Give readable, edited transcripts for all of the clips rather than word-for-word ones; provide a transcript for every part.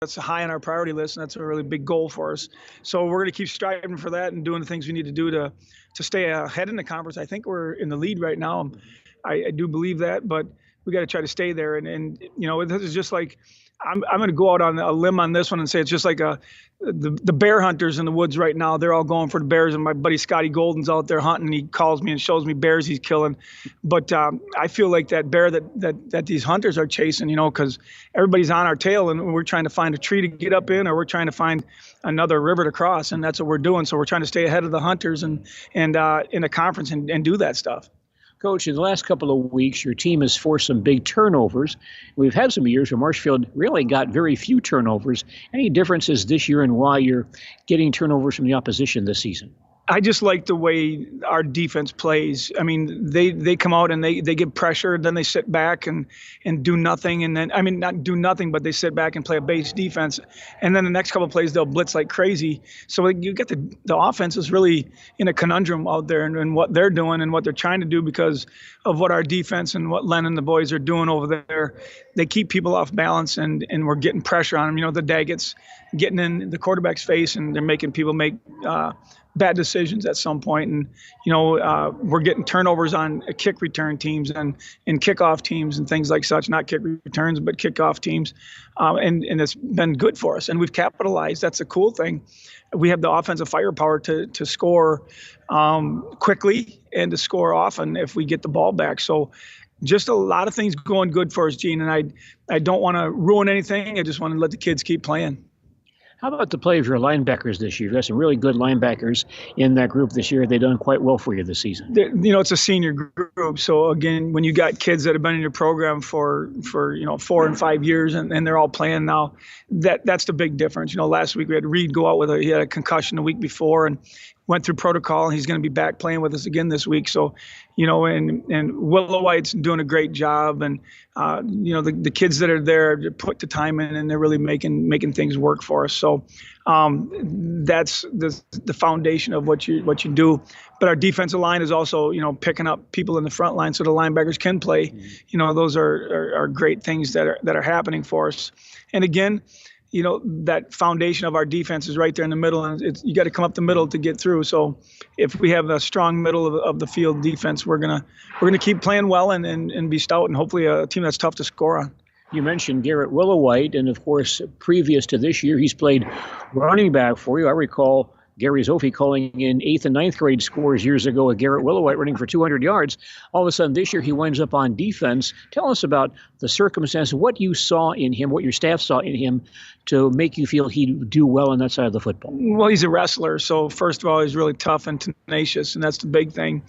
That's high on our priority list, and that's a really big goal for us. So we're going to keep striving for that and doing the things we need to do to stay ahead in the conference. I think we're in the lead right now. I do believe that, but we got to try to stay there. And this is just like I'm going to go out on a limb on this one and say it's just like the bear hunters in the woods right now. They're all going for the bears, and my buddy Scotty Golden's out there hunting. He calls me and shows me bears he's killing. But I feel like that bear that these hunters are chasing, because everybody's on our tail, and we're trying to find a tree to get up in, or we're trying to find another river to cross, and that's what we're doing. So we're trying to stay ahead of the hunters and in a conference and do that stuff. Coach, in the last couple of weeks, your team has forced some big turnovers. We've had some years where Marshfield really got very few turnovers. Any differences this year in why you're getting turnovers from the opposition this season? I just like the way our defense plays. I mean, they come out and they get pressure, then they sit back and do nothing. And then, not do nothing, but they sit back and play a base defense. And then the next couple of plays, they'll blitz like crazy. So you get the offense is really in a conundrum out there and what they're doing and what they're trying to do because of what our defense and what Len and the boys are doing over there. They keep people off balance and we're getting pressure on them. The Daggett's getting in the quarterback's face and they're making people make bad decisions at some point. And, we're getting turnovers on kick return teams and kickoff teams and things like such, not kick returns, but kickoff teams. And it's been good for us. And we've capitalized. That's a cool thing. We have the offensive firepower to score quickly and to score often if we get the ball back. So just a lot of things going good for us, Gene. And I don't want to ruin anything. I just want to let the kids keep playing. How about the play of your linebackers this year? You've got some really good linebackers in that group this year. They've done quite well for you this season. It's a senior group. So, again, when you got kids that have been in your program for 4 and 5 years and they're all playing now, that's the big difference. Last week we had Reed go out he had a concussion the week before and went through protocol, and he's going to be back playing with us again this week. So, and Willow White's doing a great job. And, the kids that are there put the time in and they're really making things work for us. So that's the foundation of what you do. But our defensive line is also, picking up people in the front line so the linebackers can play. Those are great things that are happening for us. And again, that foundation of our defense is right there in the middle, and you got to come up the middle to get through. So if we have a strong middle of the field defense, we're gonna keep playing well and be stout, and hopefully a team that's tough to score on. You mentioned Garrett Willowhite, and of course, previous to this year, he's played running back for you. I recall Gary Zofi calling in 8th and 9th grade scores years ago with Garrett Willowhite running for 200 yards. All of a sudden this year he winds up on defense. Tell us about the circumstances, what you saw in him, what your staff saw in him to make you feel he'd do well on that side of the football. Well, he's a wrestler. So first of all, he's really tough and tenacious, and that's the big thing.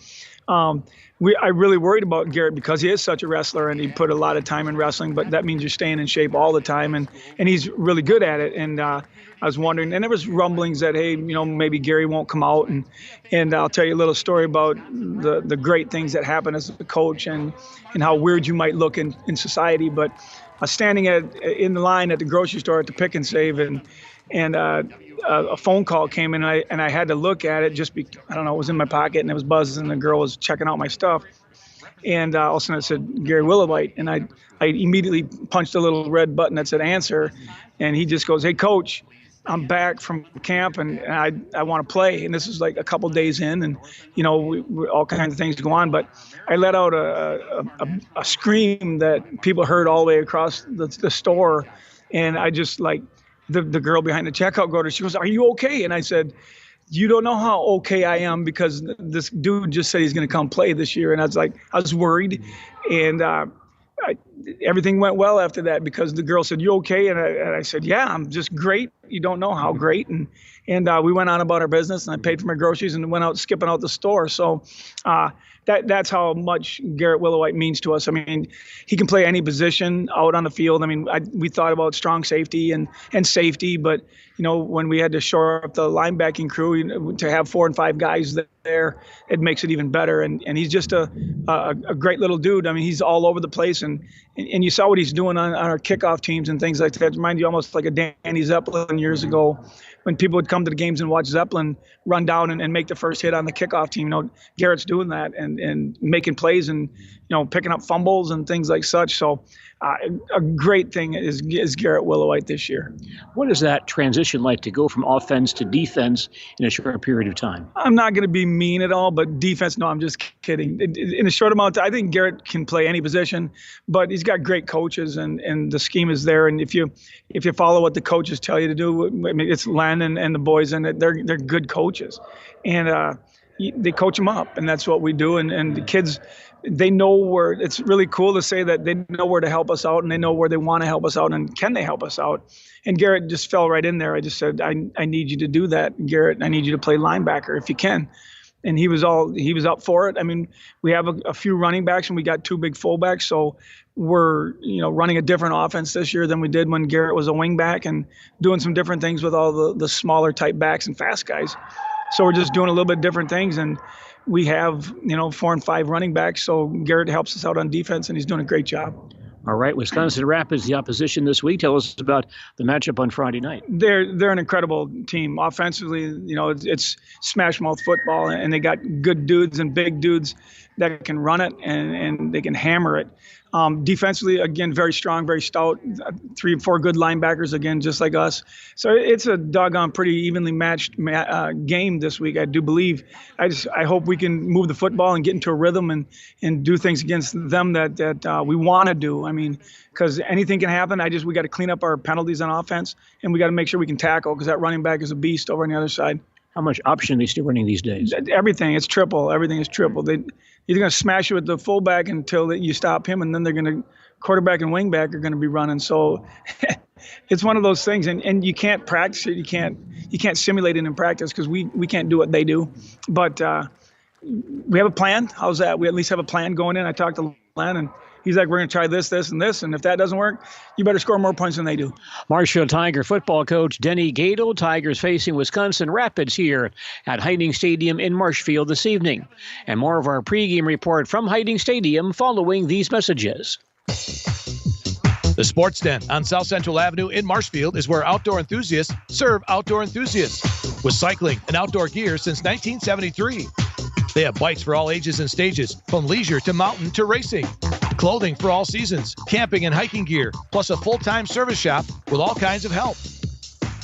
I really worried about Garrett because he is such a wrestler and he put a lot of time in wrestling, but that means you're staying in shape all the time, and he's really good at it. And I was wondering, and there was rumblings that, hey, maybe Gary won't come out, and I'll tell you a little story about the great things that happen as a coach and how weird you might look in society. But I was standing in the line at the grocery store at the Pick and Save, and a phone call came in, and I had to look at it I don't know, it was in my pocket and it was buzzing, and the girl was checking out my stuff. And all of a sudden it said Gary Willowhite, and I immediately punched a little red button that said answer, and he just goes, "Hey, Coach, I'm back from camp and I want to play." And this is like a couple days in, and we all kinds of things go on, but I let out a scream that people heard all the way across the store, and I just the girl behind the checkout go to her, she goes, "Are you okay?" And I said, "You don't know how okay I am because this dude just said he's going to come play this year." And I was worried, and everything went well after that because the girl said, "You okay?" And I said, "Yeah, I'm just great. You don't know how great." And we went on about our business, and I paid for my groceries and went out skipping out the store. So that's how much Garrett Willowhite means to us. I mean, he can play any position out on the field. I mean, we thought about strong safety and safety, but when we had to shore up the linebacking crew, to have 4 and 5 guys there, it makes it even better. And he's just a great little dude. I mean, he's all over the place, and you saw what he's doing on our kickoff teams and things like that. It reminds you almost like a Danny Zeppelin years ago, when people would come to the games and watch Zeppelin run down and make the first hit on the kickoff team. Garrett's doing that and making plays, and picking up fumbles and things like such. So a great thing is Garrett Willowite this year. What is that transition like to go from offense to defense in a short period of time? I'm not going to be mean at all, but defense, no, I'm just kidding. In a short amount of time, I think Garrett can play any position, but he's got great coaches, and the scheme is there. And if you follow what the coaches tell you to do, I mean, it's Len and the boys, and they're good coaches, and they coach them up, and that's what we do. And the kids, they know where. It's really cool to say that they know where to help us out, and they know where they want to help us out, and can they help us out. And Garrett just fell right in there. I just said, I need you to do that, Garrett. I need you to play linebacker if you can. And he was up for it. I mean, we have a few running backs, and we got 2 big fullbacks, so we're running a different offense this year than we did when Garrett was a wingback, and doing some different things with all the smaller type backs and fast guys. So we're just doing a little bit different things, and we have 4 and 5 running backs. So Garrett helps us out on defense, and he's doing a great job. All right, Wisconsin Rapids, the opposition this week. Tell us about the matchup on Friday night. They're an incredible team. Offensively, it's smash mouth football, and they got good dudes and big dudes that can run it, and they can hammer it. Defensively, again, very strong, very stout. 3 and 4 good linebackers, again, just like us. So it's a doggone pretty evenly matched game this week, I do believe. I hope we can move the football and get into a rhythm and do things against them that we want to do. I mean, because anything can happen. We got to clean up our penalties on offense, and we got to make sure we can tackle, because that running back is a beast over on the other side. How much option are they still running these days? Everything. It's triple. Everything is triple. They're going to smash it with the fullback until you stop him, and then they're going to quarterback and wingback are going to be running. So it's one of those things, and you can't practice it. You can't simulate it in practice, because we can't do what they do. But we have a plan. How's that? We at least have a plan going in. I talked to Len, and he's like, we're going to try this, this, and this. And if that doesn't work, you better score more points than they do. Marshfield Tiger football coach Denny Gadel. Tigers facing Wisconsin Rapids here at Hiding Stadium in Marshfield this evening. And more of our pregame report from Hiding Stadium following these messages. The Sports Den on South Central Avenue in Marshfield is where outdoor enthusiasts serve outdoor enthusiasts. With cycling and outdoor gear since 1973. They have bikes for all ages and stages, from leisure to mountain to racing. Clothing for all seasons, camping and hiking gear, plus a full-time service shop with all kinds of help.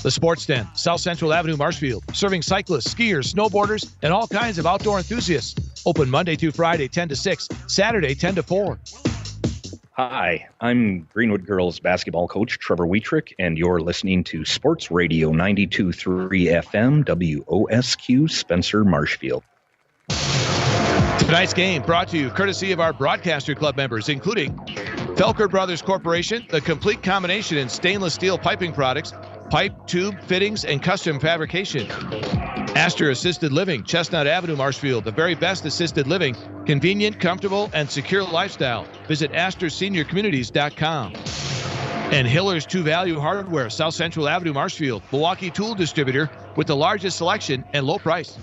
The Sports Den, South Central Avenue, Marshfield, serving cyclists, skiers, snowboarders, and all kinds of outdoor enthusiasts. Open Monday through Friday, 10 to 6, Saturday, 10 to 4. Hi, I'm Greenwood Girls basketball coach Trevor Wietrich, and you're listening to Sports Radio 92.3 FM, WOSQ, Spencer, Marshfield. Tonight's game brought to you courtesy of our Broadcaster Club members, including Felker Brothers Corporation, the complete combination in stainless steel piping products, pipe, tube, fittings, and custom fabrication. Astor Assisted Living, Chestnut Avenue, Marshfield, the very best assisted living, convenient, comfortable, and secure lifestyle. Visit AstorSeniorCommunities.com. And Hiller's 2 Value Hardware, South Central Avenue, Marshfield, Milwaukee tool distributor with the largest selection and low price.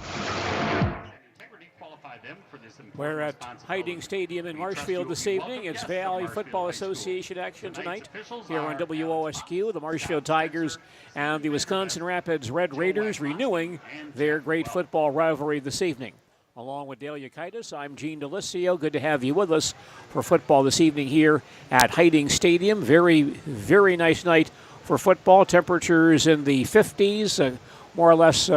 We're at Hiding Stadium in Marshfield this evening. It's Valley Football Association action tonight here on WOSQ. The Marshfield Tigers and the Wisconsin Rapids Red Raiders renewing their great football rivalry this evening. Along with Dale Yukaitis, I'm Gene DeLisio. Good to have you with us for football this evening here at Hiding Stadium. Very, very nice night for football. Temperatures in the 50s, more or less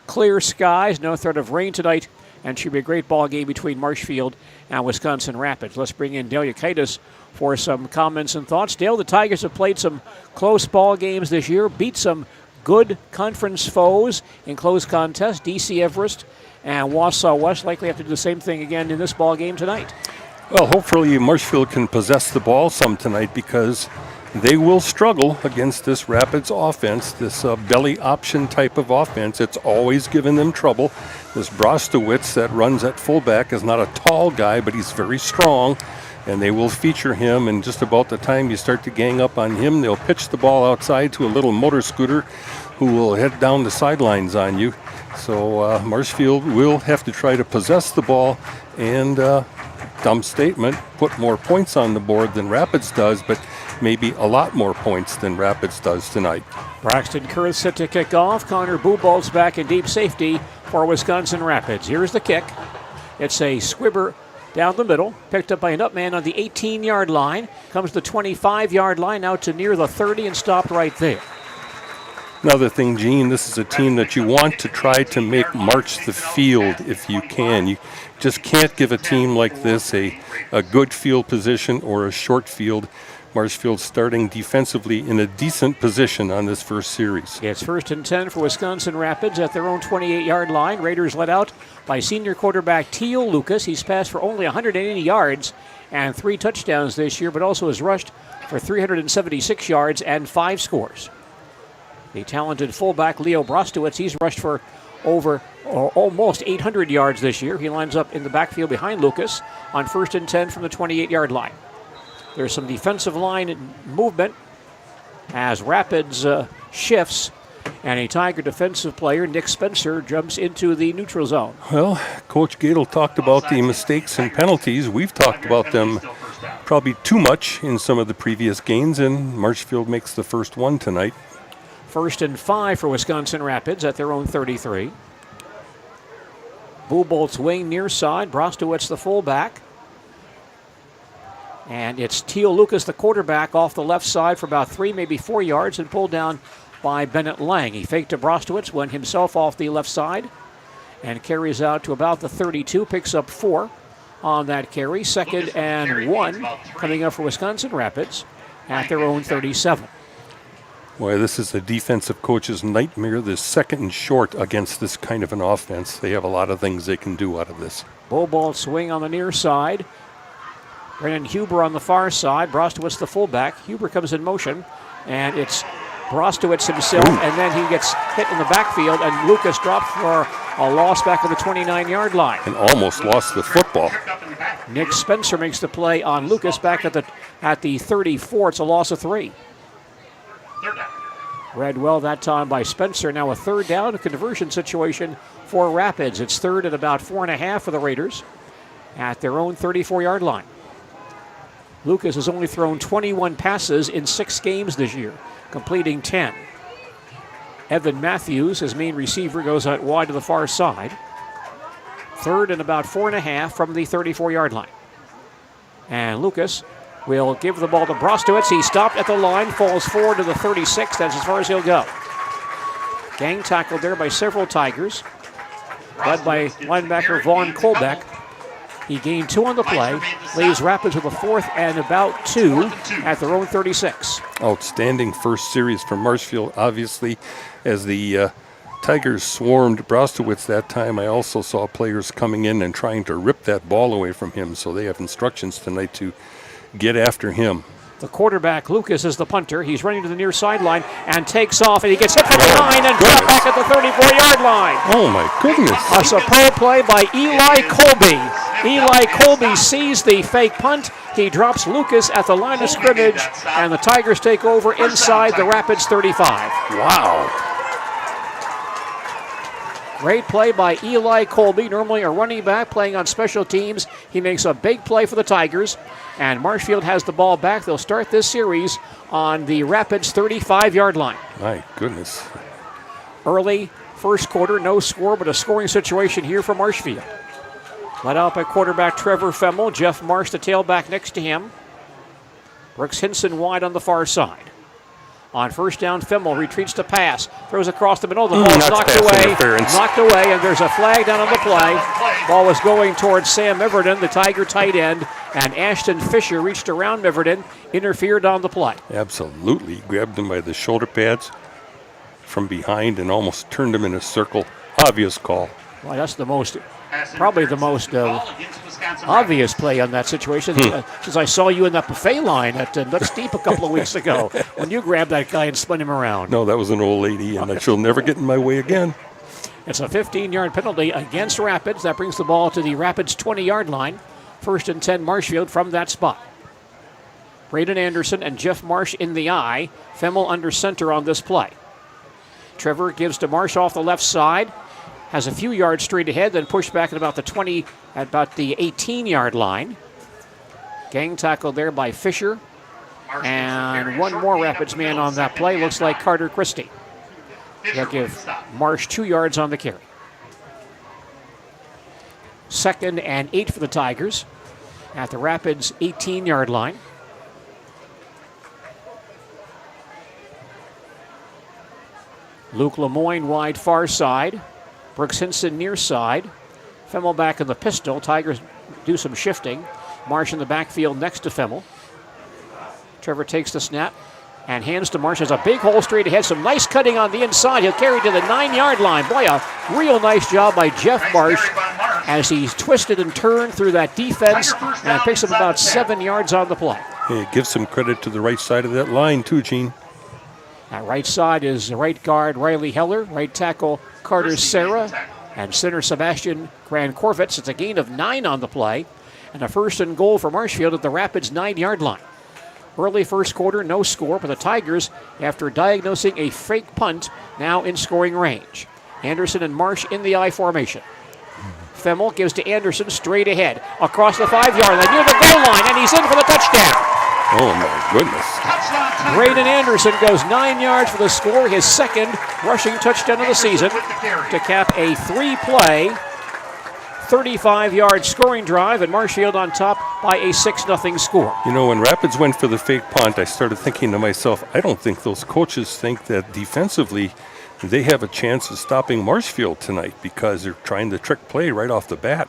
clear skies, no threat of rain tonight. And should be a great ball game between Marshfield and Wisconsin Rapids. Let's bring in Dale Yukaitis for some comments and thoughts. Dale, the Tigers have played some close ball games this year, beat some good conference foes in close contests. DC Everest and Wausau West likely have to do the same thing again in this ball game tonight. Well, hopefully Marshfield can possess the ball some tonight, because they will struggle against this Rapids offense, this belly option type of offense. It's always given them trouble. This Brostowitz that runs at fullback is not a tall guy, but he's very strong, and they will feature him. And just about the time you start to gang up on him, they'll pitch the ball outside to a little motor scooter who will head down the sidelines on you. So Marshfield will have to try to possess the ball and, dumb statement, put more points on the board than Rapids does, but maybe a lot more points than Rapids does tonight. Braxton Kurth set to kick off. Connor Bubolt's back in deep safety for Wisconsin Rapids. Here's the kick. It's a squibber down the middle, picked up by an up man on the 18-yard line, comes to the 25-yard line, out to near the 30 and stopped right there. Another thing, Gene, this is a team that you want to try to make march the field if you can. You just can't give a team like this a good field position or a short field. Marshfield starting defensively in a decent position on this first series. It's 1st and 10 for Wisconsin Rapids at their own 28-yard line. Raiders led out by senior quarterback Teal Lucas. He's passed for only 180 yards and 3 touchdowns this year, but also has rushed for 376 yards and 5 scores. The talented fullback Leo Brostowitz, he's rushed for over almost 800 yards this year. He lines up in the backfield behind Lucas on 1st and 10 from the 28-yard line. There's some defensive line movement as Rapids shifts, and a Tiger defensive player, Nick Spencer, jumps into the neutral zone. Well, Coach Gadel talked about the mistakes and penalties. We've talked about them probably too much in some of the previous games, and Marshfield makes the first one tonight. 1st and 5 for Wisconsin Rapids at their own 33. Bubolt's wing near side, Brostowitz the fullback. And it's Teal Lucas, the quarterback, off the left side for about 3, maybe 4 yards, and pulled down by Bennett Lang. He faked to Brostowitz, went himself off the left side, and carries out to about the 32, picks up 4 on that carry. 2nd and 1 coming up for Wisconsin Rapids at their own 37. Boy, this is a defensive coach's nightmare, this 2nd and short against this kind of an offense. They have a lot of things they can do out of this. Bubolt swing on the near side. Brennan Huber on the far side. Brostowitz the fullback. Huber comes in motion, and it's Brostowitz himself, and then he gets hit in the backfield, and Lucas dropped for a loss back at the 29-yard line. And almost lost the football. Nick Spencer makes the play on Lucas back at the 34. It's a loss of 3. Read well that time by Spencer. Now a 3rd down, a conversion situation for Rapids. It's 3rd and about 4.5 for the Raiders at their own 34-yard line. Lucas has only thrown 21 passes in 6 games this year, completing 10. Evan Matthews, his main receiver, goes out wide to the far side. 3rd and about 4.5 from the 34-yard line. And Lucas will give the ball to Brostowitz. He stopped at the line, falls forward to the 36. That's as far as he'll go. Gang tackled there by several Tigers, led by linebacker Vaughn Kolbeck. He gained 2 on the play, leaves Rapids with a 4th and about 2 at their own 36. Outstanding first series for Marshfield, obviously, as the Tigers swarmed Brostowitz that time. I also saw players coming in and trying to rip that ball away from him, so they have instructions tonight to get after him. The quarterback, Lucas, is the punter. He's running to the near sideline and takes off, and he gets hit from behind and dropped back at the 34-yard line. Oh, my goodness. A superb play by Eli Colby. Eli Colby sees the fake punt. He drops Lucas at the line of scrimmage, and the Tigers take over inside the Rapids 35. Wow. Great play by Eli Colby, normally a running back playing on special teams. He makes a big play for the Tigers, and Marshfield has the ball back. They'll start this series on the Rapids 35-yard line. My goodness. Early first quarter, no score, but a scoring situation here for Marshfield. Led out by quarterback Trevor Femmel. Jeff Marsh, the tailback, next to him. Brooks Hinson wide on the far side. On 1st down, Femmel retreats to pass. Throws across the middle. The ball's knocked away, and there's a flag down on the play. Ball was going towards Sam Everton, the Tiger tight end, and Ashton Fisher reached around Everton, interfered on the play. Absolutely. Grabbed him by the shoulder pads from behind and almost turned him in a circle. Obvious call. Well, that's probably the most obvious play on that situation. Since I saw you in that buffet line at Nuts Deep a couple of weeks ago when you grabbed that guy and spun him around. No, that was an old lady, and she'll never get in my way again. It's a 15-yard penalty against Rapids. That brings the ball to the Rapids 20-yard line. 1st and 10 Marshfield from that spot. Braden Anderson and Jeff Marsh in the eye. Femmel under center on this play. Trevor gives to Marsh off the left side. Has a few yards straight ahead, then pushed back at about the 18-yard line. Gang tackled there by Fisher. And one more Rapids man on that play. Looks like Carter Christie. They'll give Marsh 2 yards on the carry. 2nd and 8 for the Tigers. at the Rapids 18-yard line. Luke Lemoyne wide far side. Brooks Hinson near side. Femmel back in the pistol. Tigers do some shifting. Marsh in the backfield next to Femmel. Trevor takes the snap and hands to Marsh. Has a big hole straight ahead. Some nice cutting on the inside. He'll carry to the 9-yard line. Boy, a real nice job by Jeff Marsh as he's twisted and turned through that defense and picks up about 7 yards on the play. Hey, give some credit to the right side of that line too, Gene. At right side is right guard Riley Heller, right tackle Carter Serra, and center Sebastian Grand-Corvitz. It's a gain of 9 on the play, and a first and goal for Marshfield at the Rapids 9-yard line. Early first quarter, no score, but the Tigers, after diagnosing a fake punt, now in scoring range. Anderson and Marsh in the I formation. Femmel gives to Anderson straight ahead, across the 5-yard line, near the goal line, and he's in for the touchdown. Oh, my goodness. Braden Anderson goes 9 yards for the score, his second rushing touchdown of the season, to cap a 3-play, 35-yard scoring drive, and Marshfield on top by a 6-0 score. You know, when Rapids went for the fake punt, I started thinking to myself, I don't think those coaches think that defensively they have a chance of stopping Marshfield tonight because they're trying to trick play right off the bat.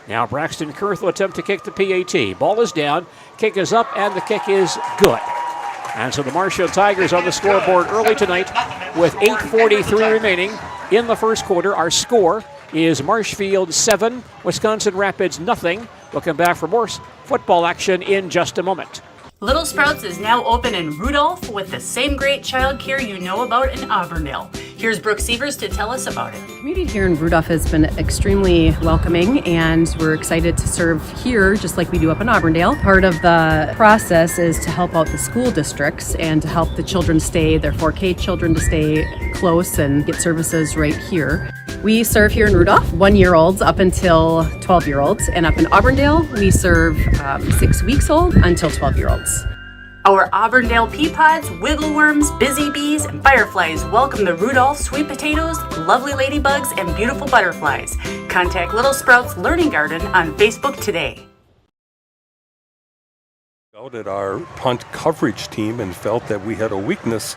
Now Braxton Kurth will attempt to kick the PAT. Ball is down, kick is up, and the kick is good. And so the Marshfield Tigers on the scoreboard early tonight with 8:43 remaining in the first quarter. Our score is Marshfield 7, Wisconsin Rapids nothing. We'll come back for more football action in just a moment. Little Sprouts is now open in Rudolph with the same great childcare you know about in Auburndale. Here's Brooke Sievers to tell us about it. The community here in Rudolph has been extremely welcoming, and we're excited to serve here just like we do up in Auburndale. Part of the process is to help out the school districts and to help the children stay, their 4K children to stay close and get services right here. We serve here in Rudolph 1-year-olds up until 12-year-olds, and up in Auburndale we serve 6 weeks old until 12-year-olds. Our Auburndale pea pods, wiggleworms, busy bees, and fireflies welcome the Rudolph sweet potatoes, lovely ladybugs, and beautiful butterflies. Contact Little Sprouts Learning Garden on Facebook today. Out at our punt coverage team and felt that we had a weakness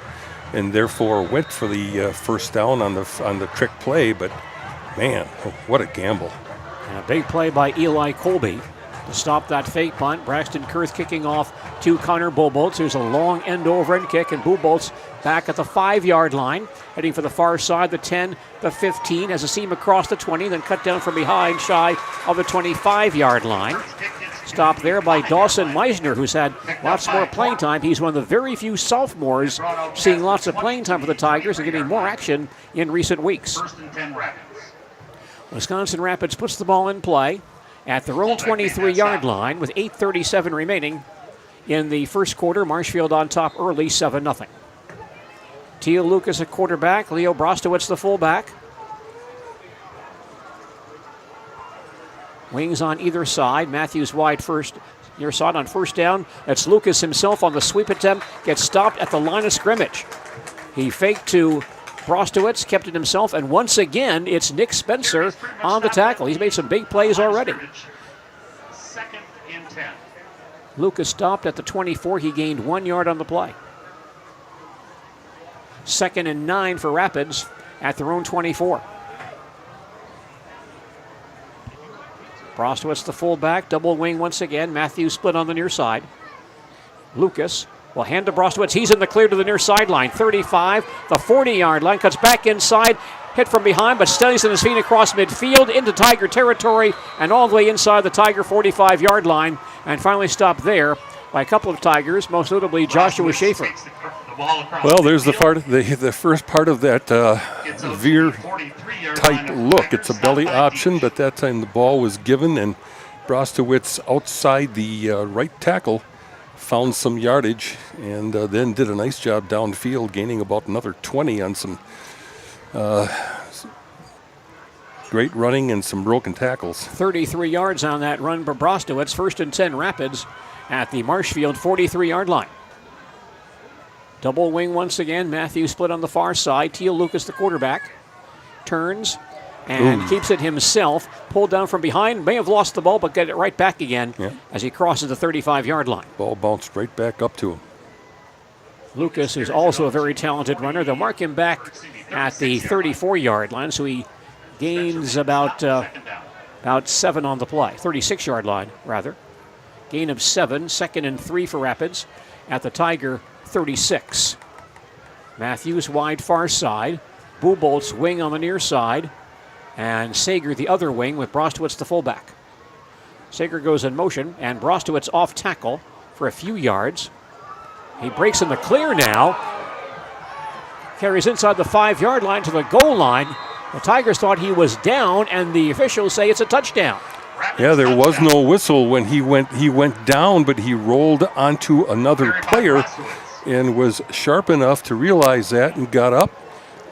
and therefore went for the first down on the trick play, but man, what a gamble. And a big play by Eli Colby to stop that fake punt. Braxton Kurth kicking off to Connor Bobolts. There's a long end-over-end kick, and Bobolts back at the 5-yard line, heading for the far side, the 10, the 15, has a seam across the 20, then cut down from behind, shy of the 25-yard line. Stopped there by Dawson Meisner, who's had lots more playing time. He's one of the very few sophomores seeing lots of playing time for the Tigers and getting more action in recent weeks. Wisconsin Rapids puts the ball in play at their own 23-yard line with 8:37 remaining in the first quarter. Marshfield on top early, 7-0. Teal Lucas at quarterback, Leo Brostowitz the fullback. Wings on either side. Matthews wide first, near side on first down. That's Lucas himself on the sweep attempt. Gets stopped at the line of scrimmage. He faked to Brostowitz, kept it himself, and once again, it's Nick Spencer on the tackle. He's made some big plays already. Second and 10. Lucas stopped at the 24. He gained 1 yard on the play. 2nd and 9 for Rapids at their own 24. Brostowitz the fullback, double wing once again. Matthews split on the near side. Lucas will hand to Brostowitz. He's in the clear to the near sideline. 35, the 40-yard line, cuts back inside, hit from behind, but steadies on his feet across midfield into Tiger territory and all the way inside the Tiger 45-yard line, and finally stopped there by a couple of Tigers, most notably Joshua Schaefer. Well, there's the first part of that veer type look. It's a belly option, but that time the ball was given, and Brostowitz outside the right tackle found some yardage, and then did a nice job downfield, gaining about another 20 on some great running and some broken tackles. 33 yards on that run for Brostowitz. 1st and 10 Rapids at the Marshfield 43-yard line. Double wing once again. Matthews split on the far side. Teal Lucas, the quarterback, turns, and keeps it himself. Pulled down from behind, may have lost the ball, but get it right back again as he crosses the 35-yard line. Ball bounced right back up to him. Lucas is also a very talented runner. They'll mark him back at the 34-yard line, so he gains about 7 on the play. 36-yard line, rather. Gain of 7, 2nd and 3 for Rapids at the Tiger 36. Matthews wide far side. Buboltz wing on the near side. And Sager the other wing with Brostowitz the fullback. Sager goes in motion, and Brostowitz off tackle for a few yards. He breaks in the clear now. Carries inside the 5-yard line to the goal line. The Tigers thought he was down, and the officials say it's a touchdown. Yeah, there was no whistle when he went down, but he rolled onto another player and was sharp enough to realize that and got up.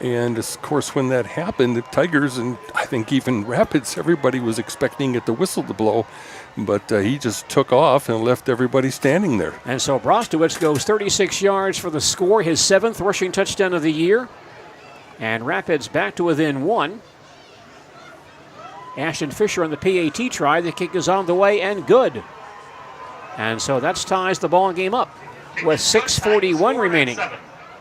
And, of course, when that happened, the Tigers and I think even Rapids, everybody was expecting it, the whistle to blow. But he just took off and left everybody standing there. And so Brostowitz goes 36 yards for the score, his 7th rushing touchdown of the year. And Rapids back to within 1. Ashton Fisher on the PAT try. The kick is on the way and good. And so that ties the ball game up with 6:41 remaining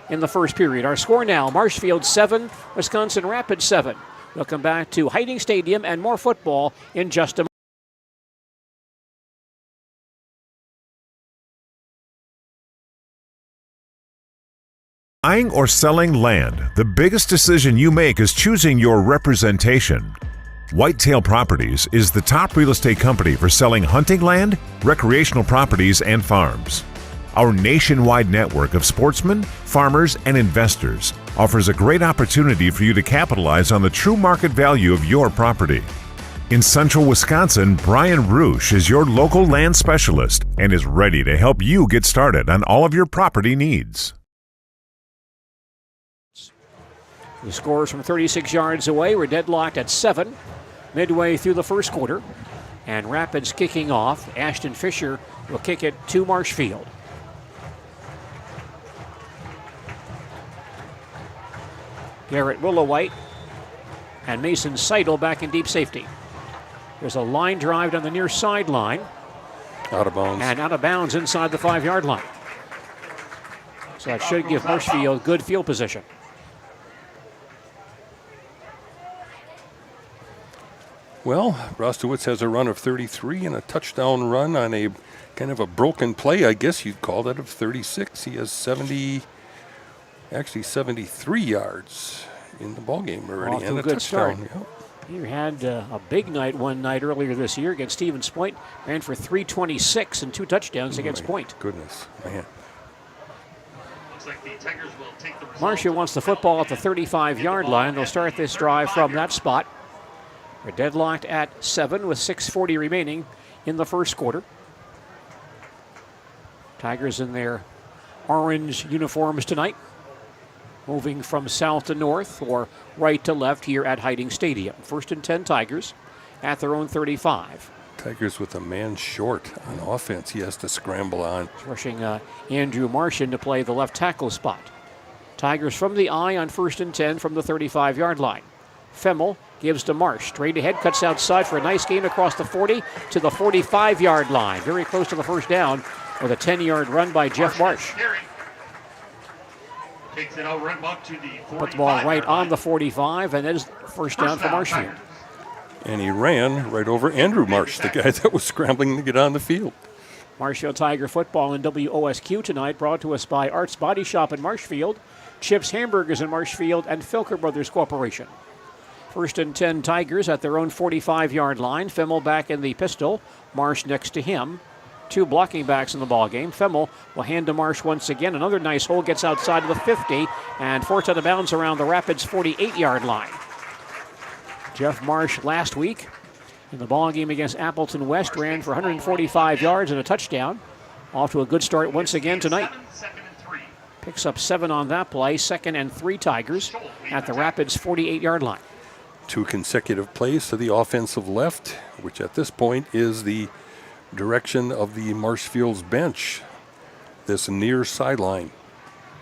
in the first period. Our score now, Marshfield 7, Wisconsin Rapids 7. We'll come back to Hiding Stadium and more football in just a moment. Buying or selling land, the biggest decision you make is choosing your representation. Whitetail Properties is the top real estate company for selling hunting land, recreational properties, and farms. Our nationwide network of sportsmen, farmers, and investors offers a great opportunity for you to capitalize on the true market value of your property. In central Wisconsin, Brian Roosh is your local land specialist and is ready to help you get started on all of your property needs. The scores from 36 yards away. We're deadlocked at 7 midway through the first quarter. And Rapids kicking off. Ashton Fisher will kick it to Marshfield. Garrett Willowhite and Mason Seidel back in deep safety. There's a line drive down the near sideline. Out of bounds. And out of bounds inside the 5-yard line. So that should give Marshfield good field position. Well, Brostowitz has a run of 33 and a touchdown run on a kind of a broken play, I guess you'd call that, of 36. He has 73 yards in the ballgame already. Off to and a good touchdown. start. Yep. He had a big night one night earlier this year against Stevens Point. Ran for 326 and 2 touchdowns against Point. Goodness, man. Looks like the Tigers will take the Marshall wants the football at the 35-yard line. They'll start this drive from that spot. We're deadlocked at 7 with 6:40 remaining in the first quarter. Tigers in their orange uniforms tonight, moving from south to north or right to left here at Hiding Stadium. 1st and 10 Tigers at their own 35. Tigers with a man short on offense he has to scramble on. Rushing Andrew Martian to play the left tackle spot. Tigers from the eye on 1st and 10 from the 35-yard line. Femmel gives to Marsh. Straight ahead, cuts outside for a nice gain across the 40 to the 45-yard line. Very close to the first down with a 10-yard run by Jeff Marsh. Takes it over about to the 45. Put the ball right on the 45, and that is first down for Marshfield. And he ran right over Andrew Marsh, the guy that was scrambling to get on the field. Marshfield Tiger football in WOSQ tonight, brought to us by Art's Body Shop in Marshfield, Chips Hamburgers in Marshfield, and Filker Brothers Corporation. 1st and 10 Tigers at their own 45-yard line. Femmel back in the pistol. Marsh next to him. 2 blocking backs in the ballgame. Femmel will hand to Marsh once again. Another nice hole, gets outside of the 50 and forced out of bounds around the Rapids 48-yard line. Jeff Marsh last week in the ballgame against Appleton West ran for 145 yards and a touchdown. Off to a good start once again tonight. Picks up 7 on that play. 2nd and 3 Tigers at the Rapids 48-yard line. 2 consecutive plays to the offensive left, which at this point is the direction of the Marshfield's bench, this near sideline.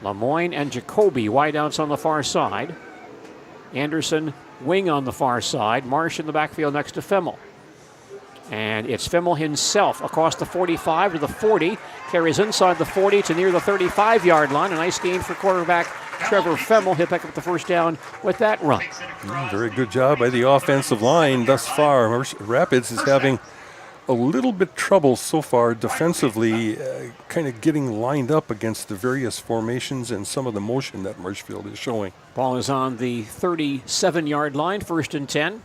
Lemoyne and Jacoby wideouts on the far side. Anderson wing on the far side. Marsh in the backfield next to Fimmel. And it's Fimmel himself across the 45 to the 40. Carries inside the 40 to near the 35-yard line. A nice gain for quarterback Trevor Fimmel. He'll pick up the first down with that run. Very good job by the offensive line thus far. Rapids is having a little bit trouble so far defensively, kind of getting lined up against the various formations and some of the motion that Marshfield is showing. Ball is on the 37-yard line, 1st and 10.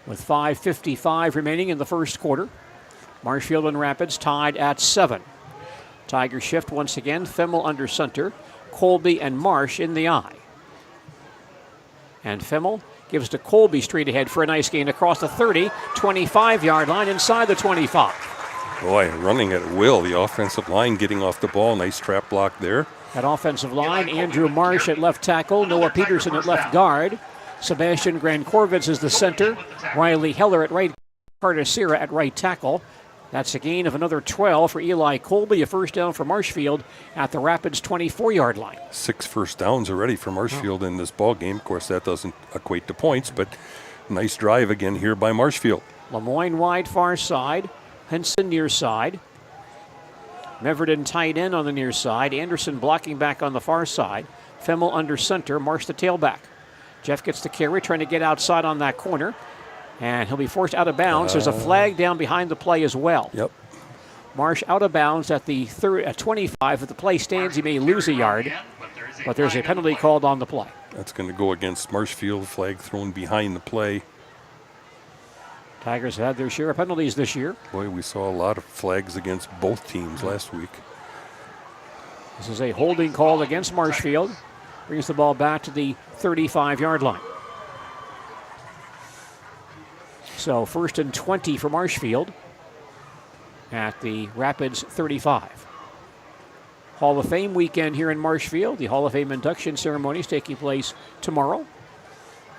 With 5:55 remaining in the first quarter. Marshfield and Rapids tied at 7. Tiger shift once again. Fimmel under center. Colby and Marsh in the eye. And Fimmel gives to Colby straight ahead for a nice gain across the 30, 25-yard line inside the 25. Boy, running at will. The offensive line getting off the ball. Nice trap block there. At offensive line, Andrew Marsh at left tackle. Noah Peterson at left guard. Sebastian Grankorvitz is the center. Riley Heller at right. Carter Sierra at right tackle. That's a gain of another 12 for Eli Colby. A first down for Marshfield at the Rapids 24-yard line. 6 first downs already for Marshfield in this ball game. Of course, that doesn't equate to points, but nice drive again here by Marshfield. Lemoyne wide far side. Henson near side. Meverden tight end on the near side. Anderson blocking back on the far side. Fimmel under center. Marsh the tailback. Jeff gets the carry, trying to get outside on that corner. And he'll be forced out of bounds. There's a flag down behind the play as well. Yep. Marsh out of bounds at the 25. If the play stands, he may lose a yard. But there's a penalty called on the play. That's going to go against Marshfield. Flag thrown behind the play. Tigers have had their share of penalties this year. Boy, we saw a lot of flags against both teams last week. This is a holding call against Marshfield. Brings the ball back to the 35-yard line. So 1st and 20 for Marshfield at the Rapids 35. Hall of Fame weekend here in Marshfield. The Hall of Fame induction ceremony is taking place tomorrow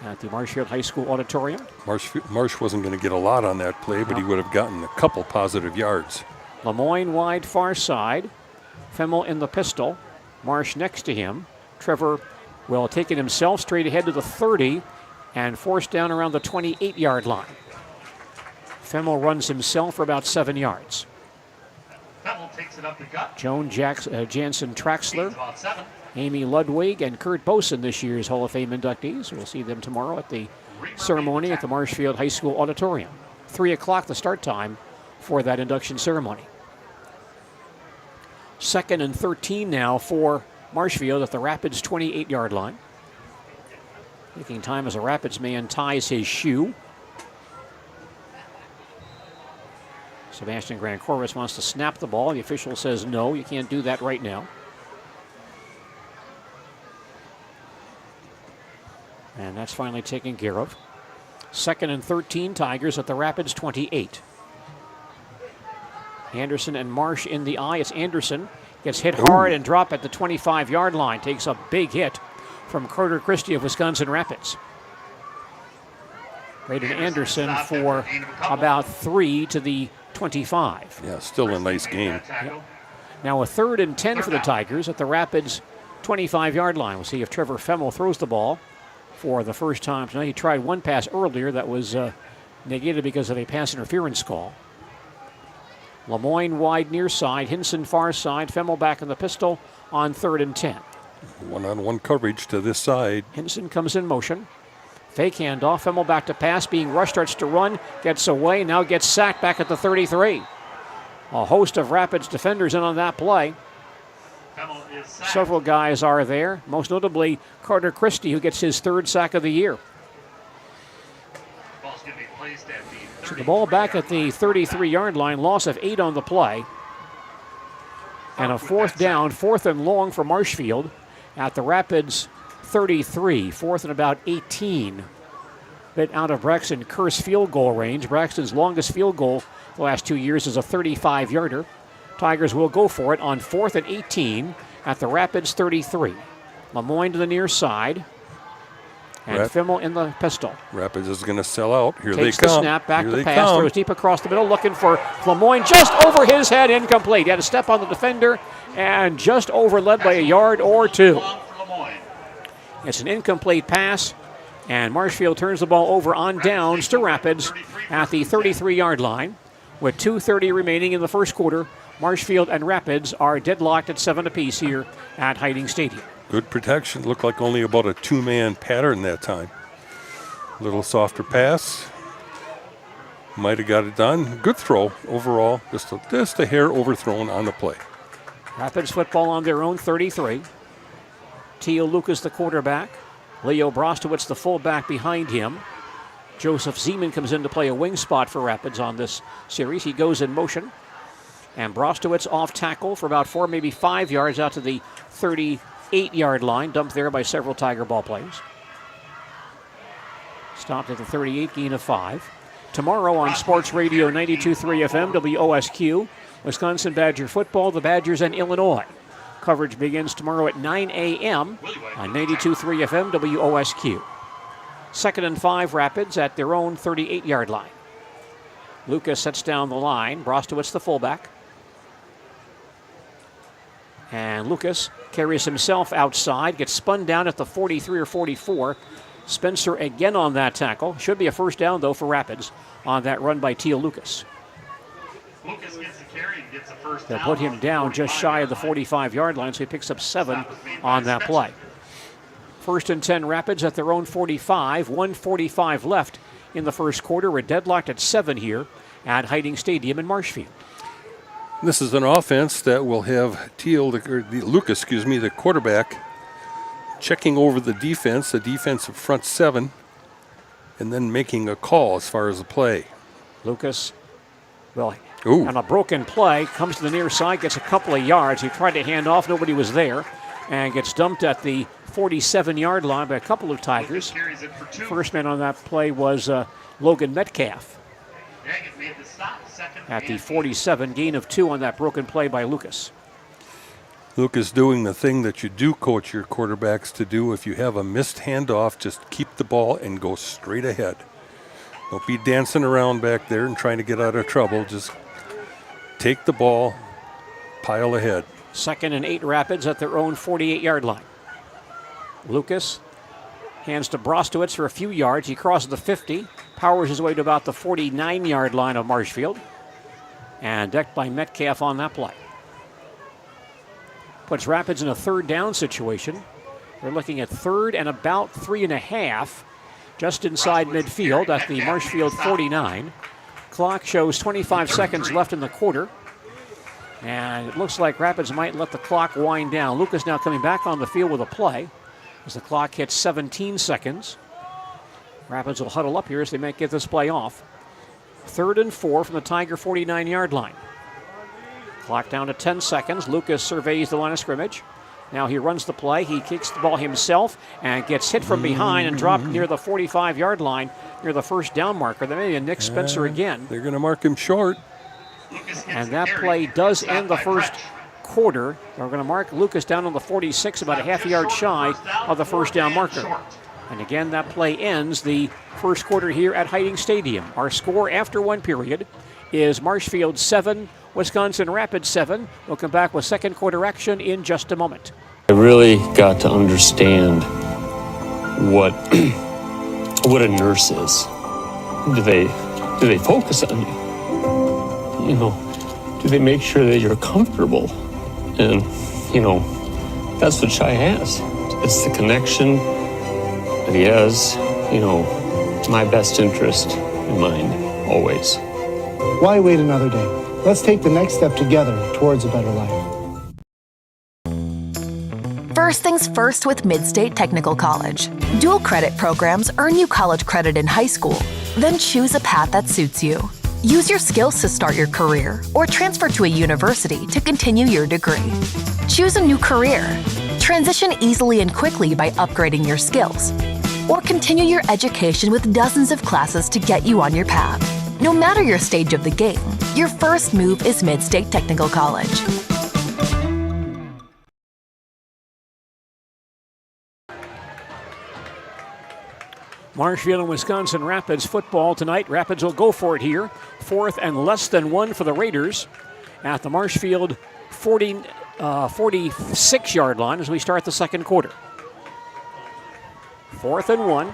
at the Marshfield High School Auditorium. Marsh wasn't going to get a lot on that play, but he would have gotten a couple positive yards. Lemoyne wide far side. Fimmel in the pistol. Marsh next to him. Trevor will take it himself straight ahead to the 30 and force down around the 28-yard line. Fimmel runs himself for about 7 yards. Fimmel takes it up the gut. Joan Jansen Traxler, Amy Ludwig, and Kurt Boson, this year's Hall of Fame inductees. We'll see them tomorrow at the ceremony at the Marshfield High School Auditorium. 3 o'clock the start time for that induction ceremony. 2nd and 13 now for Marshfield at the Rapids 28-yard line. Taking time as a Rapids man ties his shoe. Sebastian Grankorvitz wants to snap the ball. The official says no, you can't do that right now. And that's finally taken care of. 2nd and 13, Tigers at the Rapids 28. Anderson and Marsh in the eye. It's Anderson. Gets hit hard and dropped at the 25-yard line. Takes a big hit from Carter Christie of Wisconsin Rapids. Braden Anderson for about 3 to the 25. Yeah, still a nice game. Yep. Now a 3rd and 10 for the Tigers at the Rapids 25-yard line. We'll see if Trevor Fimmel throws the ball for the first time tonight. He tried one pass earlier that was negated because of a pass interference call. Lemoyne wide near side, Hinson far side, Fimmel back in the pistol on 3rd and 10. One-on-one coverage to this side. Hinson comes in motion. Fake handoff, Fimmel back to pass, being rushed, starts to run, gets away, now gets sacked back at the 33. A host of Rapids defenders in on that play. Several guys are there, most notably Carter Christie, who gets his 3rd sack of the year. So the ball back at the 33-yard line, loss of 8 on the play. And a 4th down, 4th and long for Marshfield at the Rapids 33, 4th and about 18. Bit out of Braxton Kerr's field goal range. Braxton's longest field goal the last 2 years is a 35-yarder. Tigers will go for it on 4th and 18 at the Rapids 33. Lemoyne to the near side. And Fimmel in the pistol. Rapids is going to sell out. Here Takes they come. The snap, back to pass, throws deep across the middle, looking for Lemoyne, just over his head, incomplete. He had to step on the defender and just overled by a yard or 2. It's an incomplete pass And Marshfield turns the ball over on downs to Rapids at the 33-yard line. With 2:30 remaining in the first quarter, Marshfield and Rapids are deadlocked at 7 apiece here at Hiding Stadium. Good protection. Looked like only about a two-man pattern that time. Little softer pass. Might have got it done. Good throw overall. Just a hair overthrown on the play. Rapids football on their own 33. Teal Lucas the quarterback. Leo Brostowitz the fullback behind him. Joseph Zeman comes in to play a wing spot for Rapids on this series. He goes in motion. And Brostowitz off tackle for about 4, maybe 5 yards out to the 38-yard line. Dumped there by several Tiger ball players. Stopped at the 38, gain of 5. Tomorrow on Sports Radio 92.3 FM, WOSQ, Wisconsin Badger football, the Badgers and Illinois. Coverage begins tomorrow at 9 a.m. on 92.3 FM, WOSQ. 2nd and 5 Rapids at their own 38-yard line. Lucas sets down the line. Brostowitz the fullback. And Lucas carries himself outside, gets spun down at the 43 or 44. Spencer again on that tackle. Should be a first down, though, for Rapids on that run by Teal Lucas. Lucas gets the carry and gets the first They'll down. put him down just shy of the 45-yard line, so he picks up 7 on that play. 1st and 10 Rapids at their own 45. 1:45 left in the first quarter. We're deadlocked at 7 here at Hiding Stadium in Marshfield. This is an offense that will have Lucas, the quarterback, checking over the defensive front 7, and then making a call as far as the play. Lucas, on a broken play, comes to the near side, gets a couple of yards. He tried to hand off, nobody was there, and gets dumped at the 47-yard line by a couple of Tigers. First man on that play was Logan Metcalf. At the 47, gain of 2 on that broken play by Lucas. Lucas doing the thing that you do coach your quarterbacks to do. If you have a missed handoff, just keep the ball and go straight ahead. Don't be dancing around back there and trying to get out of trouble. Just take the ball, pile ahead. 2nd and 8 Rapids at their own 48-yard line. Lucas hands to Brostowitz for a few yards. He crosses the 50, powers his way to about the 49-yard line of Marshfield, and decked by Metcalf on that play. Puts Rapids in a 3rd down situation. They're looking at 3rd and about 3.5, just inside midfield at the Marshfield 49. Clock shows 25 seconds left in the quarter. And it looks like Rapids might let the clock wind down. Lucas now coming back on the field with a play as the clock hits 17 seconds. Rapids will huddle up here as they might get this play off. 3rd and 4 from the Tiger 49-yard line. Clock down to 10 seconds. Lucas surveys the line of scrimmage. Now he runs the play. He kicks the ball himself and gets hit from behind and dropped near the 45-yard line, near the first down marker. There may be a Nick Spencer again. They're going to mark him short. And that play does end the first quarter. They're going to mark Lucas down on the 46, about a half yard shy of the first down marker. And again, that play ends the first quarter here at Hiding Stadium. Our score after 1 period is Marshfield 7, Wisconsin Rapids 7. We'll come back with second quarter action in just a moment. I really got to understand what a nurse is. Do they focus on you? You know, do they make sure that you're comfortable? And, you know, that's what Shai has. It's the connection that he has, you know, my best interest in mind, always. Why wait another day? Let's take the next step together towards a better life. First things first with Mid-State Technical College. Dual credit programs earn you college credit in high school. Then choose a path that suits you. Use your skills to start your career or transfer to a university to continue your degree. Choose a new career. Transition easily and quickly by upgrading your skills. Or continue your education with dozens of classes to get you on your path. No matter your stage of the game, your first move is Mid-State Technical College. Marshfield and Wisconsin Rapids football tonight. Rapids will go for it here. 4th and less than 1 for the Raiders at the Marshfield 46-yard line as we start the second quarter. 4th and 1.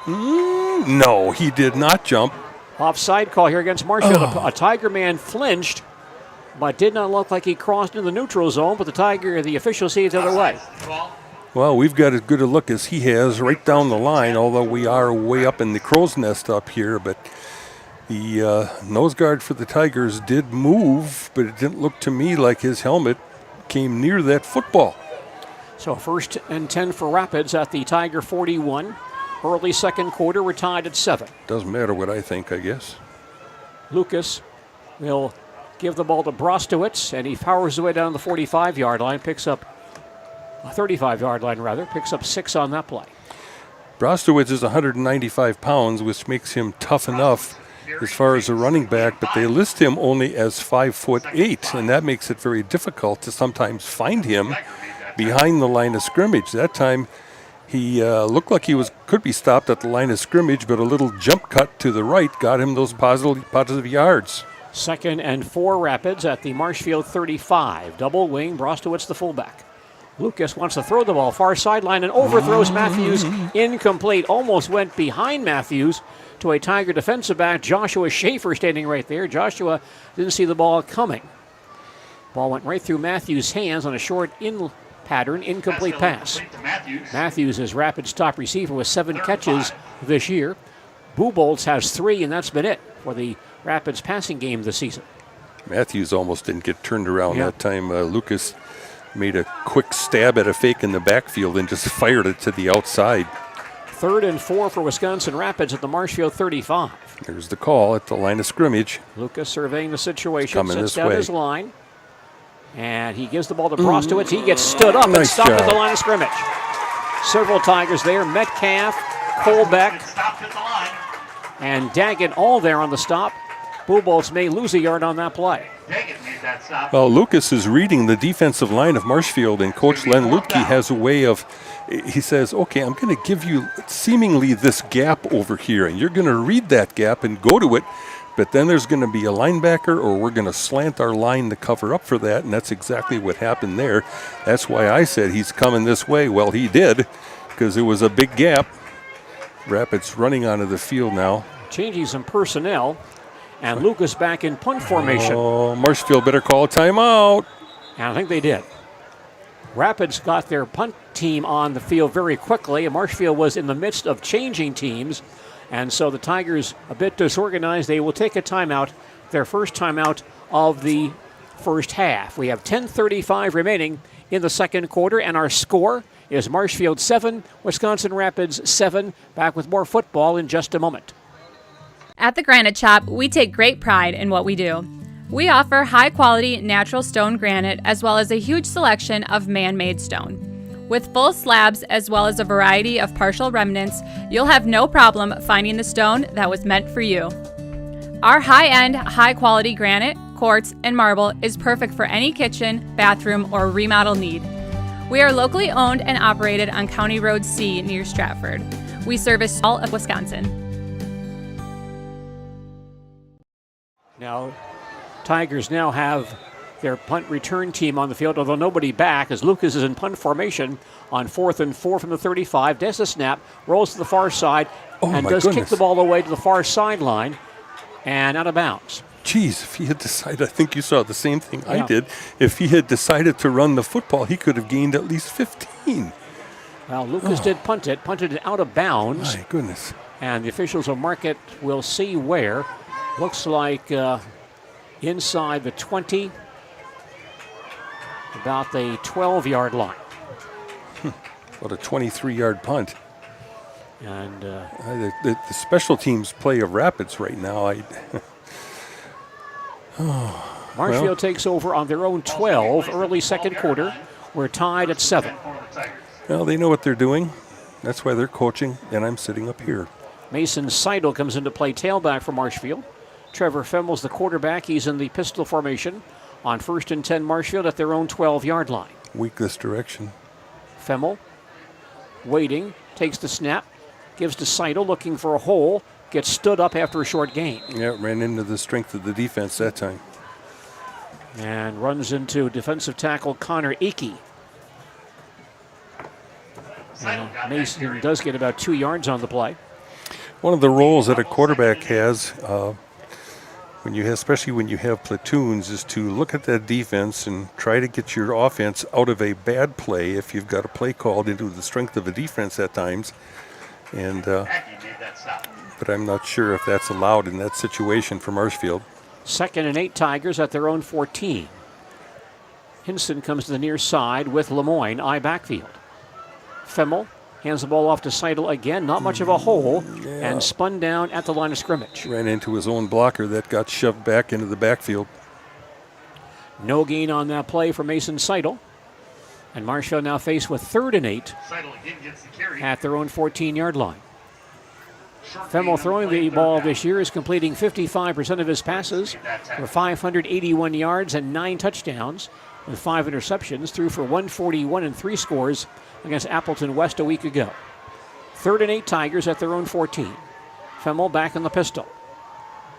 No, he did not jump. Offside call here against Marshfield. A Tiger man flinched, but did not look like he crossed into the neutral zone, but the official see it the other way. Well, we've got as good a look as he has right down the line, although we are way up in the crow's nest up here. But the nose guard for the Tigers did move, but it didn't look to me like his helmet came near that football. So 1st and 10 for Rapids at the Tiger 41. Early second quarter, we're tied at 7. Doesn't matter what I think, I guess. Lucas will give the ball to Brostowitz, and he powers his way down the 45-yard line, picks up a 35-yard line, rather, picks up 6 on that play. Brostowitz is 195 pounds, which makes him tough enough as far as a running back, but they list him only as 5'8", and that makes it very difficult to sometimes find him behind the line of scrimmage. That time, he looked like he could be stopped at the line of scrimmage, but a little jump cut to the right got him those positive yards. 2nd and 4 Rapids at the Marshfield 35. Double wing, Brostowitz the fullback. Lucas wants to throw the ball far sideline and overthrows Matthews. Incomplete. Almost went behind Matthews to a Tiger defensive back, Joshua Schaefer, standing right there. Joshua didn't see the ball coming. Ball went right through Matthews' hands on a short pattern, incomplete pass. Matthews is Rapids' top receiver with 7 catches this year. Buboltz has 3, and that's been it for the Rapids passing game this season. Matthews almost didn't get turned around that time. Lucas made a quick stab at a fake in the backfield and just fired it to the outside. 3rd and 4 for Wisconsin Rapids at the Marshfield 35. There's the call at the line of scrimmage. Lucas surveying the situation, coming sets this down way. his line. And he gives the ball to Brostowitz. He gets stood up and stopped at the line of scrimmage. Several Tigers there. Metcalf, Colbeck, and Daggett all there on the stop. Buboltz may lose a yard on that play. Well, Lucas is reading the defensive line of Marshfield, and Coach Len Lutke has a way of, he says, okay, I'm going to give you seemingly this gap over here, and you're going to read that gap and go to it. But then there's going to be a linebacker, or we're going to slant our line to cover up for that, and that's exactly what happened there. That's why I said he's coming this way. Well, he did, because it was a big gap. Rapids running onto the field now. Changing some personnel, and Lucas back in punt formation. Oh, Marshfield better call a timeout. And I think they did. Rapids got their punt team on the field very quickly, and Marshfield was in the midst of changing teams. And so the Tigers, a bit disorganized, they will take a timeout, their first timeout of the first half. We have 10:35 remaining in the second quarter, and our score is Marshfield 7, Wisconsin Rapids 7. Back with more football in just a moment. At the Granite Shop, we take great pride in what we do. We offer high-quality natural stone granite as well as a huge selection of man-made stone. With full slabs as well as a variety of partial remnants, you'll have no problem finding the stone that was meant for you. Our high-end, high-quality granite, quartz, and marble is perfect for any kitchen, bathroom, or remodel need. We are locally owned and operated on County Road C near Stratford. We service all of Wisconsin. Now, Tigers now have their punt return team on the field, although nobody back, as Lucas is in punt formation on 4th and 4 from the 35. Does the snap, rolls to the far side, and does kick the ball away to the far sideline and out of bounds. Geez, if he had decided, I think you saw the same thing I did. If he had decided to run the football, he could have gained at least 15. Well, Lucas did punted it out of bounds. My goodness. And the officials will mark it, we'll see where. Looks like inside the 20, about the 12-yard line. What a 23-yard punt. And the special teams play of Rapids right now. Marshfield takes over on their own 12, early second quarter. We're tied at 7. Well, they know what they're doing. That's why they're coaching, and I'm sitting up here. Mason Seidel comes into play, tailback for Marshfield. Trevor Femmel's the quarterback. He's in the pistol formation on 1st and 10 Marshfield at their own 12-yard line. Weak this direction. Femmel waiting, takes the snap, gives to Seidel, looking for a hole, gets stood up after a short gain. Yeah, ran into the strength of the defense that time. And runs into defensive tackle Connor Akey. Mason does get about 2 yards on the play. one of the roles that a quarterback has, especially when you have platoons, is to look at that defense and try to get your offense out of a bad play if you've got a play called into the strength of a defense at times. And but I'm not sure if that's allowed in that situation for Marshfield. 2nd and 8 Tigers at their own 14. Hinson comes to the near side with Lemoyne, I backfield. Femmel hands the ball off to Seidel again, not much of a hole, and spun down at the line of scrimmage. Ran into his own blocker that got shoved back into the backfield. No gain on that play for Mason Seidel. And Marshfield now faced with 3rd and 8 at their own 14-yard line. Femmel throwing the ball this year is completing 55% of his passes for 581 yards and 9 touchdowns with 5 interceptions, threw for 141 and 3 scores against Appleton West a week ago. 3rd and 8 Tigers at their own 14. Femmel back in the pistol.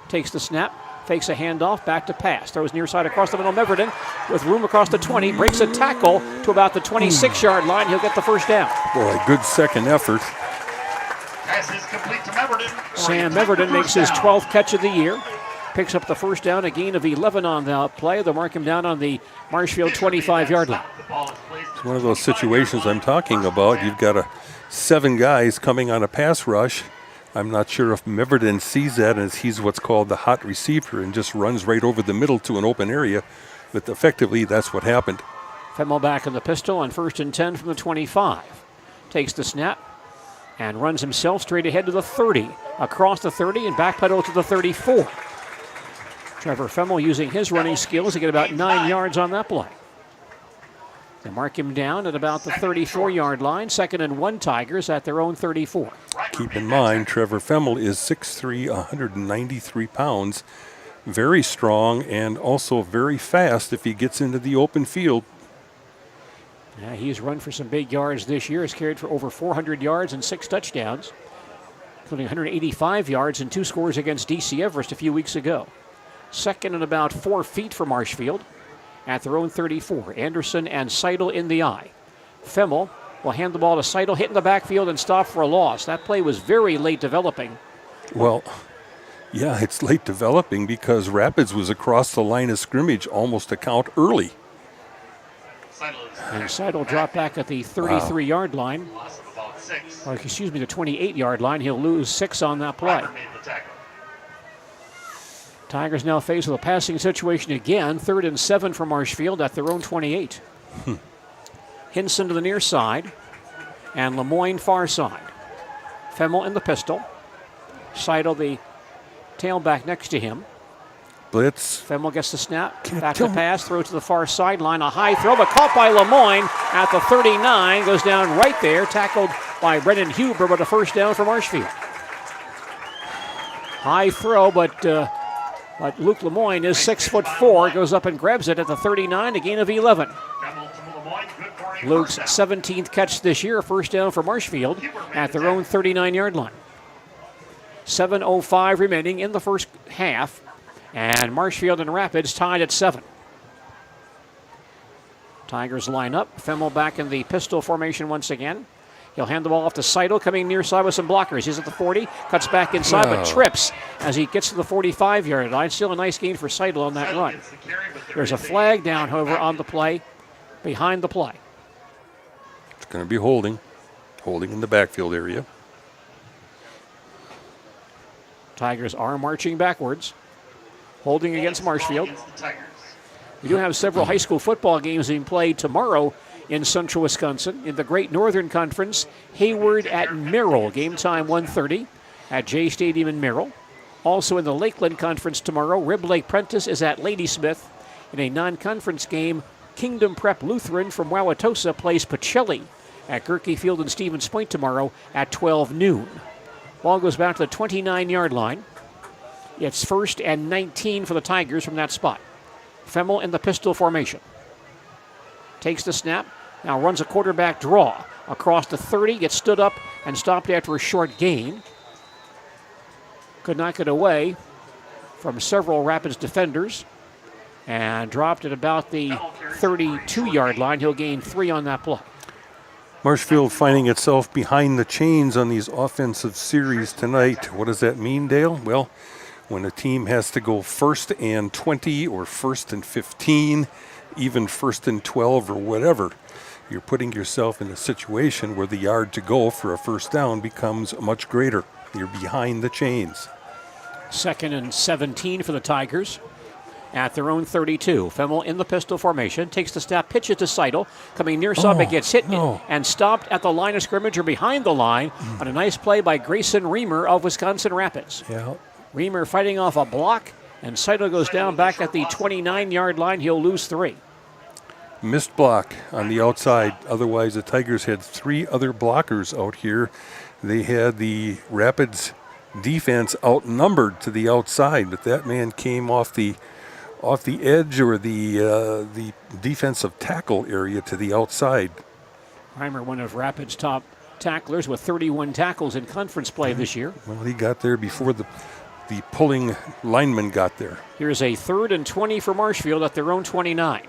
Takes the snap, fakes a handoff, back to pass. Throws near side across the middle. Meverton with room across the 20, breaks a tackle to about the 26-yard line. He'll get the first down. Boy, good second effort. Pass is complete to Meverton. Sam Meverton makes his 12th catch of the year. Picks up the first down, a gain of 11 on the play. They'll mark him down on the Marshfield 25-yard line. It's one of those situations I'm talking about. You've got 7 guys coming on a pass rush. I'm not sure if Meverton sees that and he's what's called the hot receiver and just runs right over the middle to an open area. But effectively, that's what happened. Femmel back in the pistol on 1st and 10 from the 25. Takes the snap and runs himself straight ahead to the 30. Across the 30 and backpedal to the 34. Trevor Femmel using his running skills to get about 9 yards on that play. They mark him down at about the 34-yard line. 2nd and 1 Tigers at their own 34. Keep in mind, Trevor Femmel is 6'3", 193 pounds. Very strong and also very fast if he gets into the open field. Yeah, he's run for some big yards this year. He's carried for over 400 yards and 6 touchdowns, including 185 yards and 2 scores against D.C. Everest a few weeks ago. 2nd and about 4 feet for Marshfield at their own 34. Anderson and Seidel in the eye. Femmel will hand the ball to Seidel, hit in the backfield and stop for a loss. That play was very late developing. Well, yeah, it's late developing because Rapids was across the line of scrimmage almost a count early. And Seidel dropped back at the 33-yard line. Or excuse me, the 28-yard line. He'll lose 6 on that play. Tigers now faced with a passing situation again. 3rd and 7 for Marshfield at their own 28. Hinson to the near side and Lemoyne far side. Femmel in the pistol. Seidel the tailback next to him. Blitz. Femmel gets the snap. Back to pass. Throw to the far sideline. A high throw, but caught by Lemoyne at the 39. Goes down right there. Tackled by Brendan Huber, but a first down for Marshfield. High throw, but Luke Lemoyne is 6'4", goes up and grabs it at the 39, a gain of 11. Luke's 17th catch this year, first down for Marshfield at their own 39-yard line. 7:05 remaining in the first half, and Marshfield and Rapids tied at 7. Tigers line up. Femmel back in the pistol formation once again. He'll hand the ball off to Seidel, coming near side with some blockers. He's at the 40, cuts back inside, but trips as he gets to the 45-yard line. Still a nice gain for Seidel on that run. There's a flag down, however, on the play, behind the play. It's going to be holding in the backfield area. Tigers are marching backwards, holding against Marshfield. We do have several high school football games being played tomorrow in central Wisconsin. In the Great Northern Conference, Hayward at Merrill. Game time 1:30 at Jay Stadium in Merrill. Also in the Lakeland Conference tomorrow, Rib Lake Prentice is at Ladysmith. In a non-conference game, Kingdom Prep Lutheran from Wauwatosa plays Pacelli at Gerke Field and Stevens Point tomorrow at 12 noon. Ball goes back to the 29-yard line. It's 1st and 19 for the Tigers from that spot. Femmel in the pistol formation. Takes the snap. Now runs a quarterback draw across the 30, gets stood up and stopped after a short gain. Could not get away from several Rapids defenders and dropped at about the 32-yard line. He'll gain 3 on that play. Marshfield finding itself behind the chains on these offensive series tonight. What does that mean, Dale? Well, when a team has to go 1st and 20 or 1st and 15, even 1st and 12 or whatever, you're putting yourself in a situation where the yard to go for a first down becomes much greater. You're behind the chains. 2nd and 17 for the Tigers at their own 32. Femmel in the pistol formation, takes the snap, pitches to Seidel, coming near sub, it gets hit and stopped at the line of scrimmage or behind the line on a nice play by Grayson Reamer of Wisconsin Rapids. Yeah. Reamer fighting off a block, and Seidel goes down back at the 29-yard line. He'll lose 3. Missed block on the outside. Otherwise, the Tigers had 3 other blockers out here. They had the Rapids defense outnumbered to the outside, but that man came off the edge or the defensive tackle area to the outside. Reimer, one of Rapids' top tacklers with 31 tackles in conference play this year. Well, he got there before the pulling lineman got there. Here's a 3rd and 20 for Marshfield at their own 29.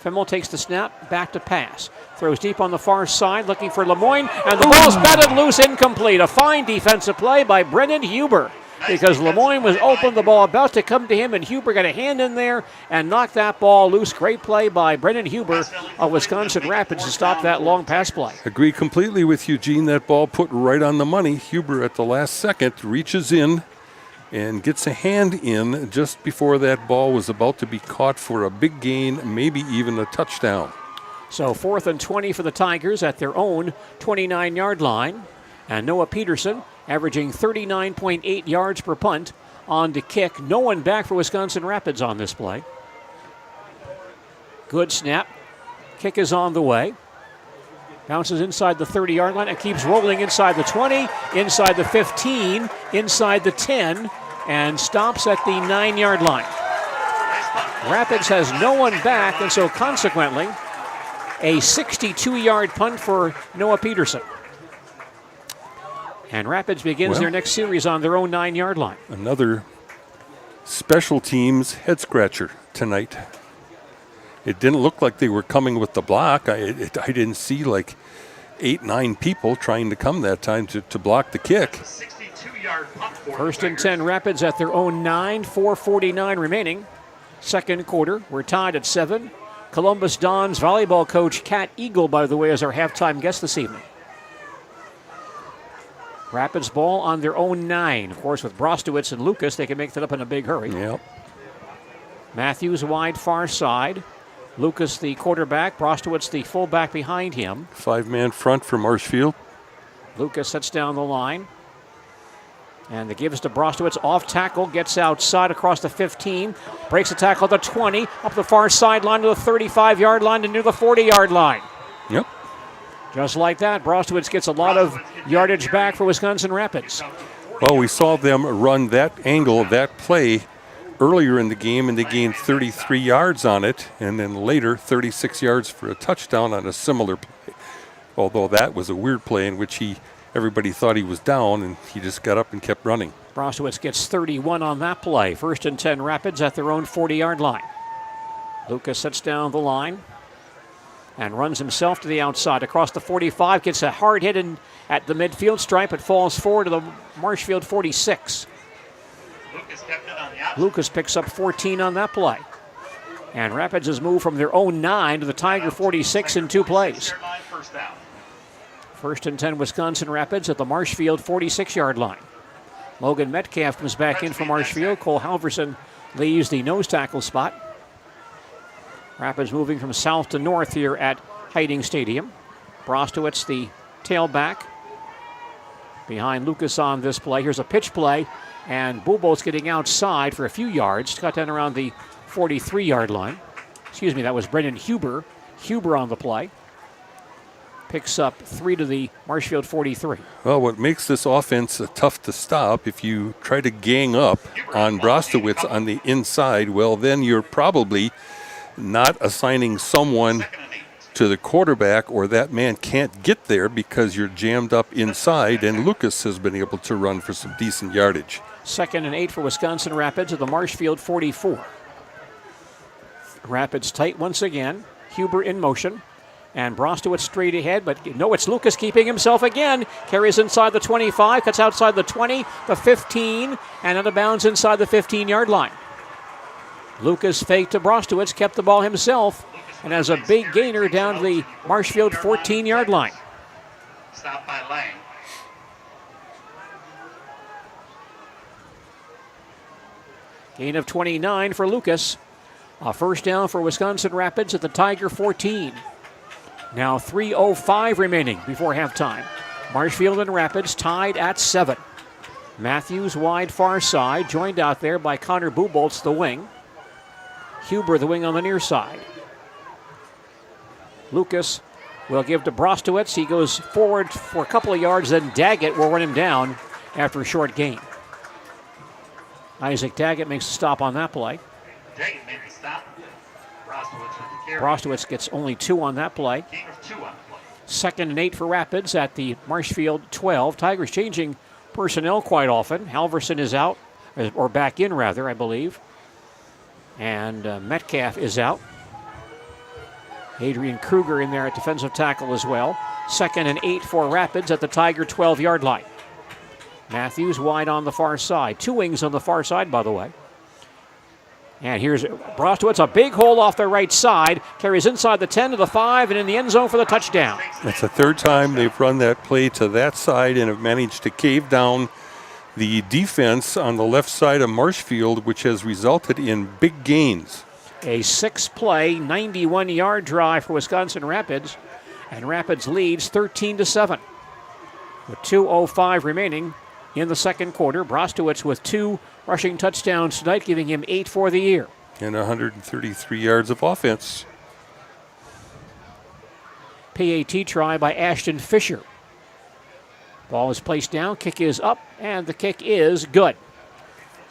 Femmel takes the snap, back to pass. Throws deep on the far side, looking for Lemoyne, and the ball's batted loose, incomplete. A fine defensive play by Brennan Huber, because Lemoyne was open, the ball about to come to him, and Huber got a hand in there and knocked that ball loose. Great play by Brennan Huber of Wisconsin Rapids to stop that long pass play. Agree completely with Eugene. That ball put right on the money. Huber at the last second reaches in and gets a hand in just before that ball was about to be caught for a big gain, maybe even a touchdown. So 4th and 20 for the Tigers at their own 29-yard line. And Noah Peterson averaging 39.8 yards per punt on the kick. No one back for Wisconsin Rapids on this play. Good snap. Kick is on the way. Bounces inside the 30-yard line and keeps rolling inside the 20, inside the 15, inside the 10, and stops at the 9-yard line. Rapids has no one back, and so consequently, a 62-yard punt for Noah Peterson. And Rapids begins their next series on their own 9-yard line. Another special teams head-scratcher tonight. It didn't look like they were coming with the block. I didn't see like 8-9 people trying to come that time to block the kick. 1st and 10 Rapids at their own 9, 4:49 remaining. 2nd quarter, we're tied at 7. Columbus Dons volleyball coach Kat Eagle, by the way, is our halftime guest this evening. Rapids ball on their own 9. Of course, with Brostowitz and Lucas, they can make that up in a big hurry. Yep. Matthews wide far side. Lucas the quarterback, Brostowitz the fullback behind him. 5-man front for Marshfield. Lucas sets down the line. And the gives to Brostowitz, off tackle, gets outside across the 15, breaks the tackle at the 20, up the far sideline to the 35-yard line and near the 40-yard line. Yep. Just like that, Brostowitz gets a lot of yardage back for Wisconsin Rapids. Well, we saw them run that angle, that play, earlier in the game, and they gained 33 yards on it, and then later 36 yards for a touchdown on a similar play. Although that was a weird play in which everybody thought he was down, and he just got up and kept running. Brostowitz gets 31 on that play. 1st and 10 Rapids at their own 40-yard line. Lucas sets down the line and runs himself to the outside across the 45, gets a hard hit at the midfield stripe. It falls forward to the Marshfield 46. Lucas picks up 14 on that play. And Rapids has moved from their own 9 to the Tiger 46 in 2 plays. 1st and 10 Wisconsin Rapids at the Marshfield 46-yard line. Logan Metcalf comes back in for Marshfield. Cole Halverson leaves the nose tackle spot. Rapids moving from south to north here at Hiding Stadium. Brostowitz, the tailback, behind Lucas on this play. Here's a pitch play, and Bubolt's getting outside for a few yards. Got down around the 43-yard line. Excuse me, that was Brendan Huber. Huber on the play. Picks up 3 to the Marshfield 43. Well, what makes this offense tough to stop, if you try to gang up on Brostowitz on the inside, well, then you're probably not assigning someone to the quarterback, or that man can't get there because you're jammed up inside, and Lucas has been able to run for some decent yardage. 2nd and 8 for Wisconsin Rapids at the Marshfield 44. Rapids tight once again. Huber in motion. And Brostowitz straight ahead, but no, it's Lucas keeping himself again. Carries inside the 25, cuts outside the 20, the 15, and out of bounds inside the 15-yard line. Lucas faked to Brostowitz, kept the ball himself, and has a big gainer down to the Marshfield 14-yard line. Stop by Lang. Gain of 29 for Lucas. A first down for Wisconsin Rapids at the Tiger 14. Now 3:05 remaining before halftime. Marshfield and Rapids tied at 7. Matthews wide far side, joined out there by Connor Buboltz, the wing. Huber, the wing on the near side. Lucas will give to Brostowitz. He goes forward for a couple of yards, then Daggett will run him down after a short gain. Isaac Daggett makes a stop on that play. Daggett made the stop. Brostowitz with the carry. Brostowitz gets only 2 on that play. Gain of 2 on the play. 2nd and 8 for Rapids at the Marshfield 12. Tigers changing personnel quite often. Halverson is out, or back in rather, I believe. And Metcalf is out. Adrian Kruger in there at defensive tackle as well. 2nd and 8 for Rapids at the Tiger 12-yard line. Matthews wide on the far side. 2 wings on the far side, by the way. And here's Brostowitz, a big hole off the right side. Carries inside the 10 to the 5 and in the end zone for the touchdown. That's the 3rd time they've run that play to that side and have managed to cave down the defense on the left side of Marshfield, which has resulted in big gains. A 6-play, 91-yard drive for Wisconsin Rapids. And Rapids leads 13-7. With 2:05 remaining in the second quarter. Brostowitz with 2 rushing touchdowns tonight, giving him 8 for the year. And 133 yards of offense. PAT try by Ashton Fisher. Ball is placed down, kick is up, and the kick is good.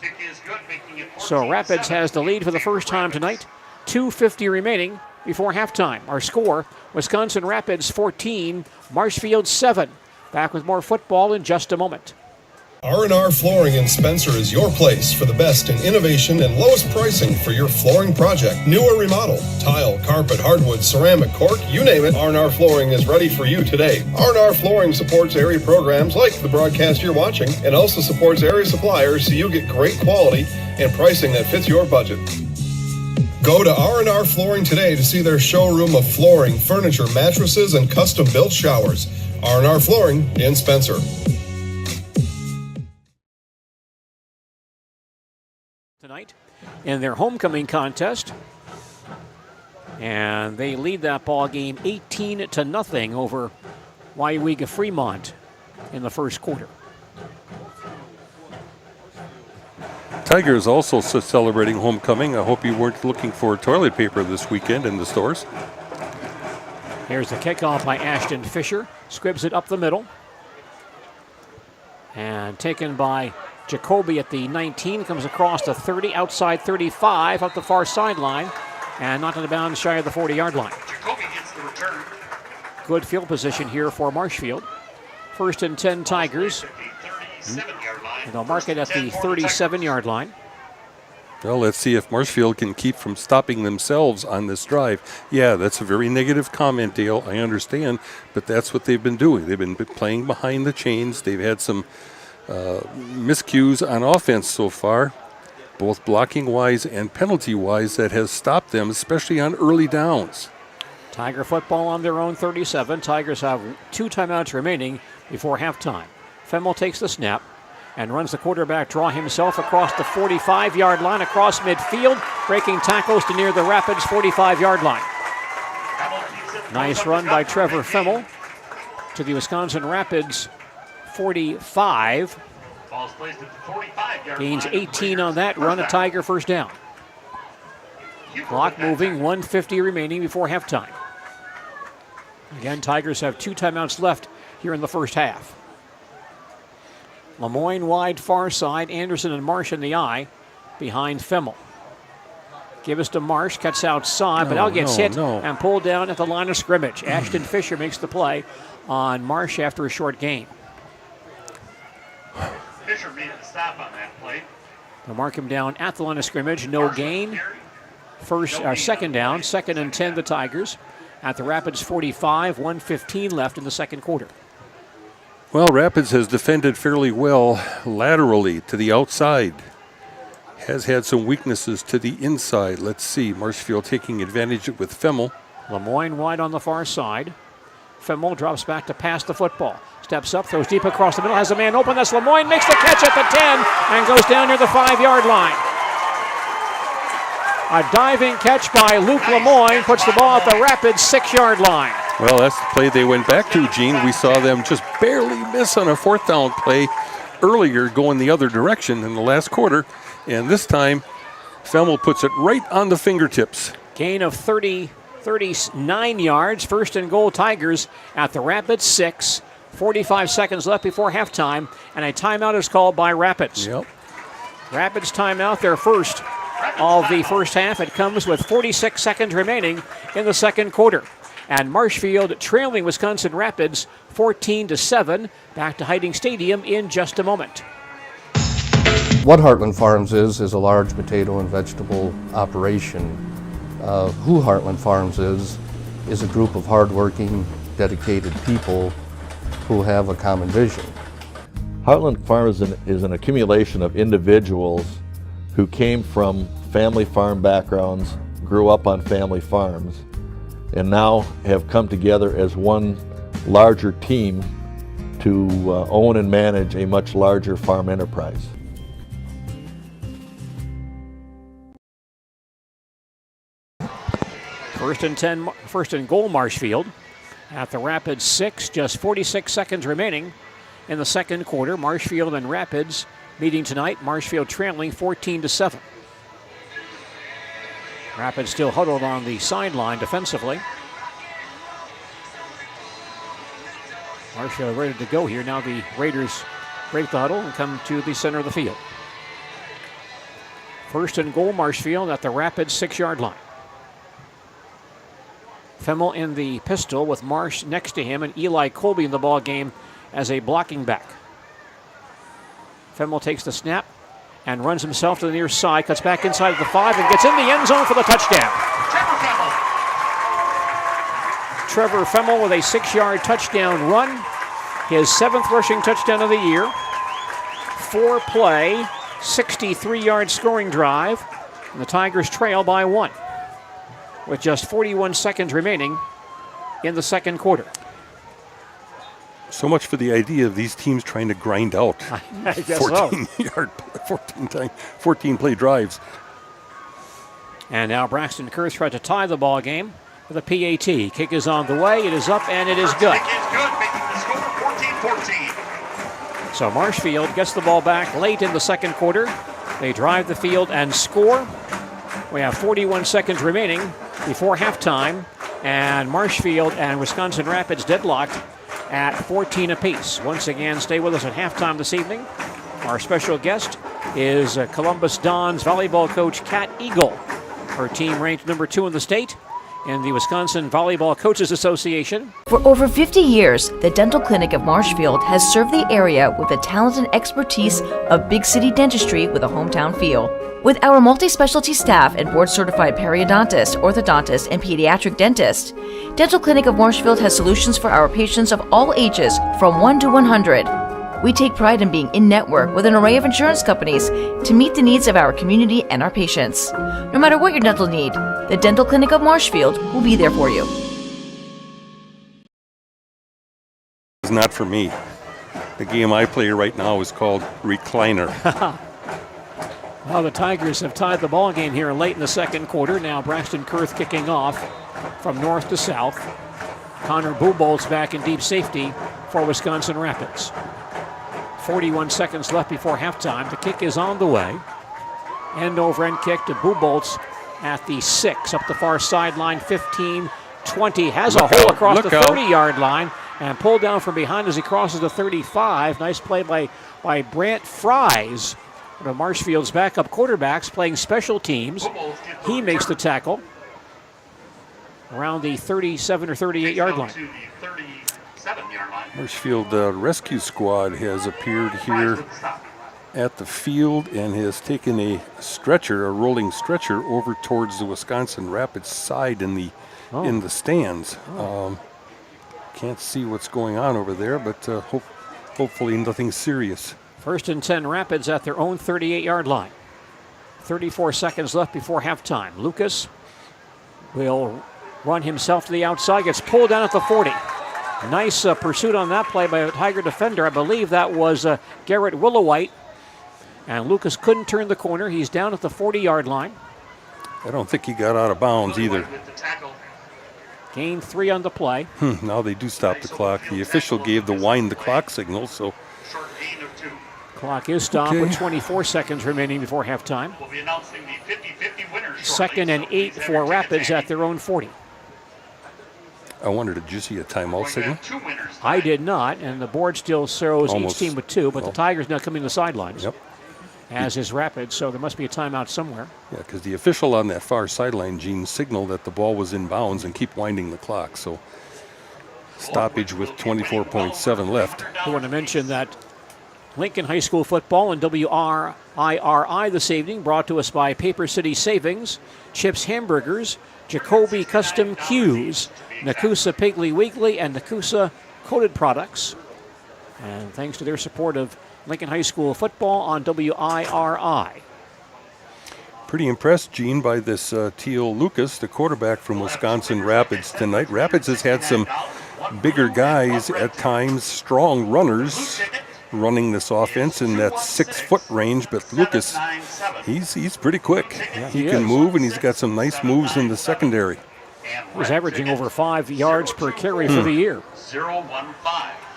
Kick is good, making it 14-7. So Rapids has the lead for the first time tonight. 2:50 remaining before halftime. Our score, Wisconsin Rapids 14, Marshfield 7. Back with more football in just a moment. R&R Flooring in Spencer is your place for the best in innovation and lowest pricing for your flooring project. New or remodel, tile, carpet, hardwood, ceramic, cork, you name it, R&R Flooring is ready for you today. R&R Flooring supports area programs like the broadcast you're watching and also supports area suppliers so you get great quality and pricing that fits your budget. Go to R&R Flooring today to see their showroom of flooring, furniture, mattresses, and custom-built showers. R&R Flooring in Spencer. Tonight in their homecoming contest, and they lead that ball game 18-0 over WIAA Fremont in the first quarter. Tigers also celebrating homecoming. I hope you weren't looking for toilet paper this weekend in the stores. Here's the kickoff by Ashton Fisher. Squibs it up the middle. And taken by Jacoby at the 19, comes across the 30, outside 35, up the far sideline, and knocked out of bounds shy of the 40-yard line. Jacoby gets the return. Good field position here for Marshfield. 1st and 10 Tigers. And they'll mark it at the 37-yard line. Well, let's see if Marshfield can keep from stopping themselves on this drive. Yeah, that's a very negative comment, Dale. I understand, but that's what they've been doing. They've been playing behind the chains. They've had some miscues on offense so far, both blocking-wise and penalty-wise, that has stopped them, especially on early downs. Tiger football on their own 37. Tigers have 2 timeouts remaining before halftime. Femmel takes the snap and runs the quarterback draw himself across the 45-yard line, across midfield, breaking tackles to near the Rapids 45-yard line. Nice run by Trevor Femmel to the Wisconsin Rapids 45. Ball's placed at the 45-yard Gains line. 18 on that run, a Tiger first down. Clock moving, 1:50 remaining before halftime. Again, Tigers have 2 timeouts left here in the first half. Lemoyne wide far side, Anderson and Marsh in the eye behind Femmel. Give us to Marsh, cuts outside, but now gets hit and pulled down at the line of scrimmage. Ashton Fisher makes the play on Marsh after a short gain. Fisher made a stop on that play. They'll mark him down at the line of scrimmage, no gain. Second down, 2nd and 10 the Tigers. at the Rapids 45, 1:15 left in the second quarter. Well, Rapids has defended fairly well laterally to the outside. Has had some weaknesses to the inside. Let's see, Marshfield taking advantage with Femmel. Lemoyne wide on the far side. Femmel drops back to pass the football. Steps up, throws deep across the middle, has a man open. That's Lemoyne, makes the catch at the 10 and goes down near the 5-yard line. A diving catch by Luke Lemoyne puts the ball at the Rapids 6-yard line. Well, that's the play they went back to, Gene. We saw them just barely miss on a 4th down play earlier going the other direction in the last quarter. And this time, Femmel puts it right on the fingertips. Gain of 39 yards. First and goal, Tigers at the Rapids 6. 45 seconds left before halftime, and a timeout is called by Rapids. Yep. Rapids timeout, their first of the first half. It comes with 46 seconds remaining in the second quarter. And Marshfield trailing Wisconsin Rapids 14-7. Back to Hiding Stadium in just a moment. What Heartland Farms is a large potato and vegetable operation. Who Heartland Farms is a group of hardworking, dedicated people who have a common vision. Heartland Farms is an accumulation of individuals who came from family farm backgrounds, grew up on family farms, and now have come together as one larger team to own and manage a much larger farm enterprise. First and goal, Marshfield. At the Rapids 6, just 46 seconds remaining in the second quarter. Marshfield and Rapids meeting tonight. Marshfield trailing 14-7. Rapids still huddled on the sideline defensively. Marshfield ready to go here. Now the Raiders break the huddle and come to the center of the field. First and goal, Marshfield at the Rapids 6-yard line. Femmel in the pistol with Marsh next to him and Eli Colby in the ball game as a blocking back. Femmel takes the snap and runs himself to the near side, cuts back inside of the 5 and gets in the end zone for the touchdown. Trevor Femmel with a 6-yard touchdown run. His 7th rushing touchdown of the year. 4-play, 63-yard scoring drive. And the Tigers trail by 1. With just 41 seconds remaining in the second quarter. So much for the idea of these teams trying to grind out 14 play drives. And now Braxton Kurth tried to tie the ball game with a PAT. Kick is on the way. It is up and it is good. Kick is good, making the score 14-14. So Marshfield gets the ball back late in the second quarter. They drive the field and score. We have 41 seconds remaining before halftime, and Marshfield and Wisconsin Rapids deadlocked at 14 apiece. Once again, stay with us at halftime this evening. Our special guest is Columbus Dons volleyball coach Kat Eagle. Her team ranked number 2 in the state in the Wisconsin Volleyball Coaches Association. For over 50 years, the Dental Clinic of Marshfield has served the area with the talent and expertise of big city dentistry with a hometown feel. With our multi-specialty staff and board-certified periodontist, orthodontist, and pediatric dentist, Dental Clinic of Marshfield has solutions for our patients of all ages from 1 to 100. We take pride in being in-network with an array of insurance companies to meet the needs of our community and our patients. No matter what your dental need, the Dental Clinic of Marshfield will be there for you. It's not for me. The game I play right now is called Recliner. Well, the Tigers have tied the ball game here late in the second quarter. Now Braxton Kurth kicking off from north to south. Connor Bubolt's back in deep safety for Wisconsin Rapids. 41 seconds left before halftime. The kick is on the way. End over end kick to Bubolt's at the 6, up the far sideline, 15-20. Has a hole across the 30-yard line and pulled down from behind as he crosses the 35. Nice play by Brant Fries. One of Marshfield's backup quarterbacks playing special teams. He makes the tackle around the 37 or 38-yard line. Marshfield Rescue Squad has appeared here at the field and has taken a rolling stretcher, over towards the Wisconsin Rapids side in the stands. Can't see what's going on over there, but hopefully nothing serious. 1st and 10 Rapids at their own 38-yard line. 34 seconds left before halftime. Lucas will run himself to the outside, gets pulled down at the 40. Nice pursuit on that play by a Tiger defender. I believe that was Garrett Willowhite. And Lucas couldn't turn the corner. He's down at the 40-yard line. I don't think he got out of bounds either. Gained 3 on the play. Now they do stop the clock. The official gave the wind the clock signal, so. Clock is stopped with 24 seconds remaining before halftime. We'll be announcing the 50-50 winners. 2nd and 8 for Rapids at their own 40. I wondered, did you see a timeout signal? I did not, and the board still shows Almost. each team with 2, but the Tigers now coming to the sidelines. Yep. As is Rapids, so there must be a timeout somewhere. Yeah, because the official on that far sideline, Gene, signaled that the ball was in bounds and keep winding the clock. So stoppage with 24.7 left. I want to mention that Lincoln High School football and WRIRI this evening brought to us by Paper City Savings, Chips Hamburgers, Jacoby Custom Cues, Nakusa Piggly Wiggly, and Nakusa Coated Products. And thanks to their support of Lincoln High School football on WIRI. Pretty impressed, Gene, by this Teal Lucas, the quarterback from Wisconsin Rapids tonight. Rapids has had some bigger guys at times, strong runners, running this offense in that 6-foot range, but Lucas, he's pretty quick. Yeah, he can move, and he's got some nice moves in the secondary. He's averaging over 5 yards per carry for the year.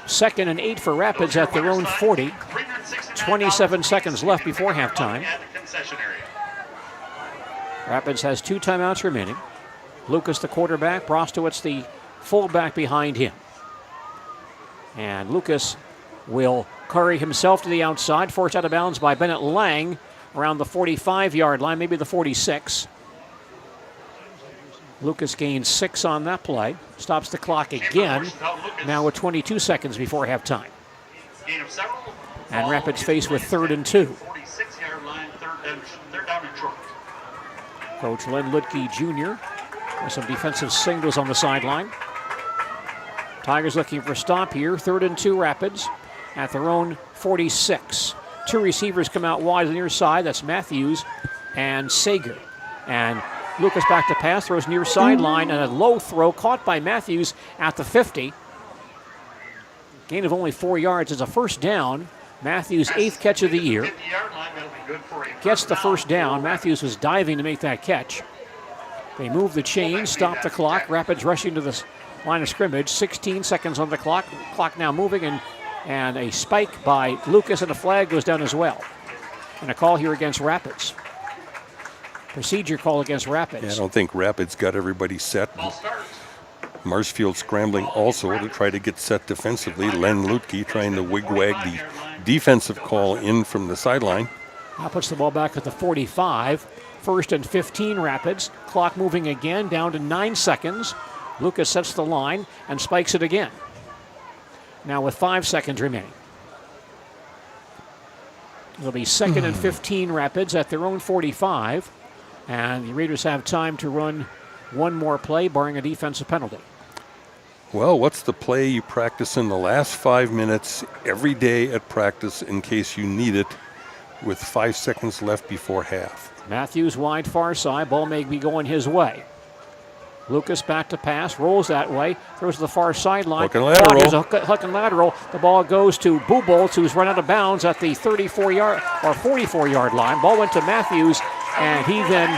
2nd and 8 for Rapids at their own 40. 27 seconds left before halftime. Rapids has 2 timeouts remaining. Lucas the quarterback, Brostowitz the fullback behind him. And Lucas will carry himself to the outside, forced out of bounds by Bennett Lang around the 45-yard line, maybe the 46. Lucas gains 6 on that play, stops the clock again, now with 22 seconds before halftime. And Rapids face with 3rd and 2. Coach Len Ludke Jr. with some defensive signals on the sideline. Tigers looking for a stop here, 3rd and 2 Rapids at their own 46. 2 receivers come out wide on the near side. That's Matthews and Sager. And Lucas back to pass, throws near sideline, and a low throw caught by Matthews at the 50. Gain of only 4 yards is a first down. Matthews' 8th catch of the year. Gets the first down. Matthews was diving to make that catch. They move the chain, stop the clock. Rapids rushing to the line of scrimmage. 16 seconds on the clock. Clock now moving, and a spike by Lucas, and a flag goes down as well. And a call here against Rapids. Procedure call against Rapids. Yeah, I don't think Rapids got everybody set. Marshfield scrambling also to try to get set defensively. Len Lutke trying to wigwag the defensive call in from the sideline. Now puts the ball back at the 45. 1st and 15 Rapids. Clock moving again, down to 9 seconds. Lucas sets the line and spikes it again. Now with 5 seconds remaining. It'll be 2nd and 15 Rapids at their own 45. And the Raiders have time to run one more play, barring a defensive penalty. Well, what's the play you practice in the last 5 minutes every day at practice in case you need it with 5 seconds left before half? Matthews wide far side. Ball may be going his way. Lucas back to pass, rolls that way, throws to the far sideline. Hook and lateral. There's a hook and lateral. The ball goes to Buboltz, who's run out of bounds at the 34-yard or 44-yard line. Ball went to Matthews, and he then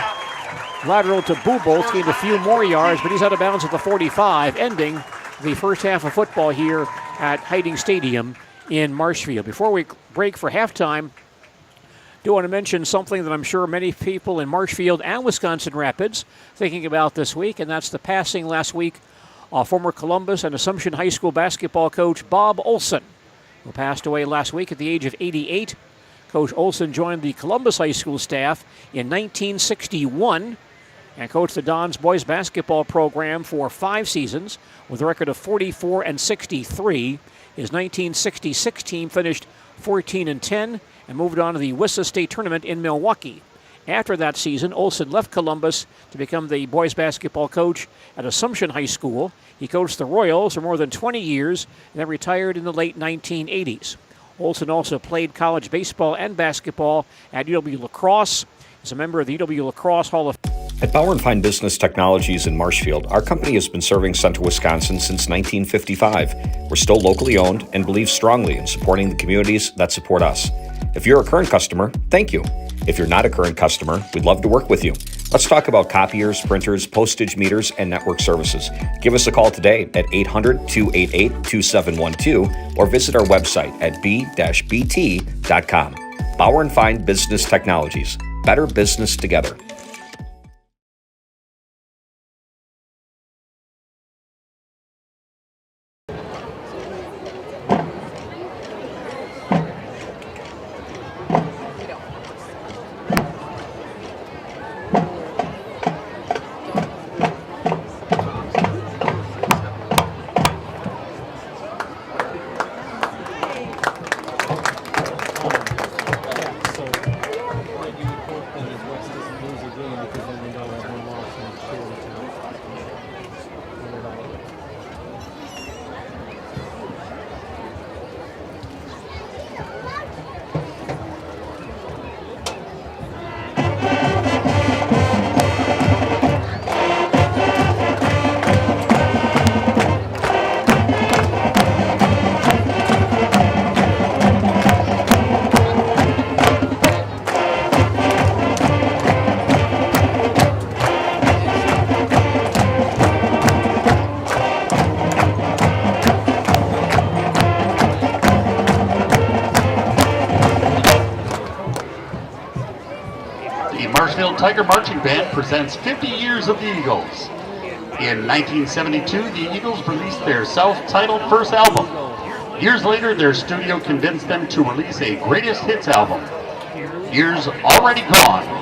lateral to Buboltz, gained a few more yards, but he's out of bounds at the 45, ending the first half of football here at Hiding Stadium in Marshfield. Before we break for halftime, do want to mention something that I'm sure many people in Marshfield and Wisconsin Rapids thinking about this week, and that's the passing last week of former Columbus and Assumption High School basketball coach Bob Olson, who passed away last week at the age of 88. Coach Olson joined the Columbus High School staff in 1961 and coached the Dons boys basketball program for 5 seasons with a record of 44-63. His 1966 team finished 14-10, and moved on to the WISA State Tournament in Milwaukee. After that season, Olson left Columbus to become the boys basketball coach at Assumption High School. He coached the Royals for more than 20 years and then retired in the late 1980s. Olson also played college baseball and basketball at UW-La Crosse. He's a member of the UW-La Crosse Hall of Fame. At Bauer & Fine Business Technologies in Marshfield, our company has been serving Central Wisconsin since 1955. We're still locally owned and believe strongly in supporting the communities that support us. If you're a current customer, thank you. If you're not a current customer, we'd love to work with you. Let's talk about copiers, printers, postage meters, and network services. Give us a call today at 800-288-2712 or visit our website at b-bt.com. Bauer & Fine Business Technologies. Better business together. Tiger Marching Band presents 50 Years of the Eagles. In 1972, the Eagles released their self-titled first album. Years later, their studio convinced them to release a greatest hits album. Years already gone.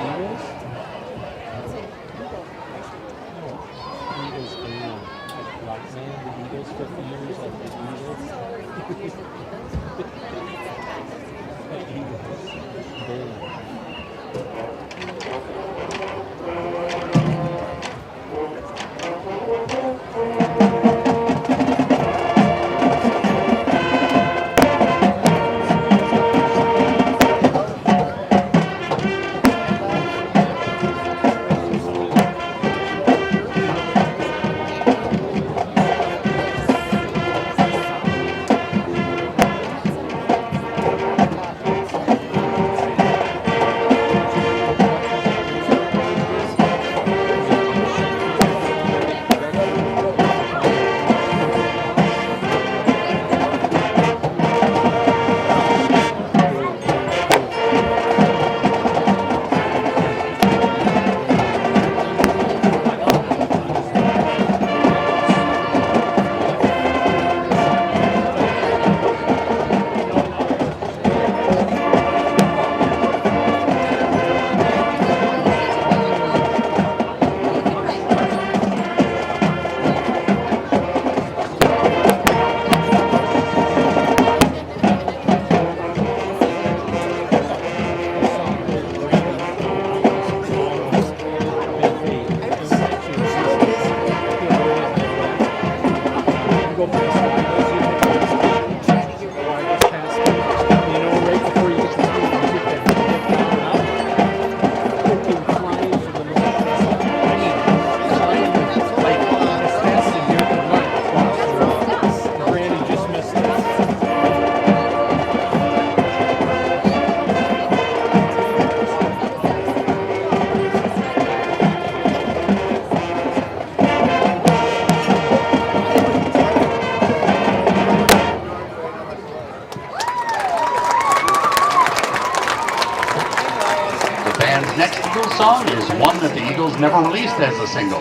Song is one that the Eagles never released as a single.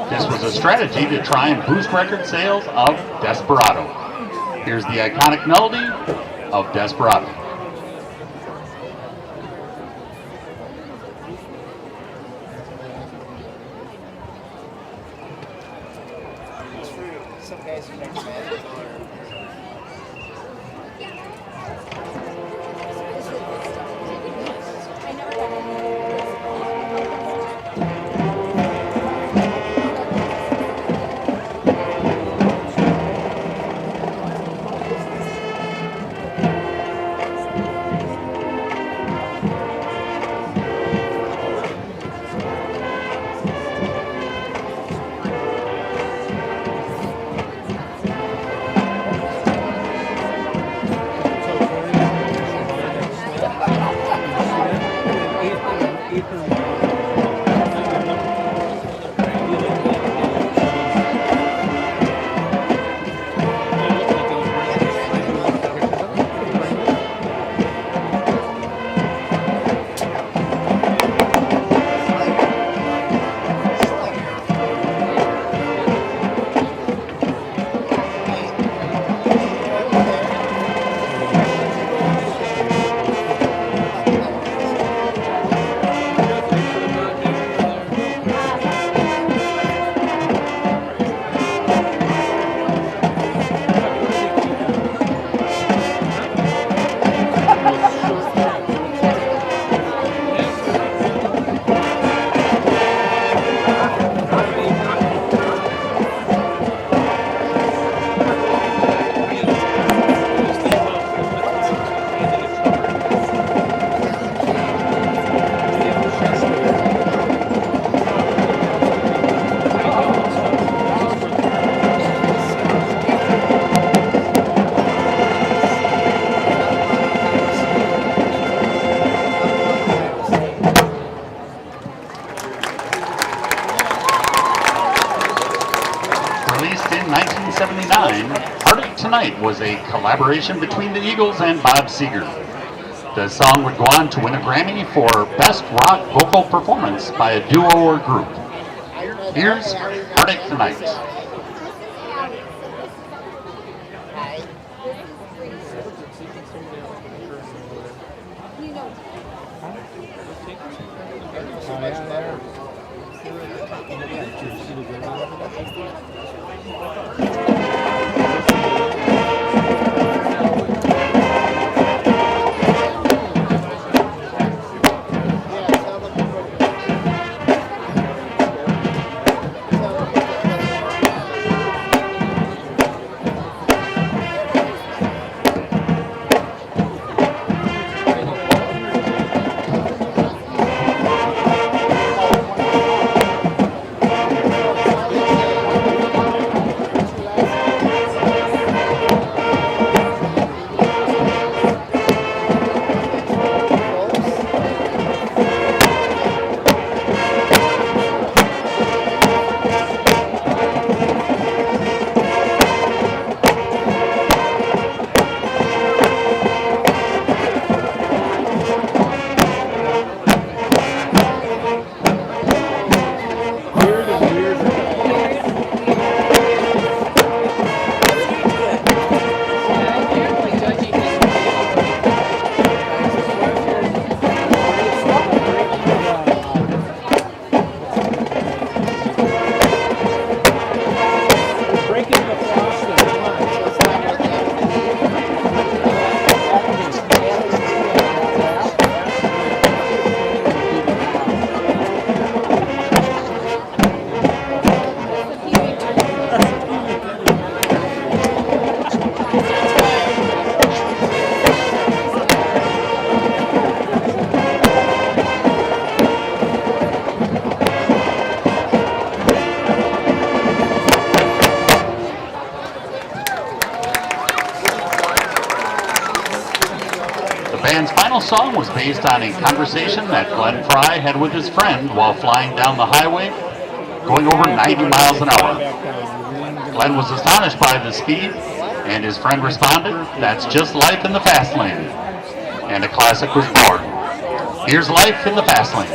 This was a strategy to try and boost record sales of Desperado. Here's the iconic melody of Desperado. in 1979, Heartache Tonight was a collaboration between the Eagles and Bob Seger. The song would go on to win a Grammy for Best Rock Vocal Performance by a Duo or Group. Here's Heartache Tonight. Song was based on a conversation that Glenn Fry had with his friend while flying down the highway, going over 90 miles an hour. Glenn was astonished by the speed, and his friend responded, "That's just life in the fast lane." And a classic was born. Here's Life in the Fast Lane.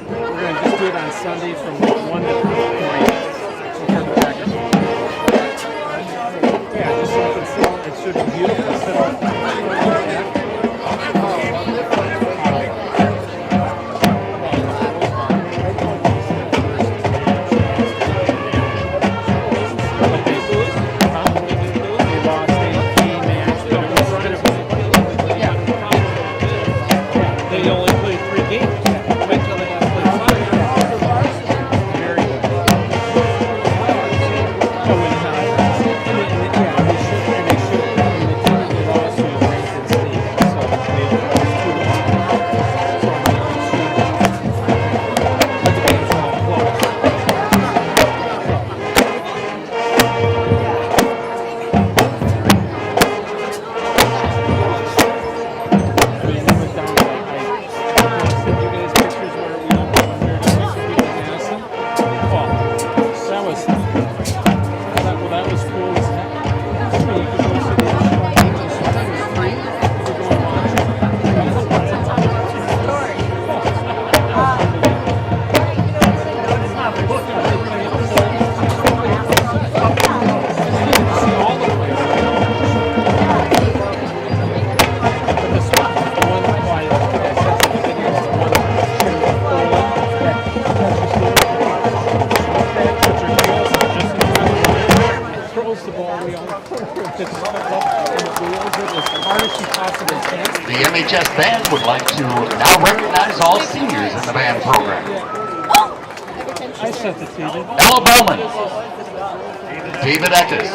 We're going to just do it on Sunday from 1 to 3. Yeah, just so it can sit. It should be beautiful. Sit on. The MHS band would like to now recognize all seniors in the band program. Ella Bellman, David Eckes,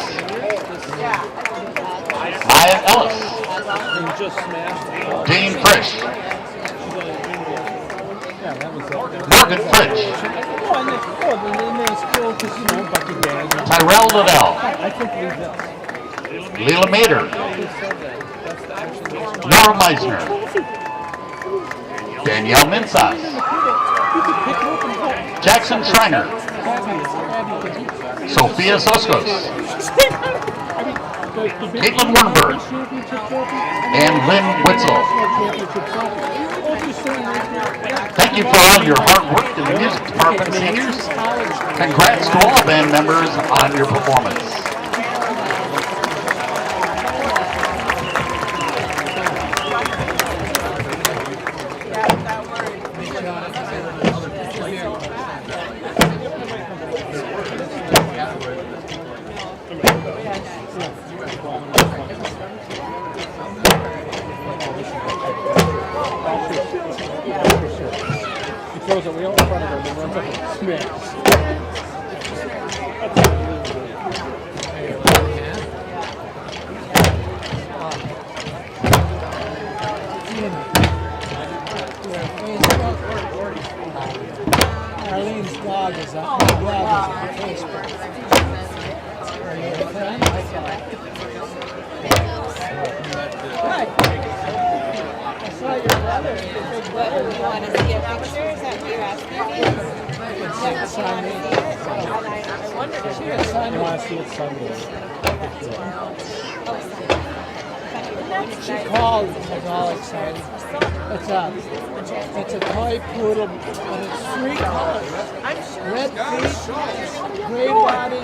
Maya Ellis, Dane Frisch, Morgan Fritsch, Tyrell Liddell, Leila Mader, Nora Meisner, Danielle Minsas, Jackson Schreiner, Sophia Soskos, Caitlin Wernberg, and Lynn Witzel. Thank you for all your hard work in the music department, seniors. Congrats to all band members on your performance. Throws a wheel in front of him and runs up and smacks. Arlene's dog is on Facebook. Are you a friend? I saw your brother. What, you want to see a picture? Is that what you're asking me? I wondered if you I want to see it Sunday. She called and was all excited. It's a toy poodle, and it's 3 colors. Red feet, gray body,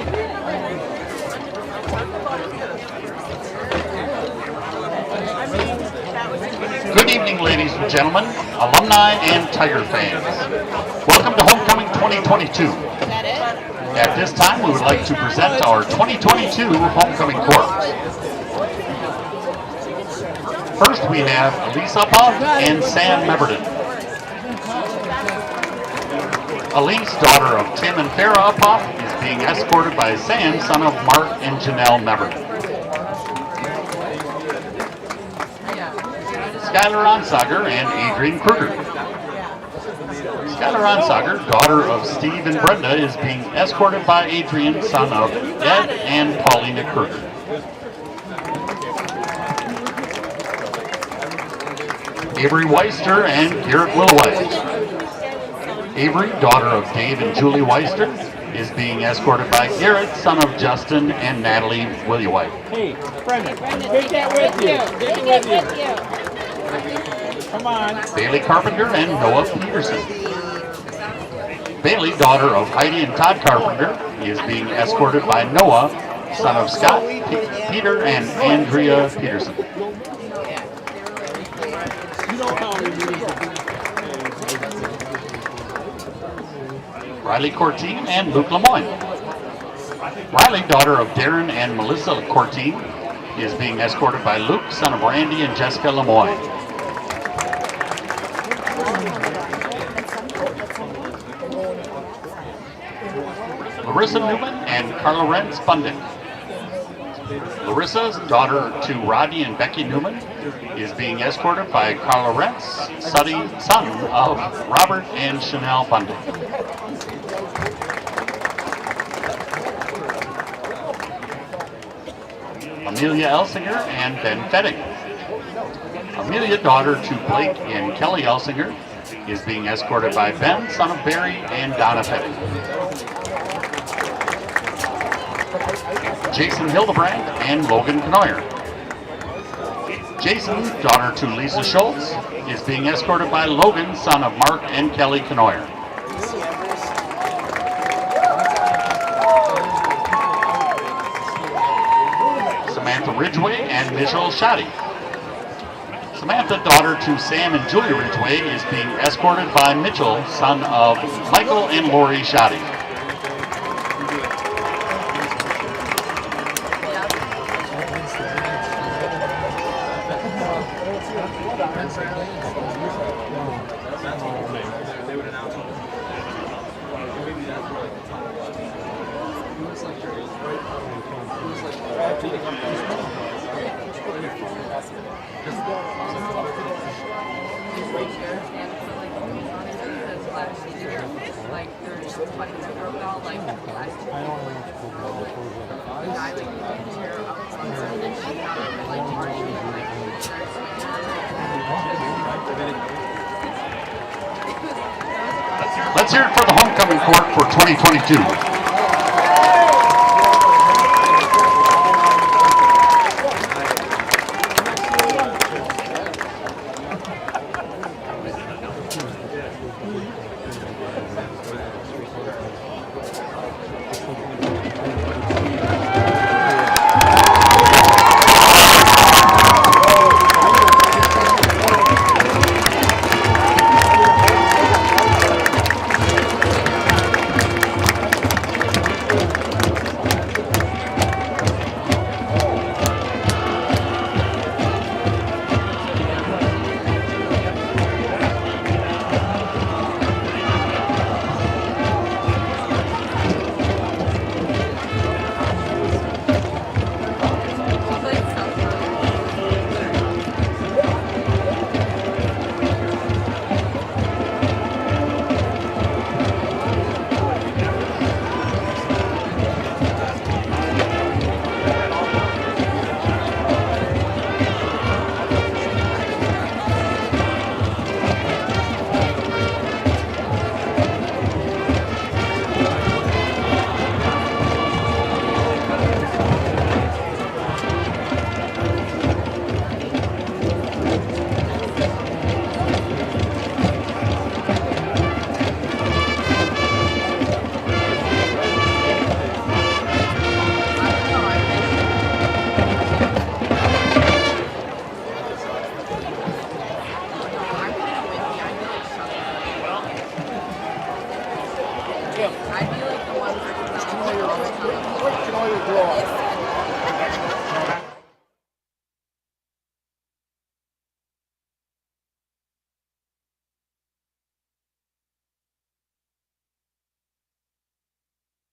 Good evening, ladies and gentlemen, alumni and Tiger fans. Welcome to Homecoming 2022. At this time, we would like to present our 2022 Homecoming Corps. First, we have Elise Uphoff and Sam Meverden. Elise, daughter of Tim and Farah Uphoff, is being escorted by Sam, son of Mark and Janelle Meverden. Skylar Onsager and Adrian Kruger. Skylar Onsager, daughter of Steve and Brenda, is being escorted by Adrian, son of Ed and Paulina Kruger. Avery Weister and Garrett Willoway. Avery, daughter of Dave and Julie Weister, is being escorted by Garrett, son of Justin and Natalie Willoway. Hey, Brenda, take that with you. Take it with you. Come on. Bailey Carpenter and Noah Peterson. Bailey, daughter of Heidi and Todd Carpenter, is being escorted by Noah, son of Scott, Peter, and Andrea Peterson. Riley Cortine and Luke Lemoyne. Riley, daughter of Darren and Melissa Cortine, is being escorted by Luke, son of Randy and Jessica Lemoyne. Larissa Newman and Carla Rentz Bundick. Larissa's daughter to Rodney and Becky Newman is being escorted by Carla Rentz, son of Robert and Chanel Bundick. Amelia Elsinger and Ben Fetting. Amelia, daughter to Blake and Kelly Elsinger, is being escorted by Ben, son of Barry and Donna Fetting. Jason Hildebrand and Logan Knoyer. Jason, daughter to Lisa Schultz, is being escorted by Logan, son of Mark and Kelly Knoyer. Samantha Ridgway and Mitchell Shoddy. Samantha, daughter to Sam and Julia Ridgway, is being escorted by Mitchell, son of Michael and Lori Shoddy. Let's hear it for the homecoming court for 2022.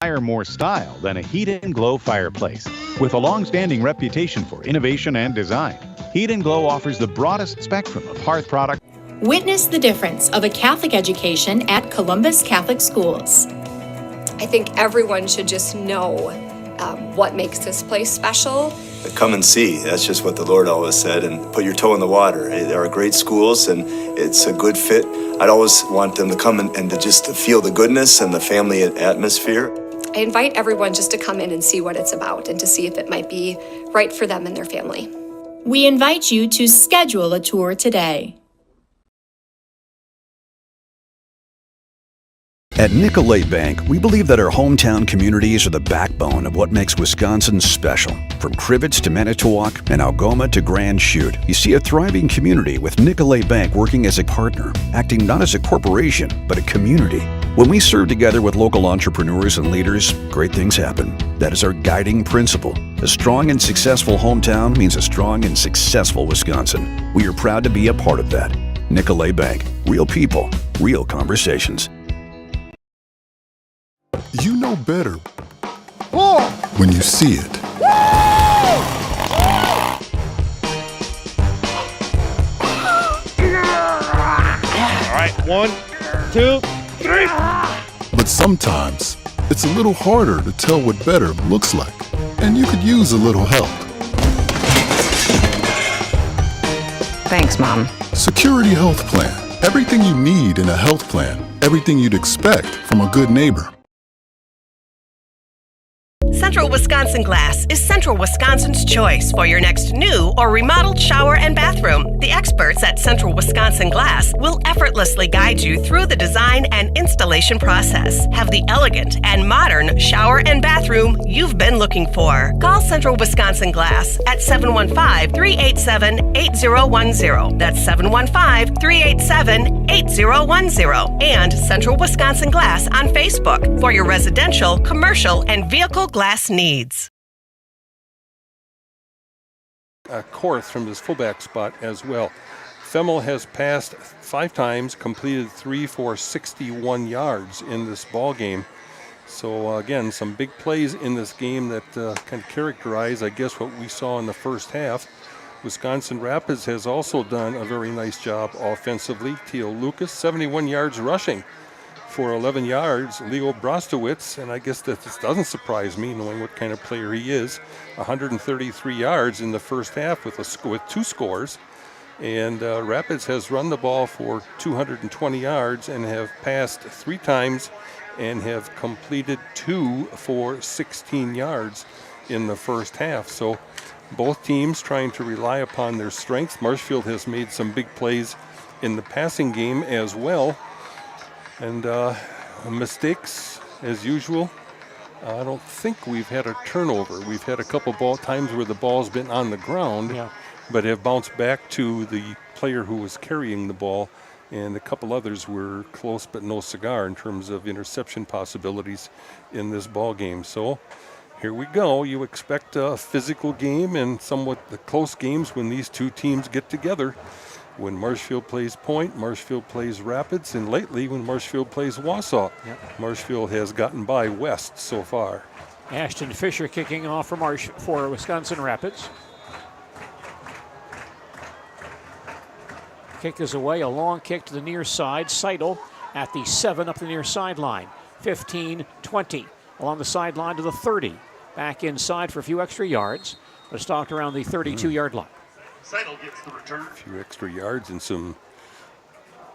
Inspire more style than a Heat and Glow fireplace. With a long-standing reputation for innovation and design, Heat and Glow offers the broadest spectrum of hearth products. Witness the difference of a Catholic education at Columbus Catholic Schools. I think everyone should just know what makes this place special. Come and see. That's just what the Lord always said, and put your toe in the water. There are great schools, and it's a good fit. I'd always want them to come and to just feel the goodness and the family atmosphere. I invite everyone just to come in and see what it's about and to see if it might be right for them and their family. We invite you to schedule a tour today. At Nicolet Bank, we believe that our hometown communities are the backbone of what makes Wisconsin special. From Crivets to Manitowoc and Algoma to Grand Chute, you see a thriving community with Nicolet Bank working as a partner, acting not as a corporation, but a community. When we serve together with local entrepreneurs and leaders, great things happen. That is our guiding principle. A strong and successful hometown means a strong and successful Wisconsin. We are proud to be a part of that. Nicolet Bank. Real people, real conversations. You know better when you see it. All right, 1, 2, 3. But sometimes it's a little harder to tell what better looks like, and you could use a little help. Thanks, Mom. Security Health Plan. Everything you need in a health plan. Everything you'd expect from a good neighbor. Central Wisconsin Glass is Central Wisconsin's choice for your next new or remodeled shower and bathroom. The experts at Central Wisconsin Glass will effortlessly guide you through the design and installation process. Have the elegant and modern shower and bathroom you've been looking for. Call Central Wisconsin Glass at 715-387-8010. That's 715-387-8010. And Central Wisconsin Glass on Facebook for your residential, commercial, and vehicle glass needs. Korth from his fullback spot as well. Femmel has passed 5 times, completed 3 for 61 yards in this ball game. So again, some big plays in this game that can characterize, I guess, what we saw in the first half. Wisconsin Rapids has also done a very nice job offensively. Teal Lucas, 71 yards rushing for 11 yards. Leo Brostowitz, and I guess that this doesn't surprise me knowing what kind of player he is, 133 yards in the first half with 2 scores. And Rapids has run the ball for 220 yards and have passed 3 times and have completed 2 for 16 yards in the first half. So both teams trying to rely upon their strengths. Marshfield has made some big plays in the passing game as well. And mistakes as usual. I don't think we've had a turnover. We've had a couple times where the ball's been on the ground, but have bounced back to the player who was carrying the ball, and a couple others were close but no cigar in terms of interception possibilities in this ball game. So here we go. You expect a physical game and somewhat the close games when these two teams get together. When Marshfield plays Point, Marshfield plays Rapids, and lately when Marshfield plays Wausau. Marshfield has gotten by West so far. Ashton Fisher kicking off for Wisconsin Rapids. Kick is away, a long kick to the near side. Seidel at the 7 up the near sideline. 15, 20 along the sideline to the 30. Back inside for a few extra yards, but stopped around the 32-yard line. Seidel gets the return. A few extra yards and some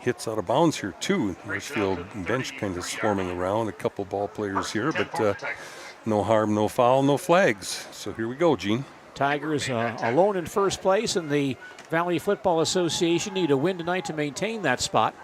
hits out of bounds here too. Marshfield bench kind of swarming around. A couple ball players here, but no harm, no foul, no flags. So here we go, Gene. Tigers alone in first place, and the Valley Football Association need a win tonight to maintain that spot.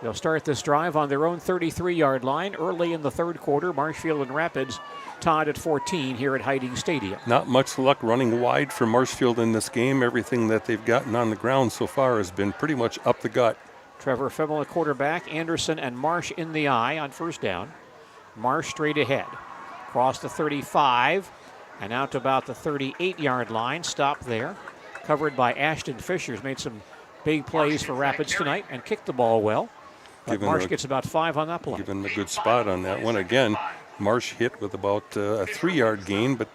They'll start this drive on their own 33-yard line early in the third quarter. Marshfield and Rapids tied at 14 here at Hiding Stadium. Not much luck running wide for Marshfield in this game. Everything that they've gotten on the ground so far has been pretty much up the gut. Trevor Fimmel at quarterback, Anderson and Marsh in the eye on first down. Marsh straight ahead. Across the 35 and out to about the 38-yard line. Stop there. Covered by Ashton Fisher, who's made some big plays for Rapids tonight and kicked the ball well. But Marsh gets about 5 on that play. Given a good spot on that one. Again, Marsh hit with about a 3-yard gain, but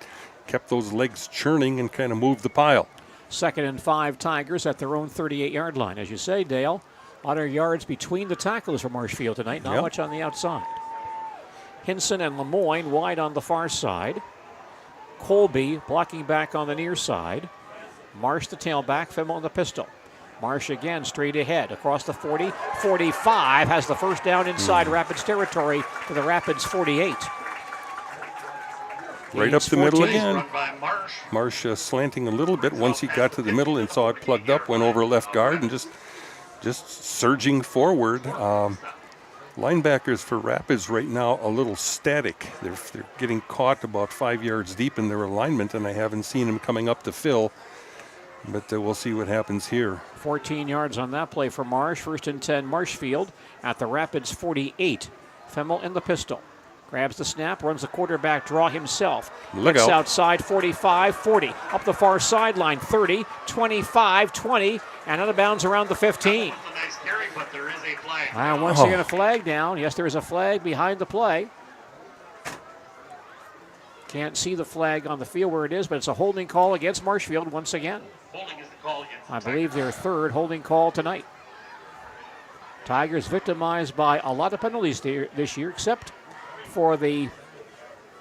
kept those legs churning and kind of moved the pile. 2nd and 5 Tigers at their own 38-yard line. As you say, Dale, a lot of yards between the tackles for Marshfield tonight, not much on the outside. Hinson and Lemoyne wide on the far side. Colby blocking back on the near side. Marsh the tailback, Fimmel in the pistol. Marsh again straight ahead across the 40, 45, has the first down inside Rapids territory to the Rapids 48. Right up the middle again. Marsh slanting a little bit once he got to the middle and saw it plugged up, went over left guard and just surging forward. Linebackers for Rapids right now a little static. They're getting caught about 5 yards deep in their alignment, and I haven't seen them coming up to fill. But we'll see what happens here. 14 yards on that play for Marsh. 1st and 10 Marshfield at the Rapids 48. Fimmel in the pistol. Grabs the snap, runs the quarterback draw himself. Looks outside, 45, 40. Up the far sideline, 30, 25, 20, and out of bounds around the 15. Nice carry, but there is a flag. Once again, a flag down. Yes, there is a flag behind the play. Can't see the flag on the field where it is, but it's a holding call against Marshfield once again. Holding is the call against I believe their 3rd holding call tonight. Tigers victimized by a lot of penalties this year, except for the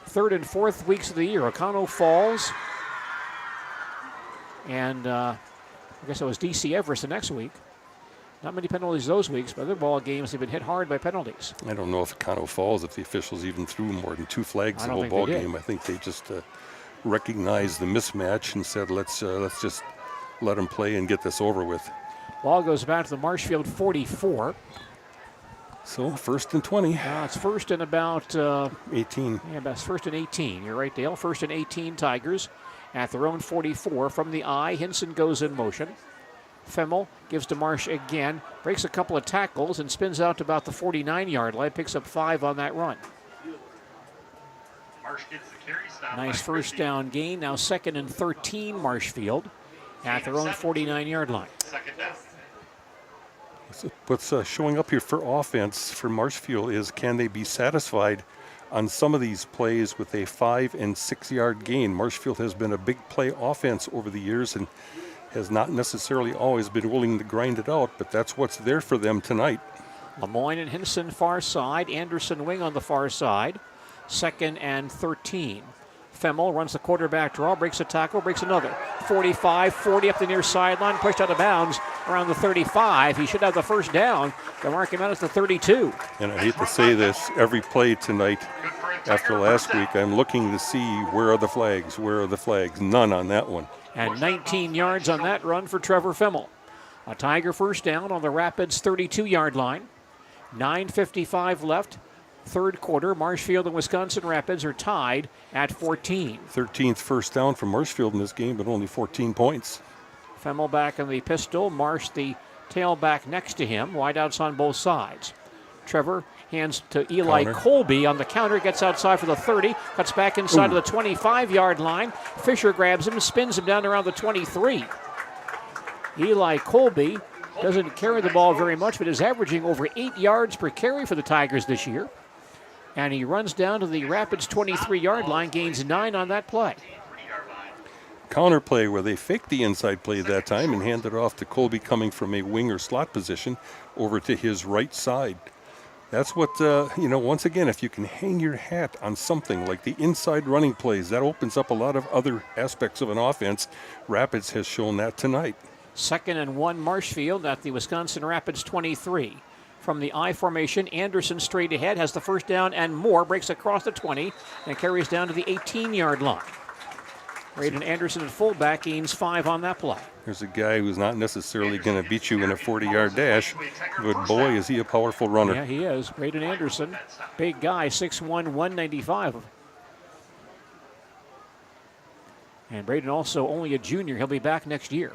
3rd and 4th weeks of the year. O'Connell Falls, and I guess it was DC Everest the next week. Not many penalties those weeks, but other ball games have been hit hard by penalties. I don't know if Econo Falls, if the officials even threw more than 2 flags the whole ball game. I think they just recognized the mismatch and said, let's just let them play and get this over with. Ball goes back to the Marshfield 44. So 1st and 20. It's 1st and about 18. Yeah, that's 1st and 18. You're right, Dale. 1st and 18 Tigers at their own 44. From the eye, Hinson goes in motion. Fimmel gives to Marsh again, breaks a couple of tackles and spins out to about the 49-yard line, picks up 5 on that run. Marsh gets the carry stop. Nice first down gain. Now 2nd and 13 Marshfield at their own 49-yard line. Second down. What's showing up here for offense for Marshfield is, can they be satisfied on some of these plays with a 5 and 6 yard gain? Marshfield has been a big play offense over the years and has not necessarily always been willing to grind it out, but that's what's there for them tonight. Lemoyne and Hinson far side, Anderson wing on the far side. 2nd and 13. Femmel runs the quarterback draw, breaks a tackle, breaks another. 45, 40 up the near sideline, pushed out of bounds around the 35. He should have the first down. They'll mark him out at the 32. And I hate to say this, every play tonight after last week, I'm looking to see where are the flags, where are the flags. None on that one. And 19 yards on that run for Trevor Femmel. A Tiger first down on the Rapids 32-yard line. 9:55 left. Third quarter, Marshfield and Wisconsin Rapids are tied at 14. 13th first down for Marshfield in this game, but only 14 points. Femmel back in the pistol, Marsh the tailback next to him, wideouts on both sides. Trevor hands to Eli Colby on the counter, gets outside for the 30, cuts back inside of the 25-yard line. Fisher grabs him, spins him down around the 23. Eli Colby doesn't carry the ball very much, but is averaging over 8 yards per carry for the Tigers this year. And he runs down to the Rapids 23-yard line, gains 9 on that play. Counter play where they faked the inside play that time and handed it off to Colby coming from a wing or slot position over to his right side. That's what, once again, if you can hang your hat on something like the inside running plays, that opens up a lot of other aspects of an offense. Rapids has shown that tonight. 2nd and 1 Marshfield at the Wisconsin Rapids 23. From the I formation, Anderson straight ahead, has the first down and more, breaks across the 20 and carries down to the 18-yard line. Braden Anderson at fullback gains 5 on that play. There's a guy who's not necessarily going to beat you in a 40-yard dash, but boy, is he a powerful runner. Yeah, he is. Braden Anderson, big guy, 6'1", 195. And Braden also only a junior. He'll be back next year.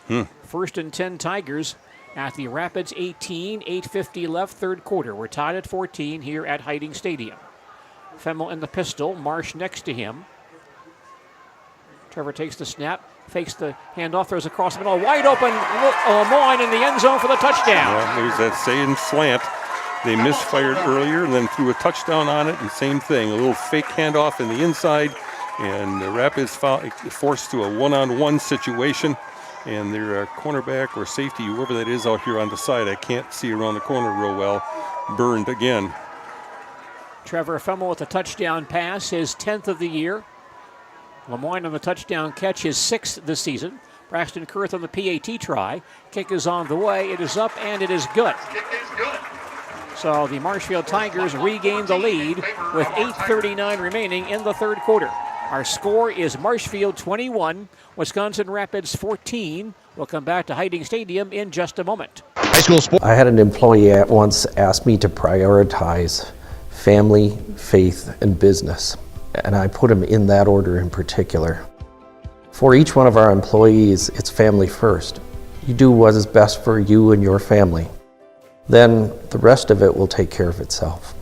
1st and 10 Tigers at the Rapids 18, 8:50 left, third quarter. We're tied at 14 here at Hiding Stadium. Femmel in the pistol, Marsh next to him. Trevor takes the snap, fakes the handoff, throws across the middle, wide open, Lemoyne in the end zone for the touchdown. Well, there's that saying slant. They misfired earlier and then threw a touchdown on it, and same thing, a little fake handoff in the inside, and the Rapids forced to a one-on-one situation. And their cornerback or safety, whoever that is out here on the side, I can't see around the corner real well, burned again. Trevor Femmel with a touchdown pass, his 10th of the year. Lemoyne on the touchdown catch, his 6th this season. Braxton Kurth on the PAT try. Kick is on the way, it is up, and it is good. So the Marshfield Tigers regain the lead with 8:39 remaining in the third quarter. Our score is Marshfield 21, Wisconsin Rapids 14. We'll come back to Hiding Stadium in just a moment. High school sport. I had an employee at once ask me to prioritize family, faith, and business, and I put them in that order in particular. For each one of our employees, it's family first. You do what is best for you and your family. Then the rest of it will take care of itself.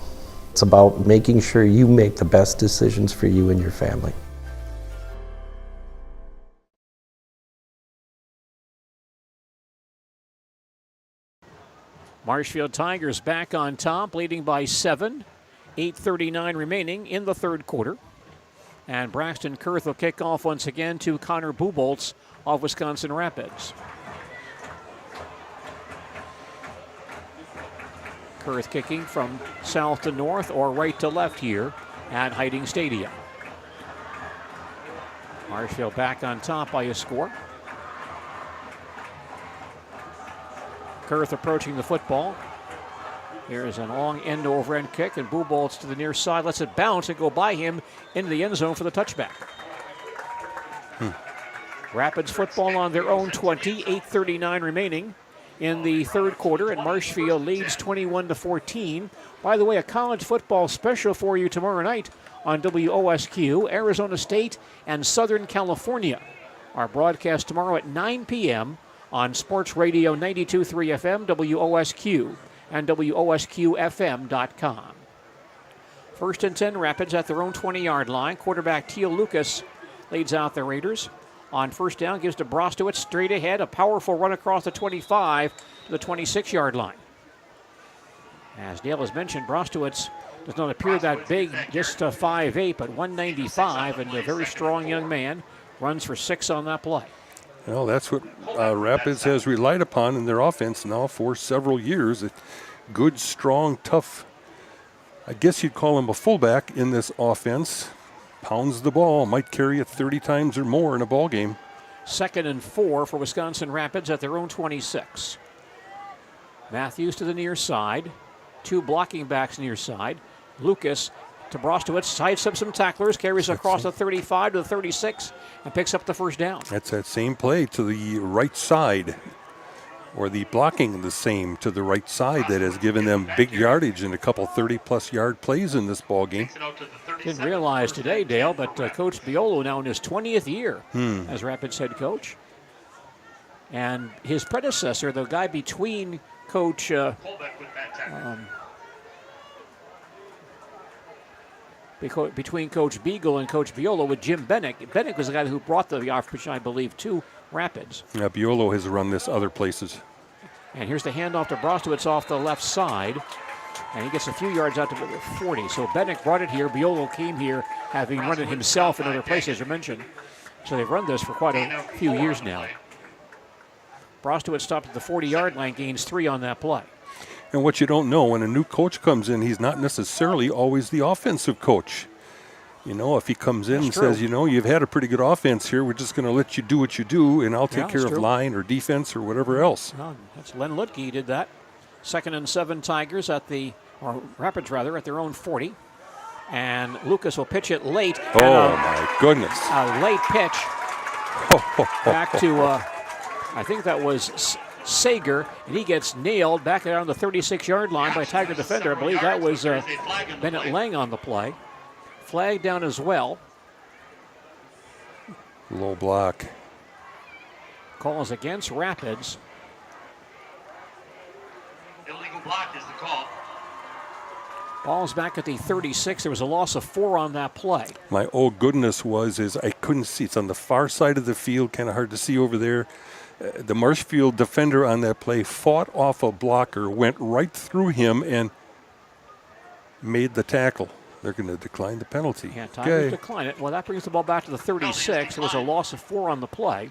It's about making sure you make the best decisions for you and your family. Marshfield Tigers back on top, leading by 7. 8:39 remaining in the third quarter. And Braxton Kurth will kick off once again to Connor Buboltz of Wisconsin Rapids. Kurth kicking from south to north or right to left here at Hiding Stadium. Marshfield back on top by a score. Kurth approaching the football. Here's a long end-over-end kick, and Buboltz to the near side, lets it bounce and go by him into the end zone for the touchback. Rapids football on their own 20, 8:39 remaining in the third quarter, and Marshfield leads 21-14. By the way, a college football special for you tomorrow night on WOSQ, Arizona State and Southern California. Our broadcast tomorrow at 9 p.m. on Sports Radio 92.3 FM, WOSQ, and WOSQFM.com. 1st and 10, Rapids at their own 20-yard line. Quarterback Teal Lucas leads out the Raiders. On first down, gives to Brostowitz straight ahead. A powerful run across the 25 to the 26-yard line. As Dale has mentioned, Brostowitz does not appear that big, just 5'8", but 195, and a very strong young man. Runs for 6 on that play. Well, that's what Rapids has relied upon in their offense now for several years. A good, strong, tough, I guess you'd call him a fullback in this offense. pounds the ball, might carry it 30 times or more in a ball game. 2nd and 4 for Wisconsin Rapids at their own 26. Matthews to the near side. 2 blocking backs near side. Lucas to Brostowitz, sides up some tacklers, carries across the 35 to the 36, and picks up the first down. That's that same play to the right side, or the blocking the same to the right side that has given them big yardage and a couple 30-plus yard plays in this ball game. Didn't realize today, Dale, but Coach Biolo now in his 20th year as Rapids head coach. And his predecessor, the guy between Coach between Coach Beagle and Coach Biolo with Jim Bennick. Bennick was the guy who brought the option, I believe, to Rapids. Yeah, Biolo has run this other places. And here's the handoff to Brostowitz off the left side. And he gets a few yards out to the 40. So Bennick brought it here. Biolo came here, having run it himself in other places, as you mentioned. So they've run this for quite a few years now. Brostowitz stopped at the 40-yard line, gains 3 on that play. And what you don't know, when a new coach comes in, he's not necessarily always the offensive coach. You know, if he comes in and says, you know, you've had a pretty good offense here, we're just going to let you do what you do, and I'll take care of line or defense or whatever else. No, that's Len Lutke did that. 2nd and 7 Tigers or Rapids rather, at their own 40. And Lucas will pitch it late. Oh, my goodness. A late pitch back to, I think that was Sager, and he gets nailed back around the 36-yard line by Tiger defender. I believe that was Bennett Lang on the play. Flag down as well. Low block. Calls against Rapids. Illegal block is the call. Ball's back at the 36. There was a loss of 4 on that play. My oh goodness is I couldn't see. It's on the far side of the field, kind of hard to see over there. The Marshfield defender on that play fought off a blocker, went right through him, and made the tackle. They're going to decline the penalty. Yeah, Tigers decline it. Well, that brings the ball back to the 36. There was a loss of 4 on the play.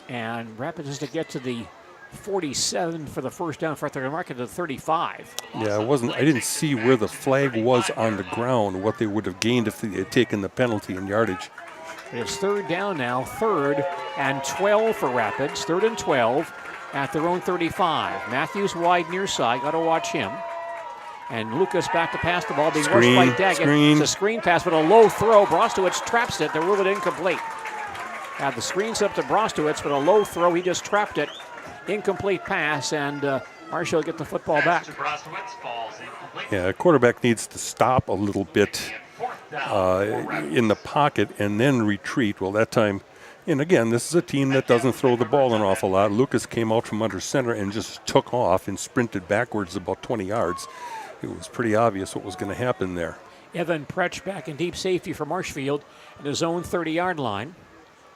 And Rapids is to get to the 47 for the first down. For they're marking to the 35. Yeah, I didn't see where the flag was on the ground, what they would have gained if they had taken the penalty in yardage. It's 3rd down now, 3rd and 12 for Rapids. 3rd and 12 at their own 35. Matthews wide near side, got to watch him. And Lucas back to pass the ball, being rushed by Daggett. It's a screen pass, but a low throw. Brostowitz traps it. They rule it incomplete. The screen's up to Brostowitz, but a low throw. He just trapped it. Incomplete pass, and Marshall get the football back. Yeah, a quarterback needs to stop a little bit in the pocket and then retreat. Well, that time, and again, this is a team that doesn't throw the ball an awful lot. Lucas came out from under center and just took off and sprinted backwards about 20 yards. It was pretty obvious what was going to happen there. Evan Pretsch back in deep safety for Marshfield at his own 30-yard line.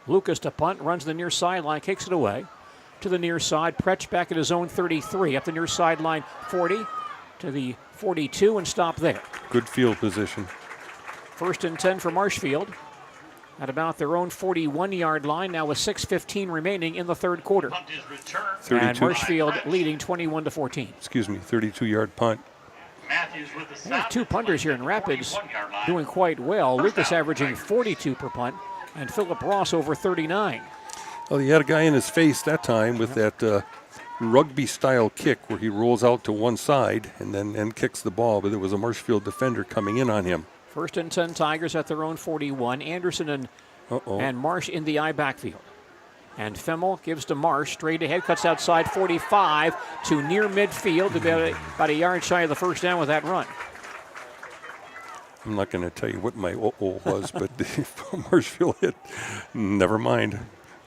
Lucas to punt, runs the near sideline, kicks it away. To the near side, Pretsch back at his own 33, up the near sideline 40 to the 42 and stop there. Good field position. 1st and 10 for Marshfield at about their own 41-yard line, now with 6:15 remaining in the 3rd quarter. 32. And Marshfield leading 21-14. Excuse me, 32-yard punt. We have 2 punters here in Rapids doing quite well. Lucas averaging 42 per punt, and Philip Ross over 39. Well, he had a guy in his face that time with that rugby-style kick where he rolls out to one side and then kicks the ball, but there was a Marshfield defender coming in on him. 1st and 10 Tigers at their own 41. Anderson and Marsh in the I backfield. And Femmel gives to Marsh, straight ahead, cuts outside 45 to near midfield to be about a yard shy of the first down with that run. I'm not going to tell you what my was, but Marshfield hit. Never mind.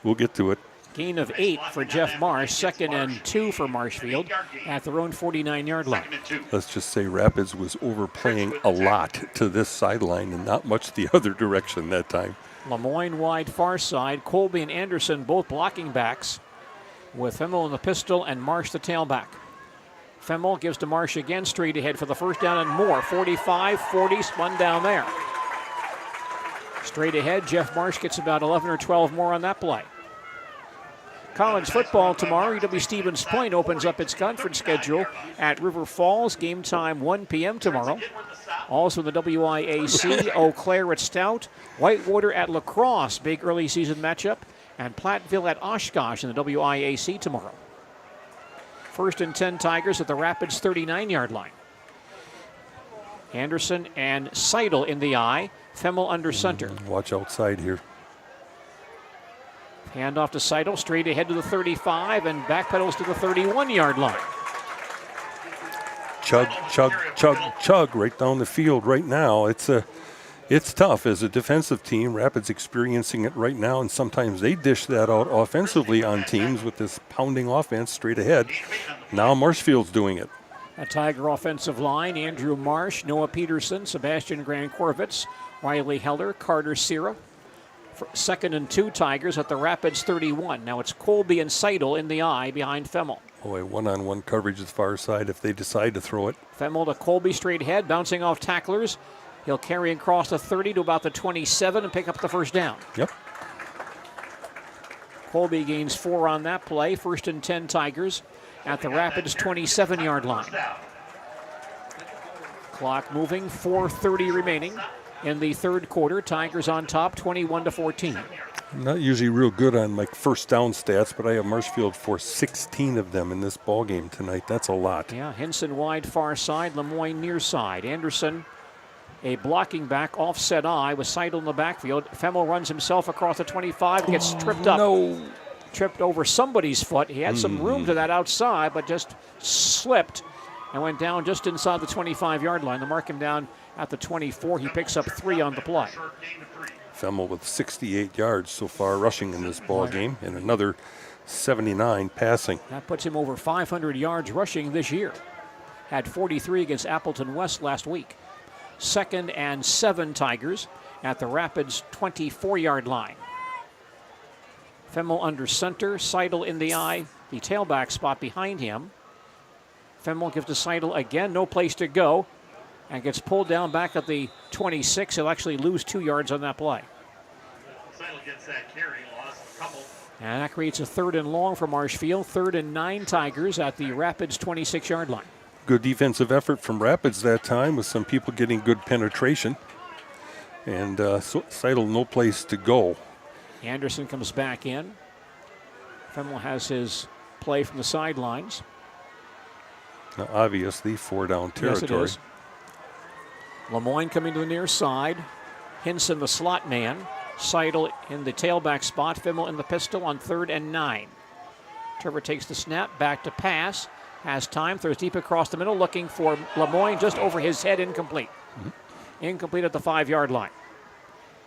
We'll get to it. Gain of 8 for Jeff Marsh, 2nd and 2 for Marshfield at their own 49-yard line. Let's just say Rapids was overplaying a lot to this sideline and not much the other direction that time. Lemoyne wide far side. Colby and Anderson both blocking backs with Femmel in the pistol and Marsh the tailback. Femmel gives to Marsh again, straight ahead for the first down and more. 45, 40, spun down there. Straight ahead, Jeff Marsh gets about 11 or 12 more on that play. college football tomorrow, UW Stevens Point opens up its conference schedule at River Falls. Game time 1 p.m. tomorrow. Also in the WIAC, Eau Claire at Stout, Whitewater at La Crosse, big early season matchup, and Platteville at Oshkosh in the WIAC tomorrow. 1st and 10 Tigers at the Rapids 39-yard line. Anderson and Seidel in the eye. Femmel under center. Watch outside here. Hand off to Seidel, straight ahead to the 35 and backpedals to the 31-yard line. Chug, chug, chug, chug right down the field right now. It's tough as a defensive team. Rapids experiencing it right now, and sometimes they dish that out offensively on teams with this pounding offense straight ahead. Now Marshfield's doing it. A Tiger offensive line, Andrew Marsh, Noah Peterson, Sebastian Grand-Corvitz, Riley Heller, Carter Sierra. 2nd and 2 Tigers at the Rapids 31. Now it's Colby and Seidel in the eye behind Femmel. Boy, one-on-one coverage at the far side if they decide to throw it. Femmel to Colby straight ahead, bouncing off tacklers. He'll carry across the 30 to about the 27 and pick up the first down. Yep. Colby gains 4 on that play. 1st and 10 Tigers at the Rapids 27-yard line. Clock moving, 4:30 remaining in the third quarter. Tigers on top, 21-14. I'm not usually real good on my first down stats, but I have Marshfield for 16 of them in this ball game tonight. That's a lot. Yeah, Henson wide far side, Lemoyne near side. Anderson, a blocking back, offset eye with Seidel in the backfield. Femmel runs himself across the 25, gets tripped up. No. Tripped over somebody's foot. He had some room to that outside, but just slipped and went down just inside the 25-yard line. They mark him down at the 24. He picks up 3 on the play. Femmel with 68 yards so far rushing in this ball game, and another 79 passing. That puts him over 500 yards rushing this year. Had 43 against Appleton West last week. 2nd and 7 Tigers at the Rapids 24-yard line. Femmel under center, Seidel in the eye, the tailback spot behind him. Femmel gives to Seidel again, no place to go, and gets pulled down back at the 26. He'll actually lose 2 yards on that play. Seidel gets that carry, lost a couple. And that creates a 3rd and long for Marshfield. 3rd and 9 Tigers at the Rapids 26-yard line. Good defensive effort from Rapids that time with some people getting good penetration. And Seidel no place to go. Anderson comes back in. Femmel has his play from the sidelines. Now, obviously, 4 down territory. Yes, it is. Lemoyne coming to the near side. Hinson, the slot man. Seidel in the tailback spot. Femmel in the pistol on 3rd and 9. Trevor takes the snap, back to pass. Has time, throws deep across the middle, looking for Lemoyne just over his head, incomplete. Incomplete at the 5-yard line.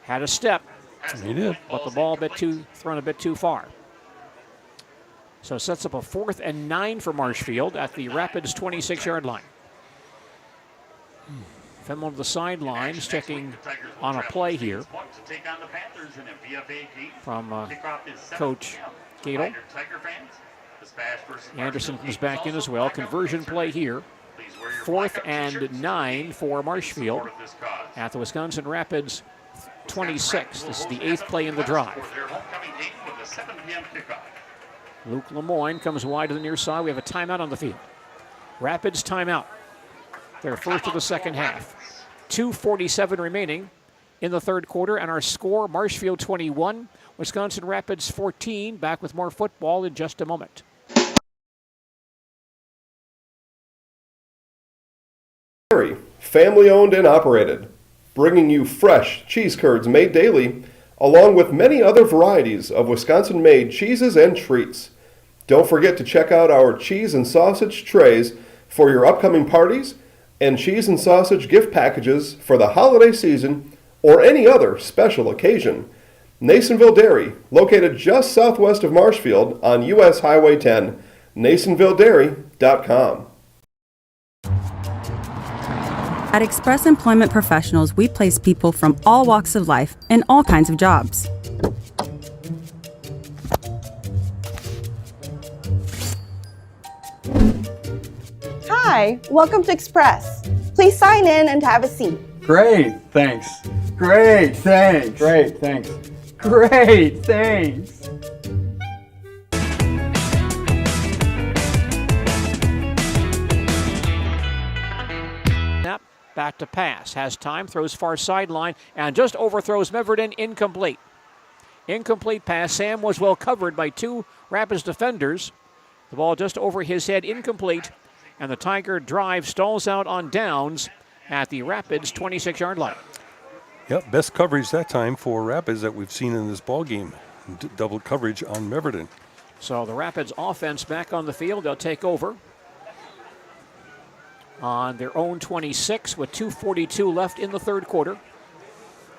Had a step. He did. But the ball thrown a bit too far. So it sets up a 4th and 9 for Marshfield at the Rapids 26-yard line. Femmel to the sidelines, checking on a play here from Coach Gadel. Anderson comes back in as well. Conversion play here. 4th and 9 for Marshfield at the Wisconsin Rapids 26. This is the 8th play in the drive. Luke Lemoyne comes wide to the near side. We have a timeout on the field. Rapids timeout. Their first of the second half. 2:47 remaining in the third quarter, and our score, Marshfield 21, Wisconsin Rapids 14. Back with more football in just a moment. Family owned and operated, bringing you fresh cheese curds made daily, along with many other varieties of Wisconsin-made cheeses and treats. Don't forget to check out our cheese and sausage trays for your upcoming parties and cheese and sausage gift packages for the holiday season or any other special occasion. Nasonville Dairy, located just southwest of Marshfield on US Highway 10, nasonvilledairy.com. At Express Employment Professionals, we place people from all walks of life in all kinds of jobs. Hi, welcome to Express. Please sign in and have a seat. Great, thanks. Great, thanks. Great, thanks. Great, thanks. Back to pass. Has time. Throws far sideline and just overthrows Meverton. Incomplete. Incomplete pass. Sam was well covered by two Rapids defenders. The ball just over his head. Incomplete. And the Tiger drive stalls out on downs at the Rapids 26-yard line. Yep, best coverage that time for Rapids that we've seen in this ball game. Double coverage on Meverton. So the Rapids offense back on the field. They'll take over on their own 26 with 2:42 left in the third quarter.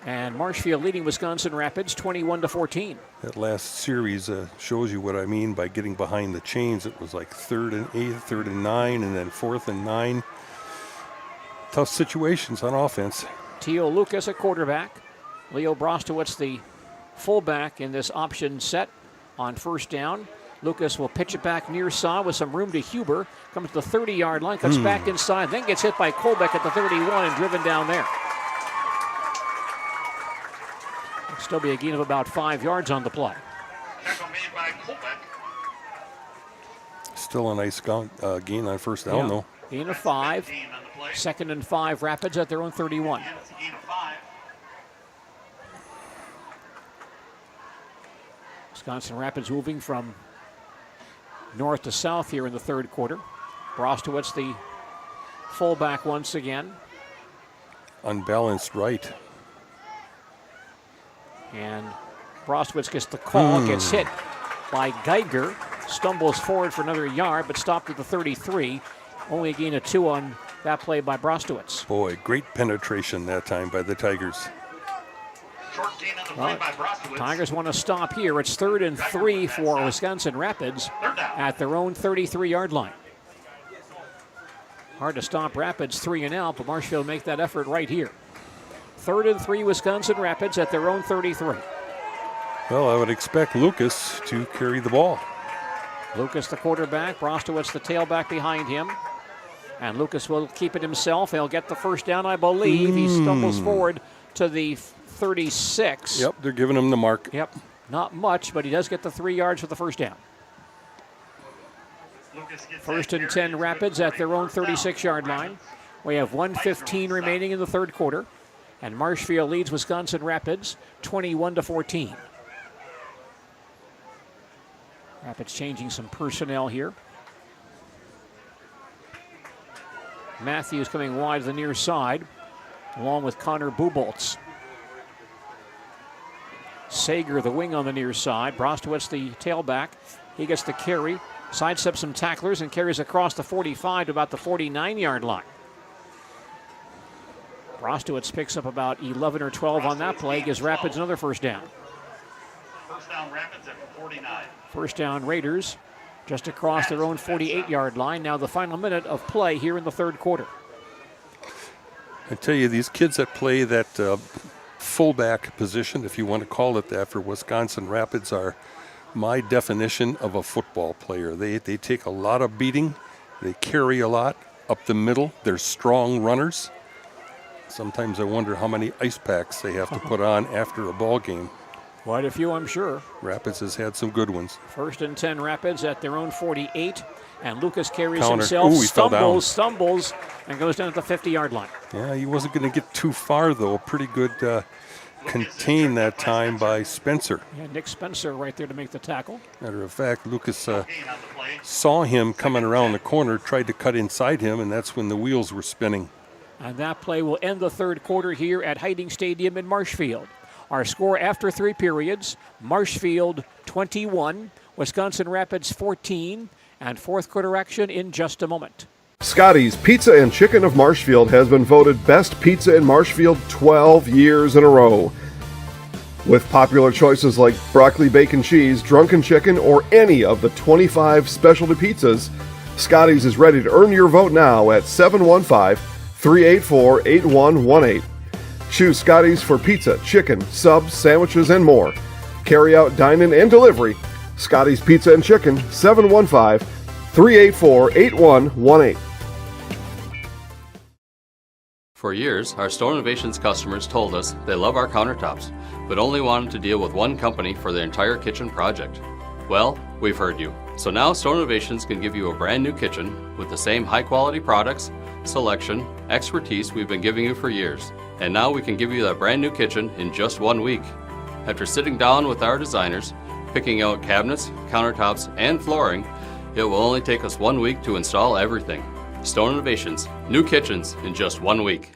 And Marshfield leading Wisconsin Rapids 21-14. That last series shows you what I mean by getting behind the chains. It was like 3rd and 8, 3rd and 9, and then 4th and 9. Tough situations on offense. Teo Lucas at quarterback. Leo Brostowitz the fullback in this option set on first down. Lucas will pitch it back near side with some room to Huber. Comes to the 30-yard line, cuts back inside, then gets hit by Colbeck at the 31 and driven down there. It'll still be a gain of about 5 yards on the play. Still a nice gain on first down, though. Gain of 5. 2nd and 5, Rapids at their own 31. Wisconsin Rapids moving from north to south here in the third quarter. Brostowitz, the fullback once again. Unbalanced right. And Brostowitz gets the call, gets hit by Geiger, stumbles forward for another yard, but stopped at the 33. Only a gain of 2 on that play by Brostowitz. Boy, great penetration that time by the Tigers. Well, Tigers want to stop here. It's 3rd and 3 for Wisconsin Rapids at their own 33-yard line. Hard to stop Rapids 3 and out, but Marshfield make that effort right here. 3rd and 3 Wisconsin Rapids at their own 33. Well, I would expect Lucas to carry the ball. Lucas the quarterback, Brostowitz the tailback behind him. And Lucas will keep it himself. He'll get the first down, I believe. He stumbles forward to the 36. Yep, they're giving him the mark. Yep, not much, but he does get the 3 yards for the first down. 1st and 10 Rapids at their own 36-yard line. We have 1:15 remaining in the third quarter. And Marshfield leads Wisconsin Rapids 21-14. Rapids changing some personnel here. Matthews coming wide to the near side, along with Connor Buboltz. Sager, the wing on the near side. Brostowitz, the tailback. He gets the carry, sidesteps some tacklers, and carries across the 45 to about the 49-yard line. Brostowitz picks up about 11 or 12 on that play, gives Rapids another first down. First down Rapids at 49. First down Raiders just across their own 48-yard line. Now the final minute of play here in the third quarter. I tell you, these kids that play that fullback position, if you want to call it that, for Wisconsin Rapids are my definition of a football player. They take a lot of beating. They carry a lot up the middle. They're strong runners. Sometimes I wonder how many ice packs they have to put on after a ball game. Quite a few, I'm sure. Rapids has had some good ones. 1st and 10 Rapids at their own 48. And Lucas carries Counter. himself, Ooh, stumbles, and goes down at the 50-yard line. Yeah, he wasn't going to get too far, though. Pretty good contain that time by Spencer. Yeah, Nick Spencer right there to make the tackle. Matter of fact, Lucas saw him coming around the corner, tried to cut inside him, and that's when the wheels were spinning. And that play will end the third quarter here at Hiding Stadium in Marshfield. Our score after 3 periods, Marshfield 21, Wisconsin Rapids 14, and fourth quarter action in just a moment. Scotty's Pizza and Chicken of Marshfield has been voted best pizza in Marshfield 12 years in a row. With popular choices like broccoli, bacon, cheese, drunken chicken, or any of the 25 specialty pizzas, Scotty's is ready to earn your vote now at 715-384-8118. Choose Scotty's for pizza, chicken, subs, sandwiches, and more. Carry out, dine-in, and delivery. Scotty's Pizza and Chicken, 715-384-8118. For years, our Store Innovations customers told us they love our countertops, but only wanted to deal with one company for their entire kitchen project. Well, we've heard you. So now Store Innovations can give you a brand new kitchen with the same high-quality products, selection, expertise we've been giving you for years. And now we can give you that brand new kitchen in just 1 week. After sitting down with our designers, picking out cabinets, countertops, and flooring, it will only take us 1 week to install everything. Stone Innovations, new kitchens in just 1 week.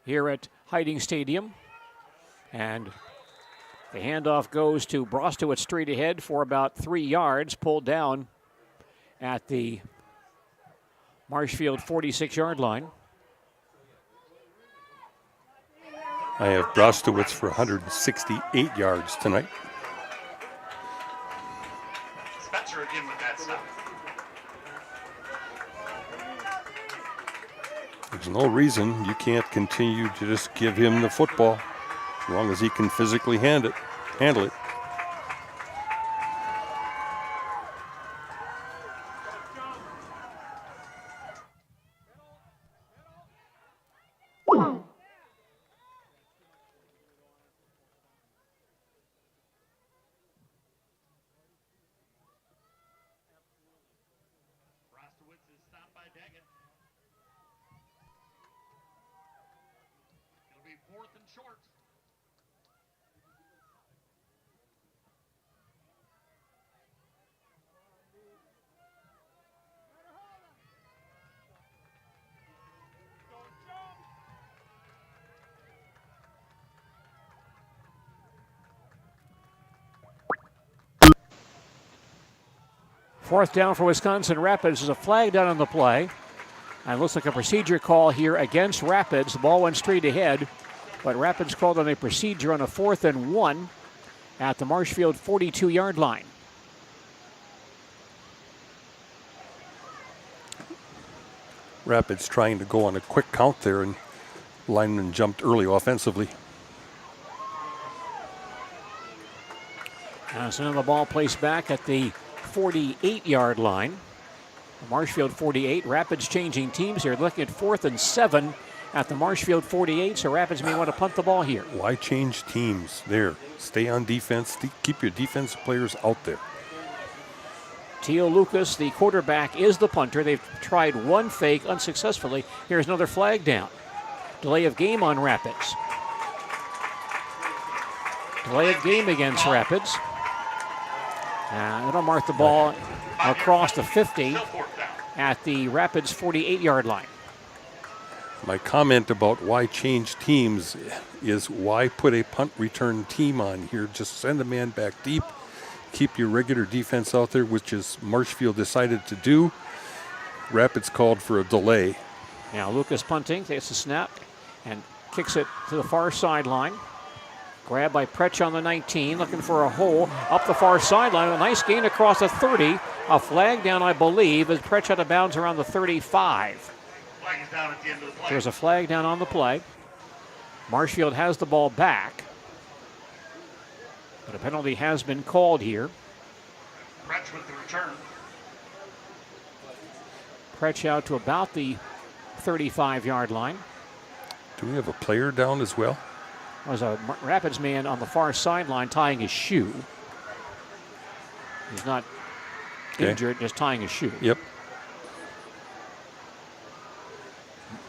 Here at Hiding Stadium, and the handoff goes to Brostowitz straight ahead for about 3 yards, pulled down at the Marshfield 46-yard line. I have Brostowitz for 168 yards tonight. Spencer again with that stop. There's no reason you can't continue to just give him the football as long as he can physically handle it. Fourth down for Wisconsin Rapids. There's a flag down on the play. And it looks like a procedure call here against Rapids. The ball went straight ahead, but Rapids called on a procedure on a 4th and 1 at the Marshfield 42-yard line. Rapids trying to go on a quick count there, and lineman jumped early offensively. So now the ball placed back at the 48-yard line. Marshfield 48. Rapids changing teams here. Looking at 4th and 7 at the Marshfield 48. So Rapids may want to punt the ball here. Why change teams there? Stay on defense. Keep your defensive players out there. Teal Lucas, the quarterback, is the punter. They've tried one fake unsuccessfully. Here's another flag down. Delay of game on Rapids. Delay of game against Rapids. And it'll mark the ball across the 50 at the Rapids 48-yard line. My comment about why change teams is why put a punt return team on here? Just send a man back deep. Keep your regular defense out there, which is Marshfield decided to do. Rapids called for a delay. Now Lucas punting, takes a snap and kicks it to the far sideline. Grab by Pretsch on the 19, looking for a hole up the far sideline. A nice gain across the 30. A flag down, I believe, as Pretsch out of bounds around the 35. Flag is down at the end of the play. There's a flag down on the play. Marshfield has the ball back, but a penalty has been called here. Pretsch with the return. Pretsch out to about the 35-yard line. Do we have a player down as well? There's a Rapids man on the far sideline tying his shoe. He's not injured, just tying his shoe. Yep.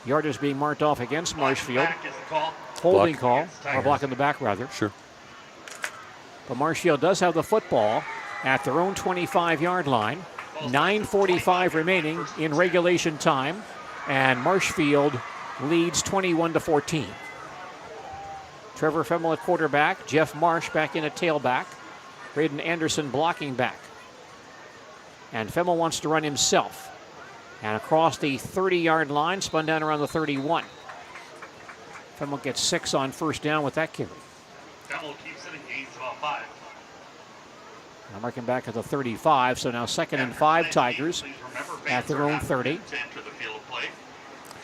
Yardage being marked off against Marshfield. Holding call, or block in the back rather. Sure. But Marshfield does have the football at their own 25-yard line. 9:45 remaining in regulation time, and Marshfield leads 21-14. Trevor Femmel at quarterback, Jeff Marsh back in at tailback, Braden Anderson blocking back. And Femmel wants to run himself. And across the 30-yard line, spun down around the 31. Femmel gets 6 on first down with that carry. Femmel keeps it in gains about 5. Now marking back at the 35, so now 2nd and 5 Tigers at their own 30. To enter the field of play.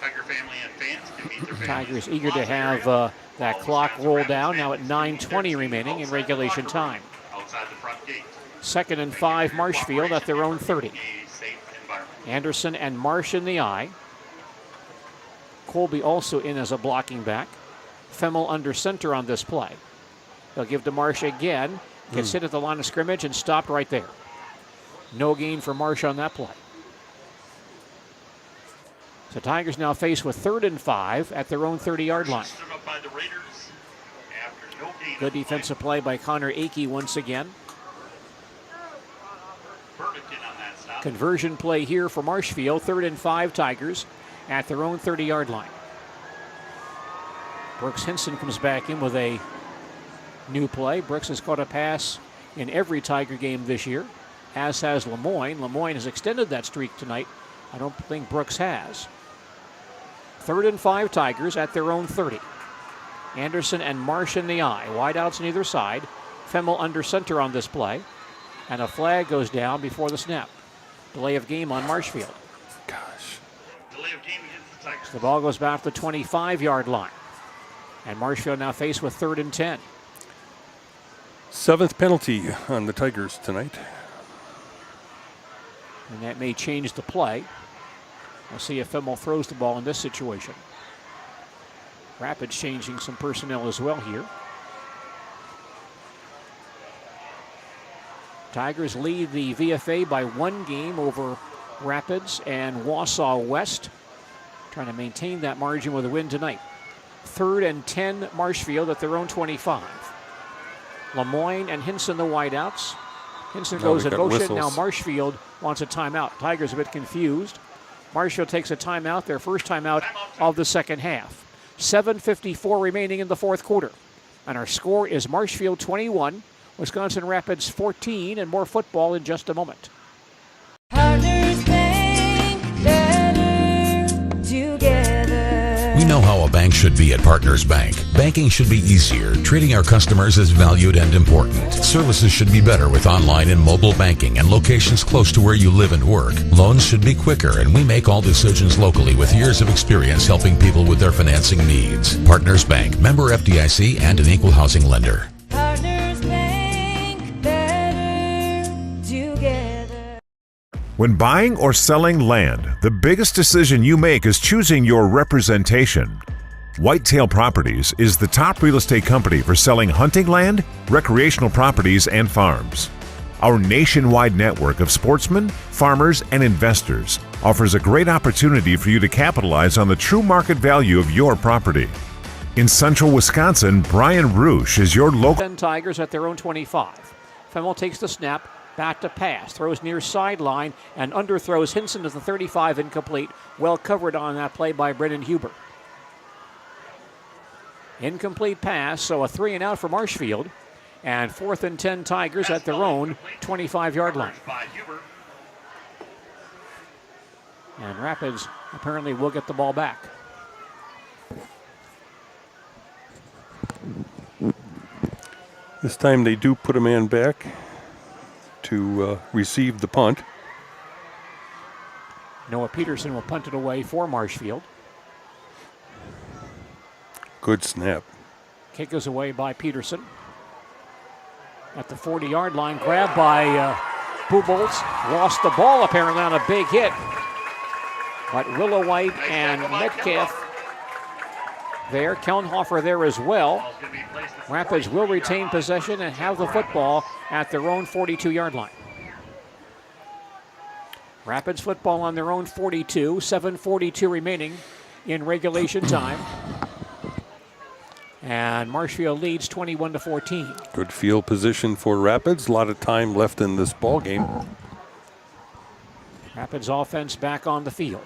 Tiger family and fans can meet their families. Tigers eager to have that clock roll down, now at 9:20 remaining in regulation time. Outside the front gate. 2nd and 5 Marshfield at their own 30. Anderson and Marsh in the eye. Colby also in as a blocking back. Femmel under center on this play. They'll give to Marsh again. Gets hit at the line of scrimmage and stopped right there. No gain for Marsh on that play. The Tigers now face with 3rd and 5 at their own 30-yard line. Good defensive play by Connor Akey once again. Conversion play here for Marshfield. 3rd and 5 Tigers at their own 30-yard line. Brooks Hinson comes back in with a new play. Brooks has caught a pass in every Tiger game this year, as has Lemoyne. Lemoyne has extended that streak tonight. I don't think Brooks has. 3rd and 5 Tigers at their own 30. Anderson and Marsh in the eye. Wideouts on either side. Femmel under center on this play. And a flag goes down before the snap. Delay of game on Marshfield. Gosh. Delay of game against the Tigers. So the ball goes back to the 25-yard line. And Marshfield now faced with 3rd and 10. 7th penalty on the Tigers tonight. And that may change the play. We'll see if Femmel throws the ball in this situation. Rapids changing some personnel as well here. Tigers lead the VFA by 1 game over Rapids and Wausau West. Trying to maintain that margin with a win tonight. 3rd and 10 Marshfield at their own 25. Lemoyne and Hinson the wideouts. Hinson goes in motion. Whistles. Now Marshfield wants a timeout. Tigers a bit confused. Marshfield takes a timeout, their first timeout of the second half. 7:54 remaining in the 4th quarter. And our score is Marshfield 21, Wisconsin Rapids 14, and more football in just a moment. Partners Bank, better together. We know how a bank should be at Partners Bank. Banking should be easier. Treating our customers as valued and important. Services should be better with online and mobile banking and locations close to where you live and work. Loans should be quicker, and we make all decisions locally with years of experience helping people with their financing needs. Partners Bank, member FDIC, and an equal housing lender. Partners Bank, better together. When buying or selling land, the biggest decision you make is choosing your representation. Whitetail Properties is the top real estate company for selling hunting land, recreational properties, and farms. Our nationwide network of sportsmen, farmers, and investors offers a great opportunity for you to capitalize on the true market value of your property. In central Wisconsin, Brian Roosh is your local... 10 Tigers at their own 25. Femmel takes the snap, back to pass, throws near sideline, and underthrows Hinson to the 35, incomplete. Well covered on that play by Brendan Huber. Incomplete pass, so a 3 and out for Marshfield. And 4th and 10 Tigers at their own 25-yard line. And Rapids apparently will get the ball back. This time they do put a man back to receive the punt. Noah Peterson will punt it away for Marshfield. Good snap. Kick is away by Peterson. At the 40-yard line, grabbed by Bubolz. Lost the ball apparently on a big hit. But Willowhite and Metcalf there. Kelnhofer there as well. Rapids will retain possession and have the football at their own 42-yard line. Rapids football on their own 42. 7:42 remaining in regulation time. And Marshfield leads 21-14. Good field position for Rapids. A lot of time left in this ball game. Rapids offense back on the field.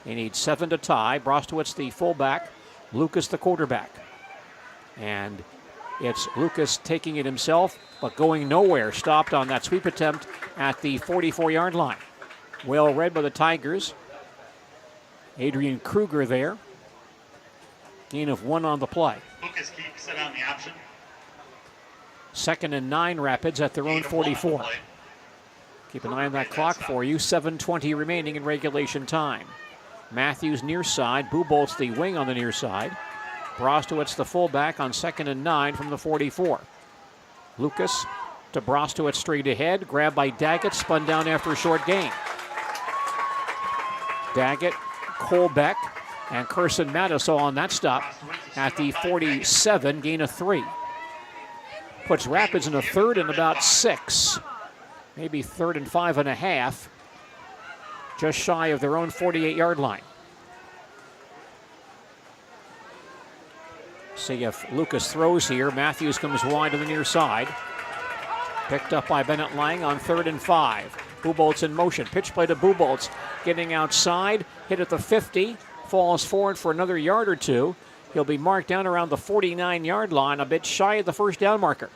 They need 7 to tie. Brostowitz the fullback, Lucas the quarterback. And it's Lucas taking it himself, but going nowhere. Stopped on that sweep attempt at the 44-yard line. Well read by the Tigers. Adrian Kruger there. Gain of 1 on the play. Lucas keeps it on the option. 2nd and 9 Rapids at their own 44. Keep an eye on that clock for you. 7:20 remaining in regulation time. Matthews near side. Bubolz the wing on the near side. Brostowitz the fullback on 2nd and 9 from the 44. Lucas to Brostowitz straight ahead. Grabbed by Daggett. Spun down after a short gain. Daggett, Colbeck, and Carson Mattis on that stop at the 47, gain of 3. Puts Rapids in a 3rd and about 6. Maybe 3rd and 5.5. Just shy of their own 48-yard line. See if Lucas throws here. Matthews comes wide to the near side. Picked up by Bennett Lang on 3rd and 5. Buboltz in motion. Pitch play to Buboltz. Getting outside. Hit at the 50. Falls forward for another yard or two. He'll be marked down around the 49-yard line, a bit shy of the first down marker.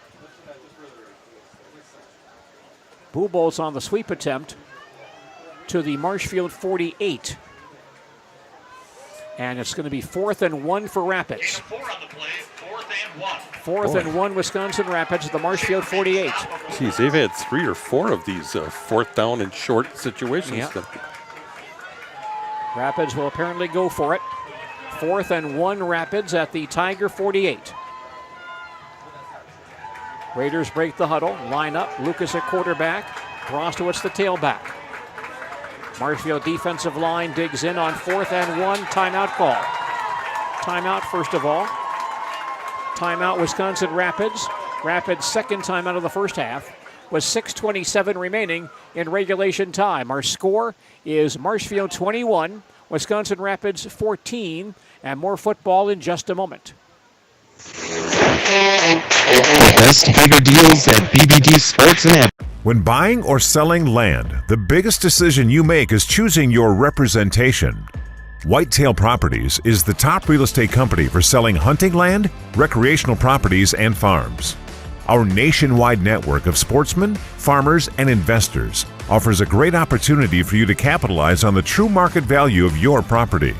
Buboltz on the sweep attempt to the Marshfield 48. And it's going to be 4th and 1 for Rapids. 4th and 1, Wisconsin Rapids at the Marshfield 48. Geez, they've had 3 or 4 of these 4th down and short situations. Yep. Rapids will apparently go for it. 4th and 1 Rapids at the Tiger 48. Raiders break the huddle, line up. Lucas at quarterback. Brostowitz the tailback. Marshfield defensive line digs in on 4th and 1. Timeout call. Timeout first of all. Timeout Wisconsin Rapids. Rapids' second timeout of the first half. With 6:27 remaining in regulation time. Our score is Marshfield 21, Wisconsin Rapids 14, and more football in just a moment. Best bigger deals at BBD Sports and Ed. When buying or selling land, the biggest decision you make is choosing your representation. Whitetail Properties is the top real estate company for selling hunting land, recreational properties, and farms. Our nationwide network of sportsmen, farmers, and investors offers a great opportunity for you to capitalize on the true market value of your property.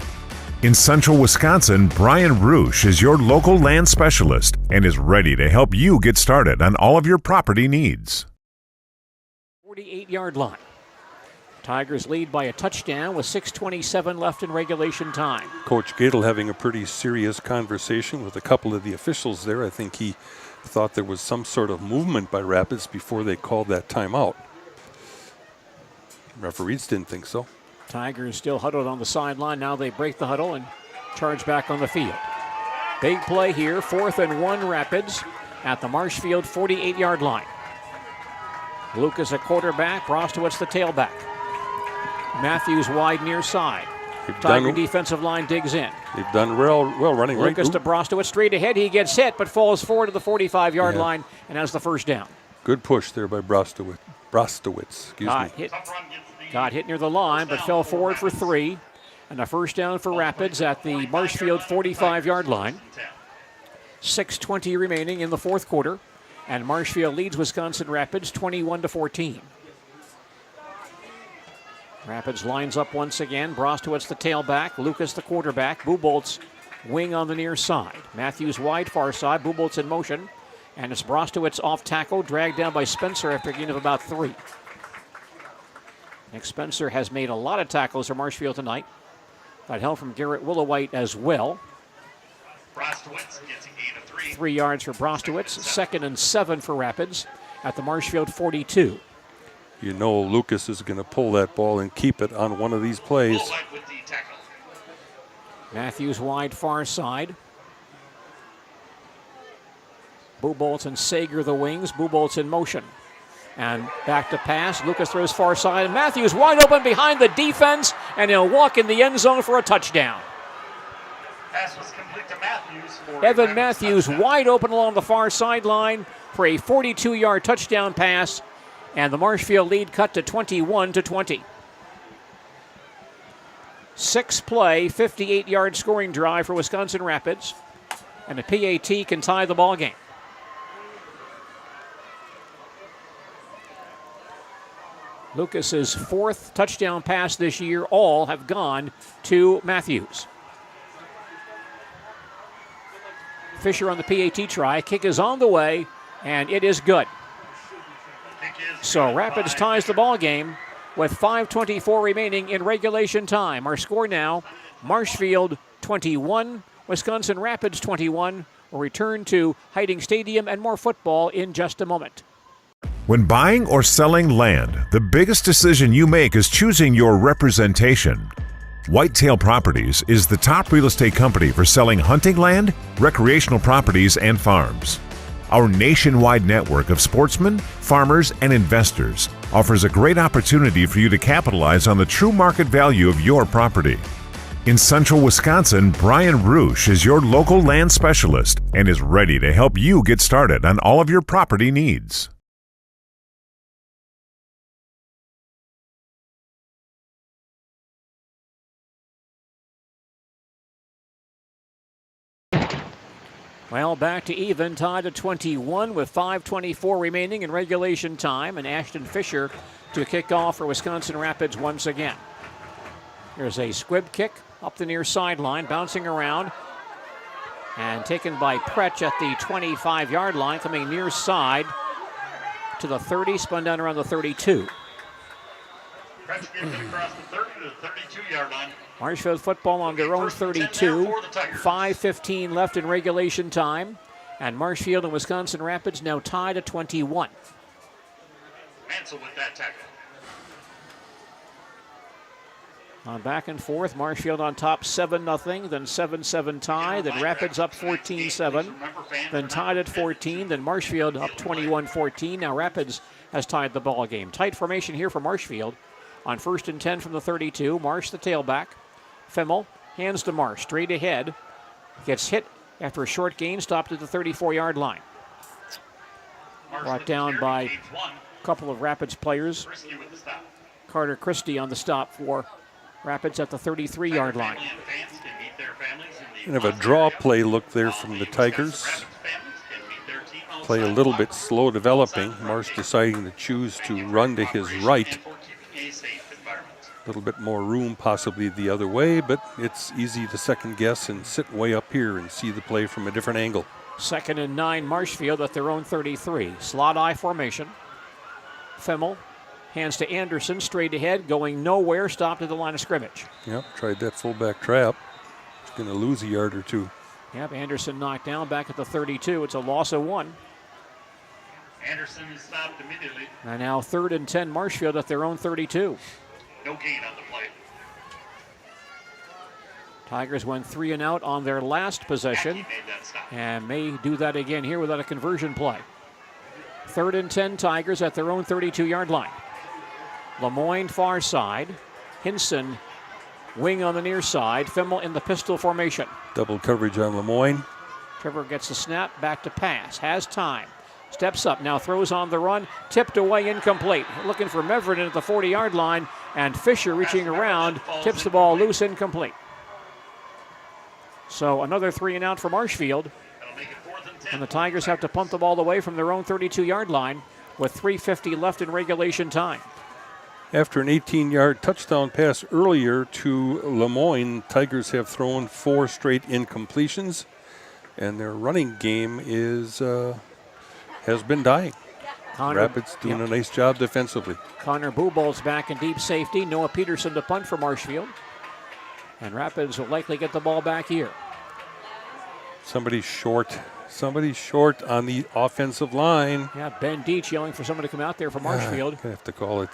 In central Wisconsin, Brian Roosh is your local land specialist and is ready to help you get started on all of your property needs. 48-yard line. Tigers lead by a touchdown with 6:27 left in regulation time. Coach Gadel having a pretty serious conversation with a couple of the officials there. I think he thought there was some sort of movement by Rapids before they called that timeout. Referees didn't think so. Tigers still huddled on the sideline. Now they break the huddle and charge back on the field. Big play here, 4th and 1 Rapids at the Marshfield 48-yard line. Lucas at quarterback, Brostowitz the tailback. Matthews wide near side. Tiger defensive line digs in. They've done well running right. Lucas to Brostowitz straight ahead. He gets hit but falls forward to the 45-yard line and has the first down. Good push there by Brostowitz. Got hit near the line but fell forward for 3. And a first down for Rapids at the Marshfield 45-yard line. 6:20 remaining in the fourth quarter. And Marshfield leads Wisconsin Rapids 21-14. Rapids lines up once again. Brostowitz the tailback. Lucas the quarterback. Buboltz wing on the near side. Matthews wide far side. Buboltz in motion. And it's Brostowitz off tackle. Dragged down by Spencer after a gain of about 3. Nick Spencer has made a lot of tackles for Marshfield tonight. Got help from Garrett Willowhite as well. Brostowitz gets a gain of 3. 3 yards for Brostowitz. 2nd and 7 for Rapids at the Marshfield 42. You know Lucas is going to pull that ball and keep it on one of these plays. Matthews wide far side. Buboltz and Sager the wings. Buboltz in motion. And back to pass. Lucas throws far side. And Matthews wide open behind the defense. And he'll walk in the end zone for a touchdown. Pass was complete to Matthews. Evan Matthews wide open along the far sideline for a 42-yard touchdown pass. And the Marshfield lead cut to 21-20. 6-play, 58-yard scoring drive for Wisconsin Rapids. And the PAT can tie the ball game. Lucas's 4th touchdown pass this year. All have gone to Matthews. Fisher on the PAT try. Kick is on the way, and it is good. So Rapids ties the ball game with 5:24 remaining in regulation time. Our score now, Marshfield 21, Wisconsin Rapids 21. We'll return to Hiding Stadium and more football in just a moment. When buying or selling land, the biggest decision you make is choosing your representation. Whitetail Properties is the top real estate company for selling hunting land, recreational properties, and farms. Our nationwide network of sportsmen, farmers, and investors offers a great opportunity for you to capitalize on the true market value of your property. In Central Wisconsin, Brian Roosh is your local land specialist and is ready to help you get started on all of your property needs. Well, back to even, tied at 21 with 5:24 remaining in regulation time, and Ashton Fisher to kick off for Wisconsin Rapids once again. Here's a squib kick up the near sideline, bouncing around, and taken by Pretsch at the 25-yard line, coming near side to the 30, spun down around the 32. Pretsch gets it across the 30 to the 32-yard line. Marshfield football on their own 32. 5:15 left in regulation time. And Marshfield and Wisconsin Rapids now tied at 21. Mansell with that tackle. On back and forth, Marshfield on top 7-0, then 7-7 tie, then Rapids up 14-7, then tied at 14, then Marshfield up 21-14. Now Rapids has tied the ball game. Tight formation here for Marshfield. On 1st and 10 from the 32, Marsh the tailback. Fimmel hands to Marsh, straight ahead. Gets hit after a short gain, stopped at the 34-yard line. Brought down by a couple of Rapids players. Carter Christie on the stop for Rapids at the 33-yard line. Kind of a draw play look there from the Tigers. Play a little bit slow developing. Marsh deciding to choose to run to his right. A little bit more room possibly the other way, but it's easy to second guess and sit way up here and see the play from a different angle. 2nd and 9, Marshfield at their own 33. Slot I formation. Fimmel hands to Anderson, straight ahead, going nowhere, stopped at the line of scrimmage. Yep, tried that fullback trap. It's going to lose a yard or two. Yep, Anderson knocked down back at the 32. It's a loss of 1. Anderson is stopped immediately. And now 3rd and 10, Marshfield at their own 32. No gain on the play. Tigers went 3 and out on their last possession and may do that again here without a conversion play. 3rd and 10, Tigers at their own 32-yard line. Lemoyne far side. Hinson wing on the near side. Fimmel in the pistol formation. Double coverage on Lemoyne. Trevor gets the snap, back to pass, has time. Steps up, now throws on the run, tipped away, incomplete. Looking for Meverin at the 40-yard line, and Fisher reaching around, tips the ball loose, incomplete. So another 3 and out for Marshfield. And the Tigers have to punt the ball away from their own 32-yard line with 3:50 left in regulation time. After an 18-yard touchdown pass earlier to Lemoyne, Tigers have thrown 4 straight incompletions, and their running game has been dying. Rapids doing a nice job defensively. Connor Bubolt's back in deep safety. Noah Peterson to punt for Marshfield. And Rapids will likely get the ball back here. Somebody's short on the offensive line. Yeah, Ben Deach yelling for someone to come out there for Marshfield. Gonna have to call it.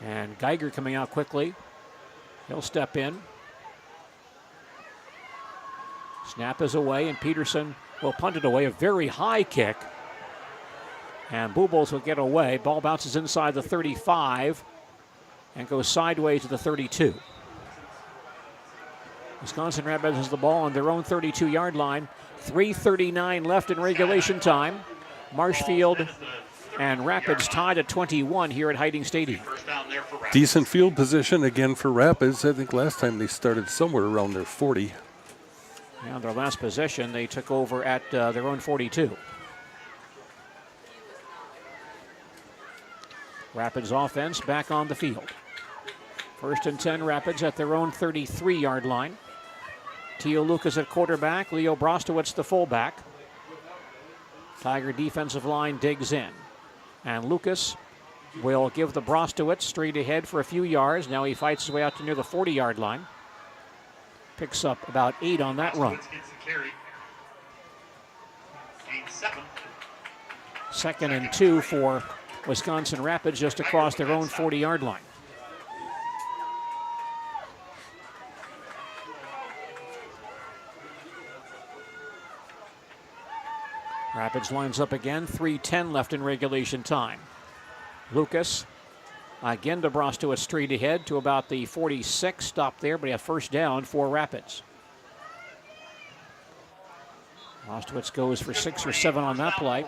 And Geiger coming out quickly. He'll step in. Snap is away, and Peterson will punt it away. A very high kick. And Bubolz will get away. Ball bounces inside the 35 and goes sideways to the 32. Wisconsin Rapids has the ball on their own 32-yard line. 3:39 left in regulation time. Marshfield and Rapids tied at 21 here at Hiding Stadium. Decent field position again for Rapids. I think last time they started somewhere around their 40. Now their last possession, they took over at their own 42. Rapids offense back on the field. 1st and 10, Rapids at their own 33-yard line. Teo Lucas at quarterback, Leo Brostowitz the fullback. Tiger defensive line digs in. And Lucas will give the Brostowitz straight ahead for a few yards. Now he fights his way out to near the 40-yard line. Picks up about 8 on that run. 2nd and 2 for Wisconsin Rapids just across their own 40-yard line. Rapids lines up again, 3:10 left in regulation time. Lucas Again to Brostowitz straight ahead to about the 46. Stop there, but he had first down for Rapids. Brostowitz goes for 6 or 7 on that play.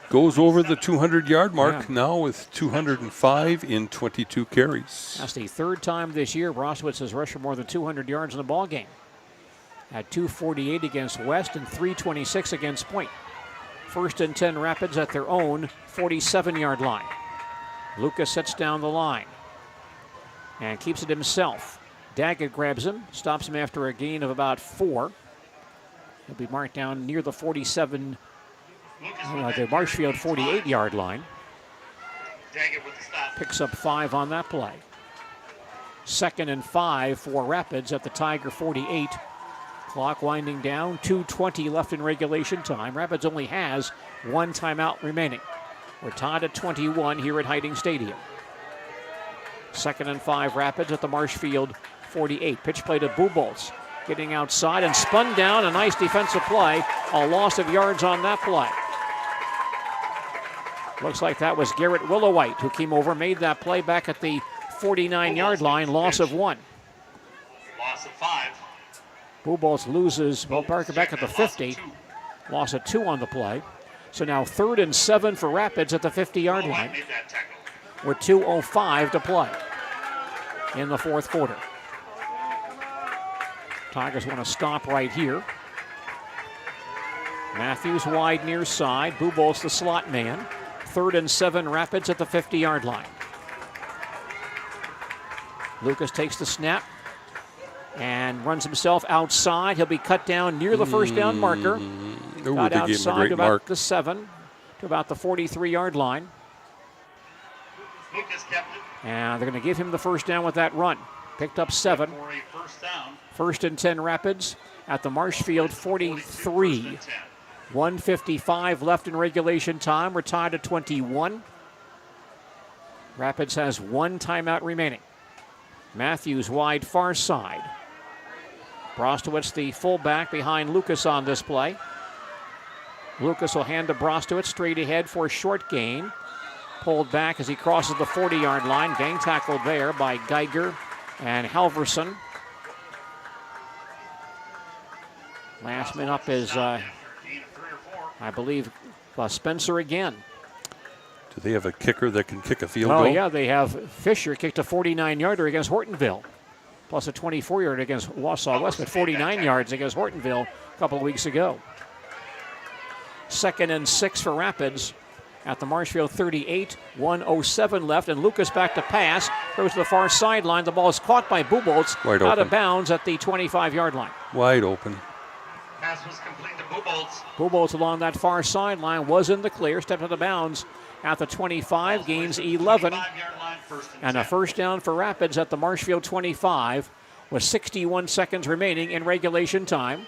Goes over the 200-yard mark now with 205 in 22 carries. That's the third time this year Brostowitz has rushed for more than 200 yards in the ball game. At 248 against West and 326 against Point. First and 10 Rapids at their own 47-yard line. Lucas sets down the line and keeps it himself. Daggett grabs him, stops him after a gain of about 4. He'll be marked down near the 47, the Marshfield 48-yard line. Picks up 5 on that play. 2nd and 5 for Rapids at the Tiger 48. Clock winding down, 2:20 left in regulation time. Rapids only has 1 timeout remaining. We're tied at 21 here at Hiding Stadium. 2nd and 5 Rapids at the Marshfield 48. Pitch play to Bubolz. Getting outside and spun down. A nice defensive play. A loss of yards on that play. Looks like that was Garrett Willowite who came over, made that play back at the 49-yard line. Loss of 1. Loss of 5. Bubolz loses, Parker back at the 50. Loss of 2 on the play. So now 3rd and 7 for Rapids at the 50-yard line. With 2:05 to play in the 4th quarter. Tigers want to stop right here. Matthews wide near side. Bubolz the slot man. 3rd and 7 Rapids at the 50-yard line. Lucas takes the snap and runs himself outside. He'll be cut down near the first down marker. Got outside to about the 7, to about the 43-yard line. Lucas kept it. And they're going to give him the first down with that run. Picked up 7. For a first down. 1st and 10 Rapids at the Marshfield 43. 1:55 left in regulation time. We're tied at 21. Rapids has 1 timeout remaining. Matthews wide far side. Brostowitz the fullback behind Lucas on this play. Lucas will hand to Brostowitz straight ahead for a short gain. Pulled back as he crosses the 40-yard line. Gang tackled there by Geiger and Halverson. Last man up is, I believe, Spencer again. Do they have a kicker that can kick a field goal? goal? Oh, yeah, they have. Fisher kicked a 49-yarder against Hortonville, plus a 24-yarder against Wausau West, but 49 yards against Hortonville a couple of weeks ago. 2nd and 6 for Rapids at the Marshfield 38. 1:07 left, and Lucas back to pass. Goes to the far sideline. The ball is caught by Bubolz out of bounds at the 25-yard line. Wide open. Pass was complete to Bubolz. Bubolz along that far sideline was in the clear, stepped out of bounds at the 25, gains 11, and a first down for Rapids at the Marshfield 25 with 61 seconds remaining in regulation time.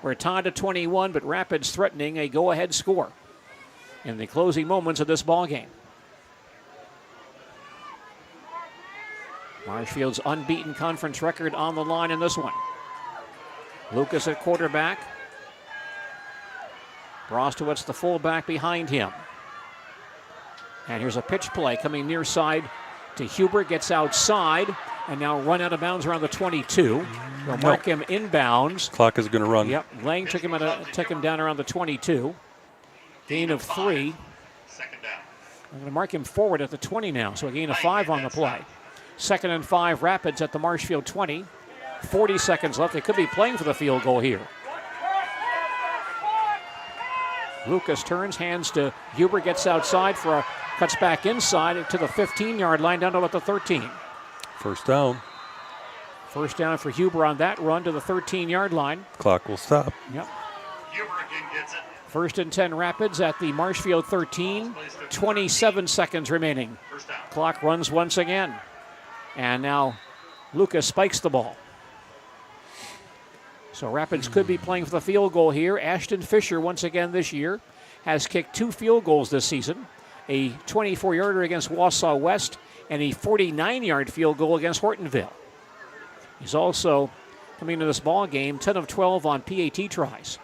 We're tied at 21, but Rapids threatening a go-ahead score in the closing moments of this ball game. Marshfield's unbeaten conference record on the line in this one. Lucas at quarterback. Brostowitz the fullback behind him. And here's a pitch play coming near side to Huber, gets outside, and now run out of bounds around the 22. They'll mark him inbounds. Clock is going to run. Yep, Lang took him down around the 22. Gain of 3. Second down. I'm going to mark him forward at the 20 now, so a gain of 5 on the play. 2nd and 5 Rapids at the Marshfield 20. 40 seconds left. They could be playing for the field goal here. Lucas turns, hands to Huber, gets outside cuts back inside to the 15-yard line, down to about the 13. First down. First down for Huber on that run to the 13-yard line. Clock will stop. Yep. Huber again gets it. 1st and 10 Rapids at the Marshfield 13. 27 seconds remaining. Clock runs once again. And now Lucas spikes the ball. So Rapids could be playing for the field goal here. Ashton Fisher, once again this year, has kicked 2 field goals this season. A 24-yarder against Wausau West and a 49-yard field goal against Hortonville. He's also, coming into this ball game, 10 of 12 on PAT tries.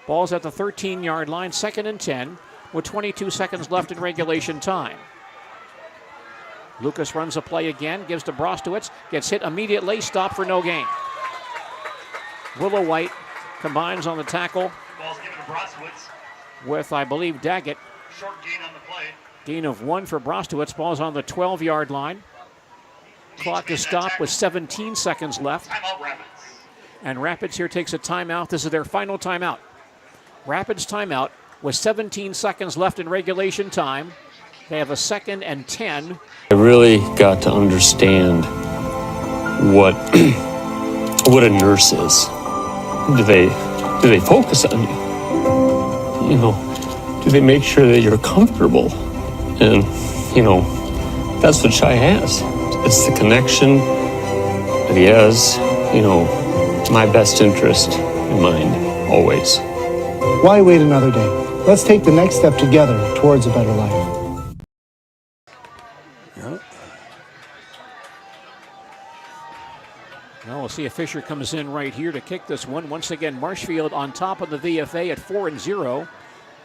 Ball's at the 13-yard line, 2nd and 10, with 22 seconds left in regulation time. Lucas runs a play again, gives to Brostowitz, gets hit immediately, stopped for no gain. Willow White combines on the tackle Ball's given to Brostowitz. with, I believe, Daggett. Short gain on the play. Gain of 1 for Brostowitz. Ball's on the 12-yard line. Clock is stopped with 17 seconds left. Timeout Rapids. And Rapids here takes a timeout. This is their final timeout. Rapids timeout with 17 seconds left in regulation time. They have a 2nd and 10. I really got to understand what what a nurse is. Do they focus on you? You know, do they make sure that you're comfortable? And, you know, that's what Shai has. It's the connection that he has, you know, my best interest in mind, always. Why wait another day? Let's take the next step together towards a better life. Well, we'll see if Fisher comes in right here to kick this one. Once again, Marshfield on top of the VFA at 4-0.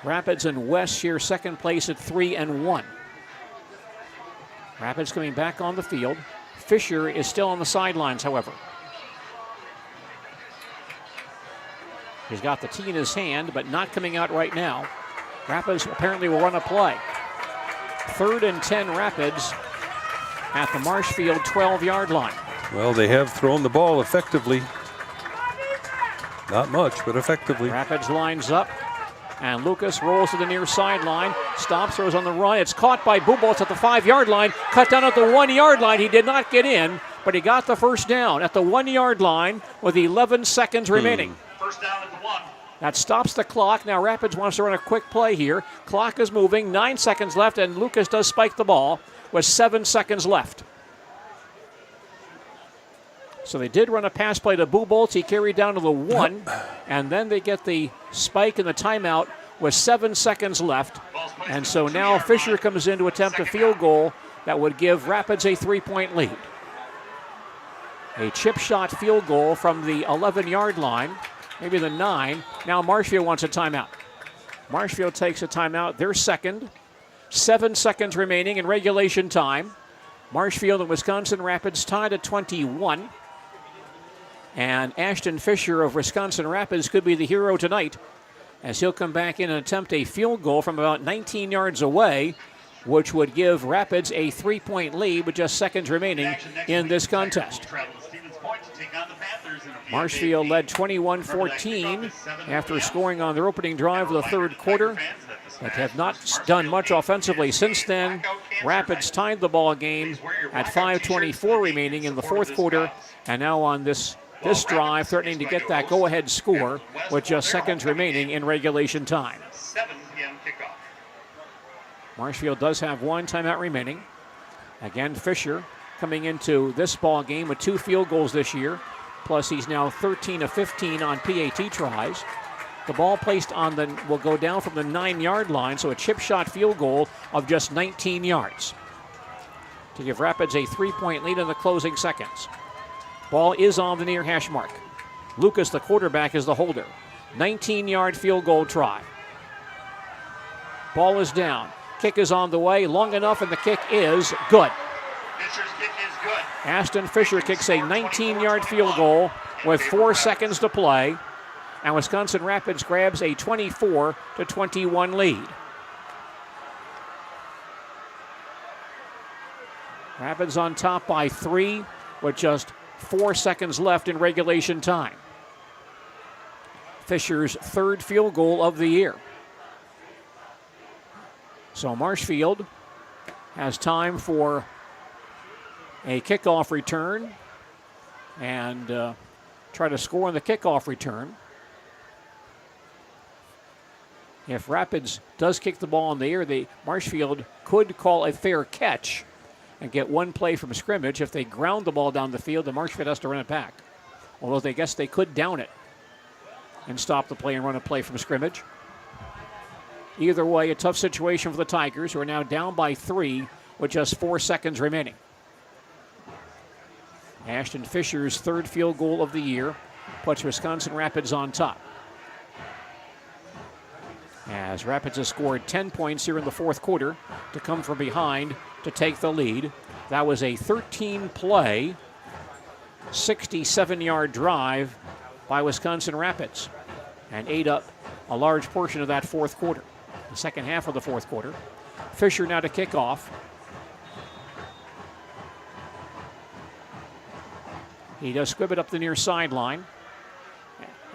Rapids and West share second place at 3-1. Rapids coming back on the field. Fisher is still on the sidelines, however. He's got the tee in his hand, but not coming out right now. Rapids apparently will run a play. 3rd and 10 Rapids at the Marshfield 12-yard line. Well, they have thrown the ball effectively. Not much, but effectively. Rapids lines up, and Lucas rolls to the near sideline. Stops, throws on the run. It's caught by Buboltz at the 5-yard line. Cut down at the 1-yard line. He did not get in, but he got the first down at the 1-yard line with 11 seconds remaining. First down at the 1. That stops the clock. Now Rapids wants to run a quick play here. Clock is moving, 9 seconds left, and Lucas does spike the ball with 7 seconds left. So they did run a pass play to Buboltz. He carried down to the 1, and then they get the spike and the timeout with 7 seconds left. And so now Fisher comes in to attempt a field goal that would give Rapids a 3-point lead. A chip shot field goal from the 11-yard line, maybe the 9. Now Marshfield wants a timeout. Marshfield takes a timeout. They're second. 7 seconds remaining in regulation time. Marshfield and Wisconsin Rapids tied at 21. And Ashton Fisher of Wisconsin Rapids could be the hero tonight, as he'll come back in and attempt a field goal from about 19 yards away, which would give Rapids a 3-point lead with just seconds remaining in this contest. Marshfield led 21-14 after scoring on their opening drive of the third quarter, but have not done much offensively since then. Rapids tied the ball game at 5:24 remaining in the fourth quarter, and now on this drive, threatening to get that go-ahead score with just seconds remaining in regulation time. 7 p.m. kickoff. Marshfield does have 1 timeout remaining. Again, Fisher coming into this ball game with 2 field goals this year, plus he's now 13 of 15 on PAT tries. The ball placed on will go down from the 9-yard line, so a chip shot field goal of just 19 yards to give Rapids a 3-point lead in the closing seconds. Ball is on the near hash mark. Lucas, the quarterback, is the holder. 19-yard field goal try. Ball is down. Kick is on the way, long enough, and the kick is good. Fisher's kick is good. Ashton Fisher kicks a 19-yard field goal with 4 seconds to play, and Wisconsin Rapids grabs a 24-21 lead. Rapids on top by 3 with just 4 seconds left in regulation time. Fisher's 3rd field goal of the year. So Marshfield has time for a kickoff return and try to score on the kickoff return. If Rapids does kick the ball in the air, Marshfield could call a fair catch and get 1 play from scrimmage. If they ground the ball down the field, then Marshfield has to run it back. Although they guess they could down it and stop the play and run a play from scrimmage. Either way, a tough situation for the Tigers, who are now down by 3 with just 4 seconds remaining. Ashton Fisher's 3rd field goal of the year puts Wisconsin Rapids on top, as Rapids has scored 10 points here in the fourth quarter to come from behind to take the lead. That was a 13-play, 67-yard drive by Wisconsin Rapids and ate up a large portion of that fourth quarter, the second half of the fourth quarter. Fisher now to kick off. He does squib it up the near sideline.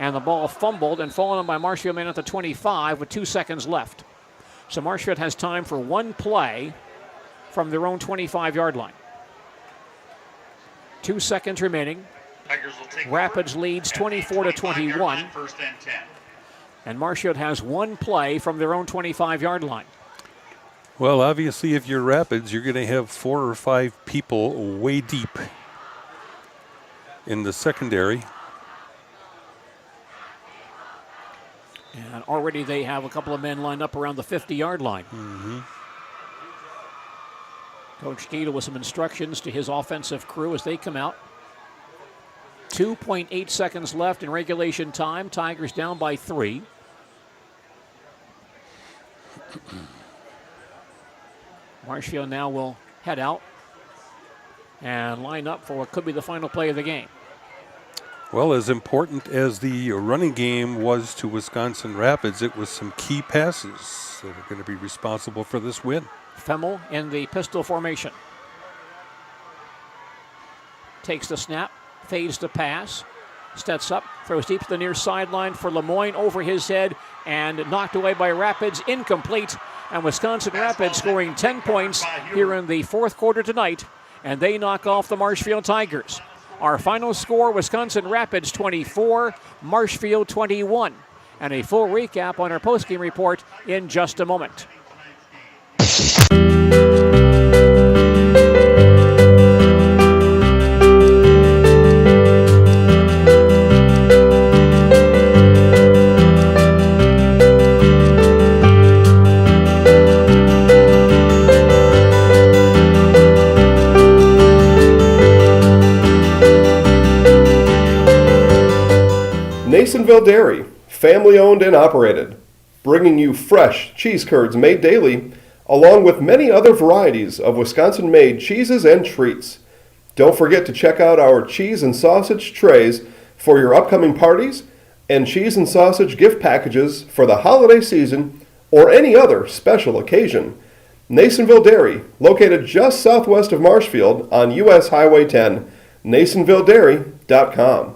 And the ball fumbled and fallen on by Marshfield man at the 25 with 2 seconds left. So Marshfield has time for one play from their own 25-yard line. 2 seconds remaining. Rapids leads 24-21. And Marshfield has one play from their own 25-yard line. Well, obviously, if you're Rapids, you're going to have 4 or 5 people way deep in the secondary. And already they have a couple of men lined up around the 50-yard line. Mm-hmm. Coach Gaeta with some instructions to his offensive crew as they come out. 2.8 seconds left in regulation time. Tigers down by 3. Marshfield now will head out and line up for what could be the final play of the game. Well, as important as the running game was to Wisconsin Rapids, it was some key passes that are going to be responsible for this win. Femmel in the pistol formation. Takes the snap, fades the pass, steps up, throws deep to the near sideline for Lemoyne over his head, and knocked away by Rapids, incomplete. And Wisconsin Rapids scoring 10 points here in the fourth quarter tonight, and they knock off the Marshfield Tigers. Our final score, Wisconsin Rapids 24, Marshfield 21. And a full recap on our postgame report in just a moment. Nasonville Dairy, family owned and operated, bringing you fresh cheese curds made daily, along with many other varieties of Wisconsin-made cheeses and treats. Don't forget to check out our cheese and sausage trays for your upcoming parties and cheese and sausage gift packages for the holiday season or any other special occasion. Nasonville Dairy, located just southwest of Marshfield on US Highway 10, NasonvilleDairy.com.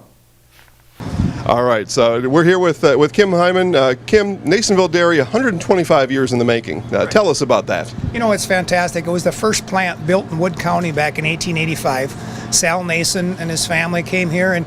All right, so we're here with Kim Hyman. Kim, Nasonville Dairy, 125 years in the making. Tell us about that. You know, it's fantastic. It was the first plant built in Wood County back in 1885. Sal Nason and his family came here, and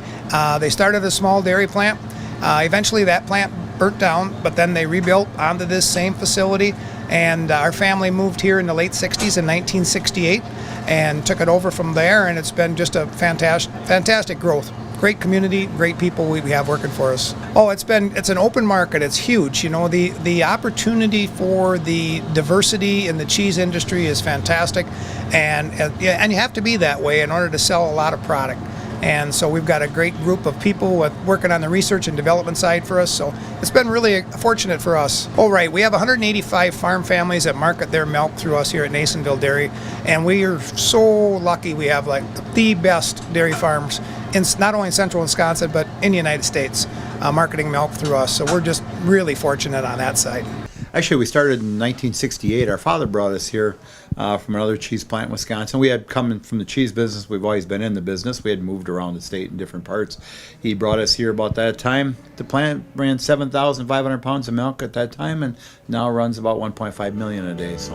they started a small dairy plant. Eventually that plant burnt down, but then they rebuilt onto this same facility, and our family moved here in the late 60s in 1968 and took it over from there, and it's been just a fantastic growth. Great community, great people we have working for us. Oh, it's an open market. It's huge. You know, the opportunity for the diversity in the cheese industry is fantastic, and you have to be that way in order to sell a lot of product. And so we've got a great group of people working on the research and development side for us. So it's been really fortunate for us. Oh, right. We have 185 farm families that market their milk through us here at Nasonville Dairy. And we are so lucky we have like the best dairy farms in not only in central Wisconsin, but in the United States, marketing milk through us. So we're just really fortunate on that side. Actually, we started in 1968. Our father brought us here from another cheese plant in Wisconsin. We had come from the cheese business. We've always been in the business. We had moved around the state in different parts. He brought us here about that time. The plant ran 7,500 pounds of milk at that time, and now runs about 1.5 million a day. So.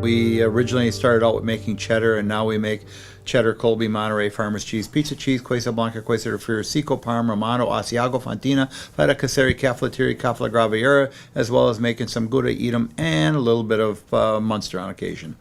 We originally started out with making cheddar, and now we make cheddar, Colby, Monterey, Farmers cheese, pizza cheese, Quesa Blanca, Quesa de Friar, Seco, Parma, Romano, Asiago, Fontina, Feta Caseri, Caflateri, Cafla Graviera, as well as making some Gouda Edam and a little bit of Munster on occasion.